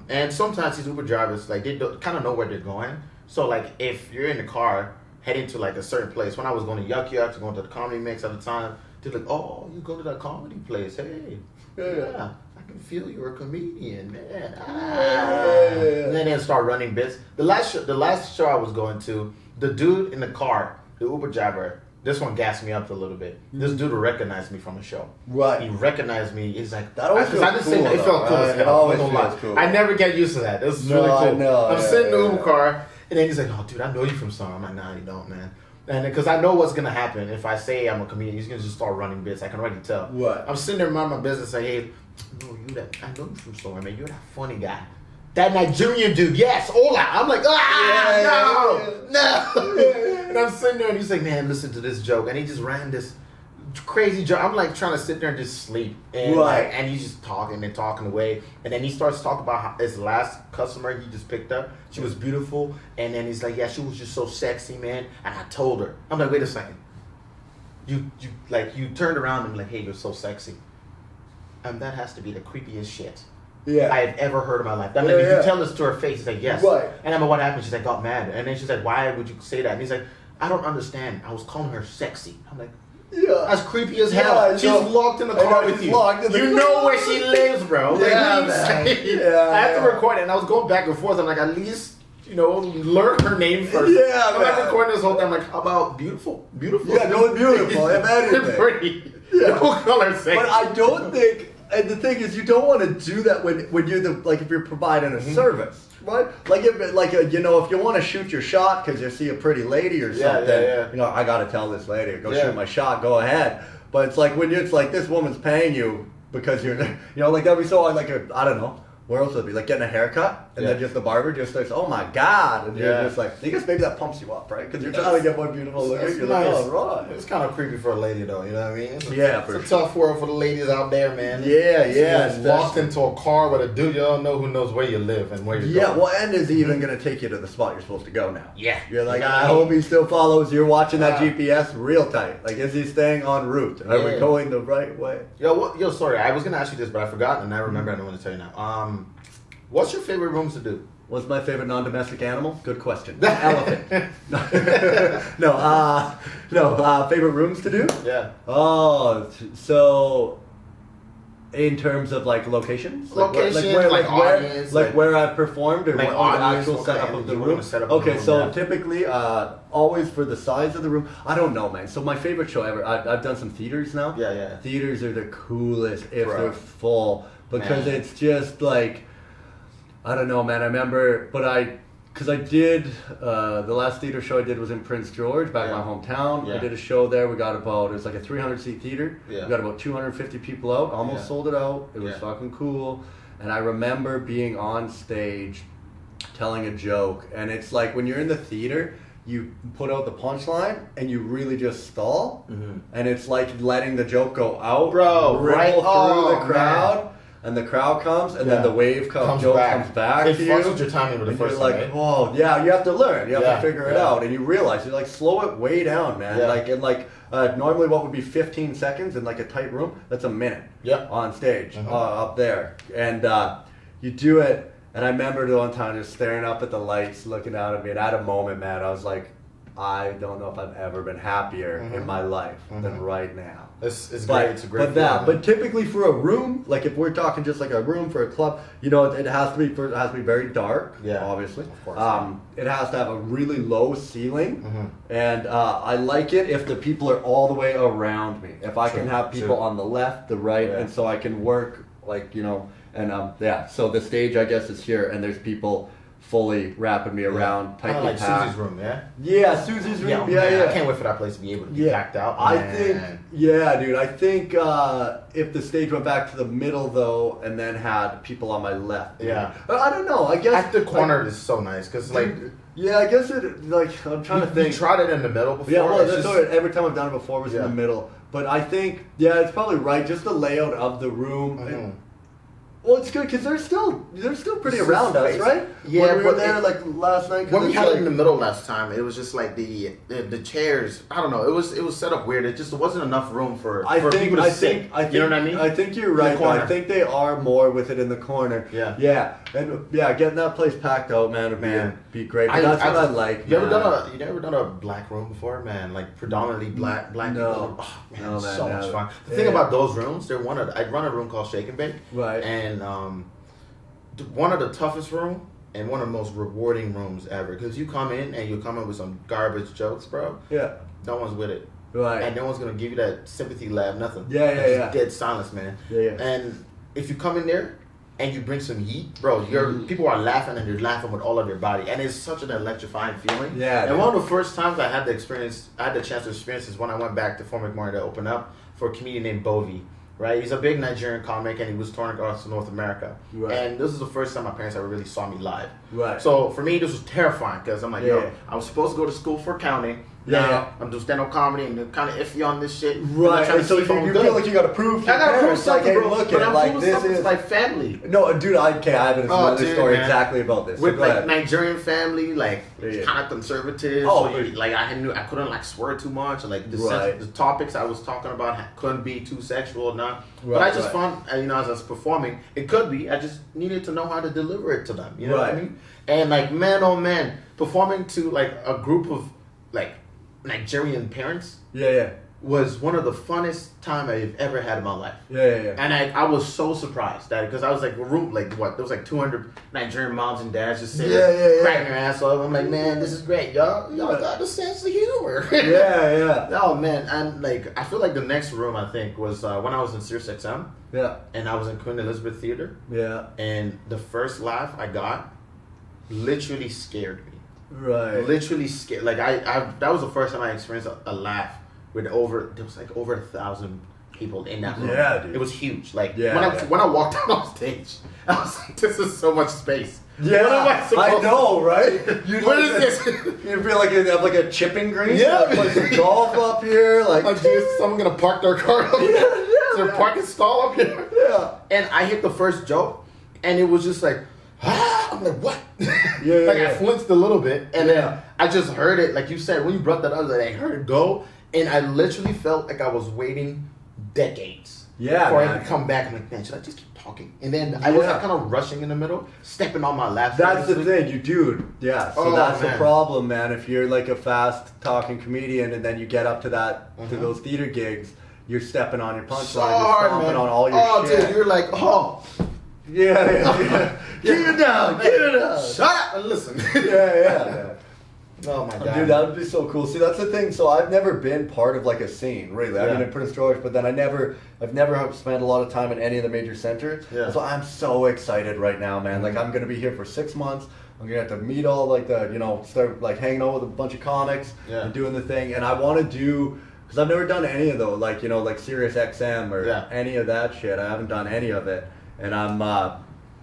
and sometimes these Uber drivers like they kind of know where they're going. So like if you're in the car heading to like a certain place, when I was going to Yuck Yucks, going to the Comedy Mix at the time, they're like, "Oh, you go to that comedy place? Hey, yeah, I can feel you're a comedian, man." And then they'll start running bits. The last show I was going to, the dude in the car, the Uber driver, this one gassed me up a little bit. This dude recognized me from a show. Right. He recognized me. He's like, That always because I feels didn't say cool, it felt though, cool as right? hell. It always I'm not gonna feels lie. cool. I never get used to that. It was No, really I cool. know, I'm yeah, sitting in the yeah, Uber yeah. car, and then he's like, "Oh, dude, I know you from somewhere." I'm like, "Nah, you don't, man." And because I know what's gonna happen if I say I'm a comedian, he's gonna just start running bits. I can already tell. Right. I'm sitting there minding my business, like, "Hey, no, I know you from somewhere, man. You're that funny guy." That Nigerian dude, yes, Ola. I'm like, no. And I'm sitting there, and he's like, "Man, listen to this joke," and he just ran this crazy joke. I'm like trying to sit there and just sleep, and Right. like, and he's just talking and talking away, and then he starts talking about how his last customer he just picked up. She was beautiful, and then he's like, "Yeah, she was just so sexy, man." And I told her, I'm like, "Wait a second, you turned around and like, hey, you're so sexy," and that has to be the creepiest shit Yeah. I have ever heard in my life. I'm Yeah, like, if yeah. you tell this to her face, she's like, yes. Right. And I'm like, what happened? She's like, got mad. And then she's like, why would you say that? And he's like, I don't understand. I was calling her sexy. I'm like, Yeah. that's creepy as Yeah, hell. I She's know. locked in the I car know, with she's you. locked in the You car. know where she lives, bro. Like, Yeah, what are you man. saying? Yeah, I have to yeah. record it. And I was going back and forth. I'm like, at least, learn her name first. Yeah, I'm like man. recording this whole time. I'm like, how about beautiful? Beautiful. Yeah, no, beautiful, if anything. Pretty. Yeah. Don't call her sexy. But I don't think, and the thing is, you don't want to do that when you're if you're providing a service, right? Like if you want to shoot your shot because you see a pretty lady or Yeah, something, yeah. I gotta tell this lady, go Yeah. shoot my shot, go ahead. But it's like when it's like this woman's paying you because you're, like every so I don't know. Where else would it be? Like getting a haircut, and then Yeah. just the barber just starts, "Oh my God," and you're Yeah. just like, I guess maybe that pumps you up, right? Because you're trying to get more beautiful looking. That's You're nice. like, "Oh, right." It's kind of creepy for a lady, though. You know what I mean? Yeah, for it's a tough world for the ladies out there, man. Yeah, yeah, You're locked into a car with a dude you don't know who knows where you live and where you're Yeah, going. well, and is he even going to take you to the spot you're supposed to go now? Yeah. You're like, I hope he still follows. You're watching that Yeah. GPS real tight. Like, is he staying en route? Are we Yeah. going the right way? Yo, sorry, I was gonna ask you this, but I forgot, and I remember. I don't want to tell you now. What's your favorite rooms to do? What's my favorite non-domestic animal? Good question. Elephant. No, favorite rooms to do? Yeah. Oh, so in terms of like locations? Location, where, like audience, like like- where I've performed or Like what the audience, actual okay, setup of the you room? wanna set up of the Okay, room, so yeah. typically, always for the size of the room, I don't know, man. So my favorite show ever, I've done some theaters now. Yeah, yeah. Theaters are the coolest if Bro. they're full because Man. it's just like, I don't know, man. I remember, because I did, the last theater show I did was in Prince George, back in Yeah. my hometown. I Yeah. did a show there. We got it was like a 300-seat theater. Yeah. We got about 250 people out. Almost Yeah. sold it out. It was Yeah. fucking cool. And I remember being on stage telling a joke. And it's like when you're in the theater, you put out the punchline and you really just stall. And it's like letting the joke go out. Bro, ripple right? through Oh, the crowd. man. And the crowd comes, and Yeah. then the wave joke comes back It to fucks you. with your timing with the And first you're like, time, right? oh, yeah, you have to learn. You have Yeah, to figure it yeah. out. And you realize, you're like, slow it way down, man. Yeah. Normally what would be 15 seconds in like a tight room, that's a minute Yeah. on stage Mhm. up there. And you do it, And I remember the one time just staring up at the lights, looking out at me, and at a moment, man, I was like, I don't know if I've ever been happier in my life than right now. It's great. It's a great But typically for a room, like if we're talking just like a room for a club, you know, it has to be very dark. Yeah, obviously. Of course. It has to have a really low ceiling, and I like it if the people are all the way around me. If I can have people on the left, the right, and so I can work like, you know, and So the stage, I guess, is here, and there's people fully wrapping me around, tightly like packed. Susie's room, yeah? Yeah, Susie's room. Yeah, Yeah. I can't wait for that place to be able to be packed out. I think, dude. I think if the stage went back to the middle though, and then had people on my left. Yeah. I don't know. I guess at the corner is so nice because like. Yeah, I guess it. Like I'm trying to think. You tried it in the middle before. Yeah, well, that's what every time I've done it before was in the middle. But I think, it's probably right. Just the layout of the room. Well, it's good because they're still pretty around us, right? Yeah, when we were there like last night. When we had it in the middle last time, it was just like the chairs. I don't know. It was set up weird. It just wasn't enough room for people to sit. You know what I mean? I think you're right. I think they are more with it in the corner. Yeah. Yeah, and getting that place packed out, man, would be great. But that's what I like. You ever done a black room before, man? Like predominantly black. No. People? Oh, man, No, man, so no. much fun. The thing about those rooms, I run a room called Shake and Bake. Right. And one of the toughest room and one of the most rewarding rooms ever because you come in and you come in with some garbage jokes, bro. Yeah. No one's with it. Right. And no one's gonna give you that sympathy laugh, nothing. Yeah. Dead silence, man. Yeah. And if you come in there and you bring some heat, bro, people are laughing and they're laughing with all of their body, and it's such an electrifying feeling. Yeah. And one of the first times I had the chance to experience is when I went back to Fort McMurray to open up for a comedian named Bovi. Right, he's a big Nigerian comic, and he was touring across North America. Right. And this is the first time my parents ever really saw me live. Right. So for me, this was terrifying because I'm like, yo, I was supposed to go to school for accounting. Now I'm doing stand-up comedy and they're kind of iffy on this shit. Right. And so you feel like you got to prove. I got to prove something, like, bro. Look but at I'm like proving this something is like family. No, dude, I have another story man. exactly about this. With so like ahead. Nigerian family, like kind of conservative. Oh, so like I couldn't like swear too much. Like the topics I was talking about couldn't be too sexual or not. But I just found, as I was performing, it could be. I just needed to know how to deliver it to them. You know what I mean? And like man, oh man, performing to like a group of like Nigerian parents. Yeah. Was one of the funnest time I've ever had in my life. Yeah. And I was so surprised that because I was like there was like 200 Nigerian moms and dads just sitting there cracking their ass off. I'm like, man, this is great, y'all got a sense of humor. Yeah. Oh man, and like I feel like the next room I think was when I was in Sirius XM. Yeah. And I was in Queen Elizabeth Theater. Yeah. And the first laugh I got literally scared me. Right. Literally scared. Like I that was the first time I experienced a laugh with there was like over 1,000 people in that room. Yeah, dude. It was huge. Like when I walked out on stage, I was like, this is so much space. Yeah, what am I know, right? What is this? You feel like you have like a chipping green. Yeah, play some golf up here. Like is someone gonna park their car up here? Is there a parking stall up here? Yeah. And I hit the first joke, and it was just like, I'm like, what? Yeah. I flinched a little bit, and then I just heard it. Like you said, when you brought that up, I heard it go, and I literally felt like I was waiting decades. Yeah, for it to come back. I'm like, man, should I just keep talking? And then I was like kind of rushing in the middle, stepping on my lap. That's the thing, you do. Yeah, so that's man. the problem, man. If you're like a fast talking comedian and then you get up to that to those theater gigs, you're stepping on your punchline, you're stomping on all your shit. Dude, you're like, Yeah. Get it down. Shut up and listen. Yeah. Oh my god, dude, that would be so cool. See, that's the thing. So I've never been part of like a scene, really. I mean, in Prince George, but then I've never spent a lot of time in any of the major centers. Yeah. So I'm so excited right now, man. Like I'm gonna be here for 6 months. I'm gonna have to meet all like start like hanging out with a bunch of comics and doing the thing. And I want to do because I've never done any of those, like like Sirius XM or any of that shit. I haven't done any of it, and I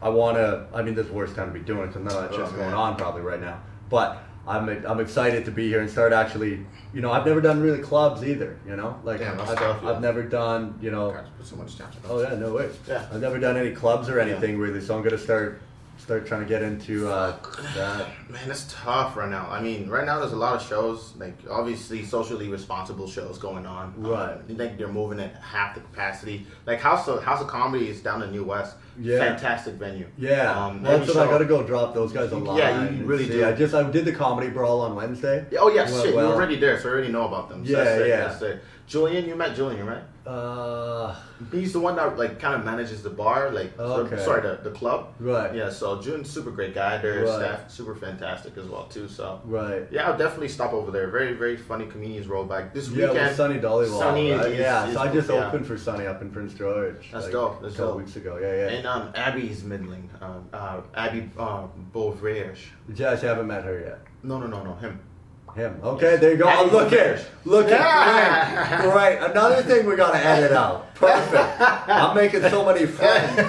want to. I mean, this is the worst time to be doing it because none of that shit's going on probably right now, but. I'm excited to be here and start actually, I've never done really clubs either, like I've never done, Put so much time. Oh yeah, no way. Yeah. I've never done any clubs or anything really, so I'm gonna start, start trying to get into that? Man, it's tough right now. I mean, right now there's a lot of shows, like obviously socially responsible shows going on. Right. I think they're moving at half the capacity. Like House of Comedy is down in New West. Yeah. Fantastic venue. Yeah, Every that's what I show- gotta go drop those guys a line. Yeah, you really See, do. I did the comedy brawl on Wednesday. Oh yeah, Well, shit, well. you're already there, so I already know about them. So Yeah, that's it, yeah. That's it. Julian, you met Julian, right? He's the one that like kind of manages the bar, like Okay. the club. Right. Yeah, so Julian's super great guy. Their Right. staff super fantastic as well too. So Right. yeah, I'll definitely stop over there. Very very funny comedians roll back this Yeah, weekend. with Sunny Dollywall, Sunny right? is- Yeah, is- so I just yeah. opened for Sunny up in Prince George. That's like, dope. That's a couple dope. weeks ago. Yeah, yeah. And Abby's middling. Abby Beauvrier. You guys haven't met her yet. No, him. Him. Okay, there you go. Abby Oh, look Beauvrier. at look Yeah. at great. Another thing we gotta edit out. Perfect. I'm making so many friends.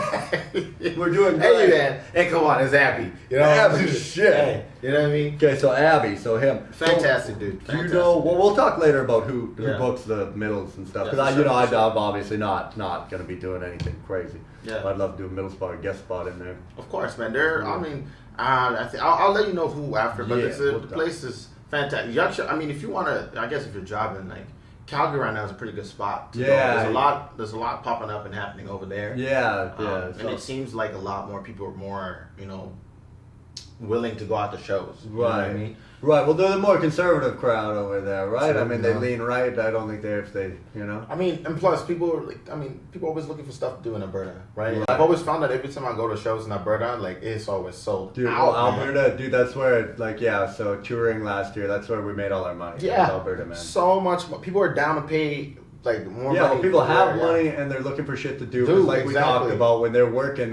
We're doing great. Hey man, hey come on, it's Abby. You know, Abby, shit. Hey, you know what I mean? Okay, so Abby, so him. Fantastic dude. Do you Fantastic. know? Well, we'll talk later about who Yeah. books the middles and stuff. Yeah, Because for sure, I'm for sure. obviously not going to be doing anything crazy. Yeah. But I'd love to do a middle spot or guest spot in there. Of course, man. I mean, I'll let you know who after, but Yeah, the we'll place is fantastic. You actually, I mean, if you want to, I guess if you're jobbing, like Calgary right now is a pretty good spot. To go. Yeah. There's a lot popping up and happening over there. Yeah, And it seems like a lot more people are more, willing to go out to shows. You know what Right. I mean? Right. Well, they're the more conservative crowd over there, right? So, I mean, they yeah. lean right. I don't think I mean, and plus, people are like, people are always looking for stuff to do in Alberta, right? Right. I've always found that every time I go to shows in Alberta, like it's always sold Dude, out. well, man. Alberta, dude, that's where, so touring last year, that's where we made all our money. Yeah, was Alberta, man. so much. People are down to pay like more Yeah, money. well, people for have there, money and they're looking for shit to do. 'Cause Dude, like we talked exactly. about, when they're working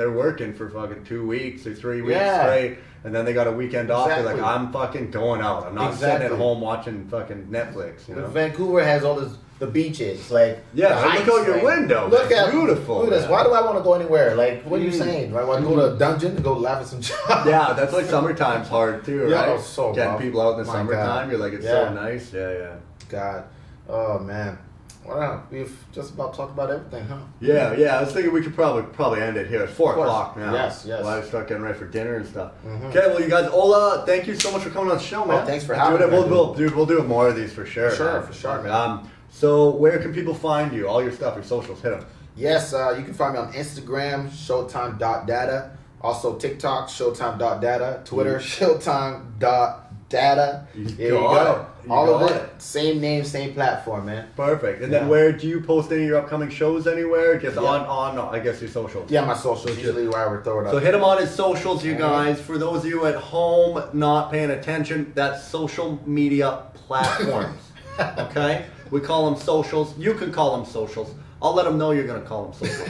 for fucking 2 weeks or 3 weeks Yeah. straight, and then they got a weekend off. They're like, Exactly. I'm fucking going out. I'm not sitting Exactly. at home watching fucking Netflix. You know? Vancouver has all the beaches, like Yeah, the look hikes, out your like, window. Look It's at beautiful, Look at this. man. Why do I want to go anywhere? Like, what are you saying? Do I want to go to a dungeon to go laugh at some jobs? Yeah, that's like summertime's hard too, Yeah, right? oh, so Getting rough. people out in the My summertime, God. you're like, it's Yeah. so nice. Yeah. God, oh man. Well, we've just about talked about everything, huh? Yeah. I was thinking we could probably end it here. It's 4 Of course. o'clock now. Yes. Well, I start getting ready for dinner and stuff. Mhm. Okay, well, you guys, Ola, thank you so much for coming on the show, man. thanks for Enjoyed having it. me, We'll do more of these for sure. For sure, man. for sure, man. So where can people find you? All your stuff, your socials, hit them. Yes, you can find me on Instagram, Showtime.data. Also TikTok, Showtime.data. Twitter, Showtime.data. There you got go. it. You All of got it. it. Same name, same platform, man. Perfect. And Yeah. then where do you post any of your upcoming shows anywhere? Just Yeah. on I guess your socials. Yeah, my socials usually where I would throw it up. So hit him on his socials, you guys. For those of you at home not paying attention, that's social media platforms. Okay? We call them socials. You can call them socials. I'll let them know you're going to call them socials.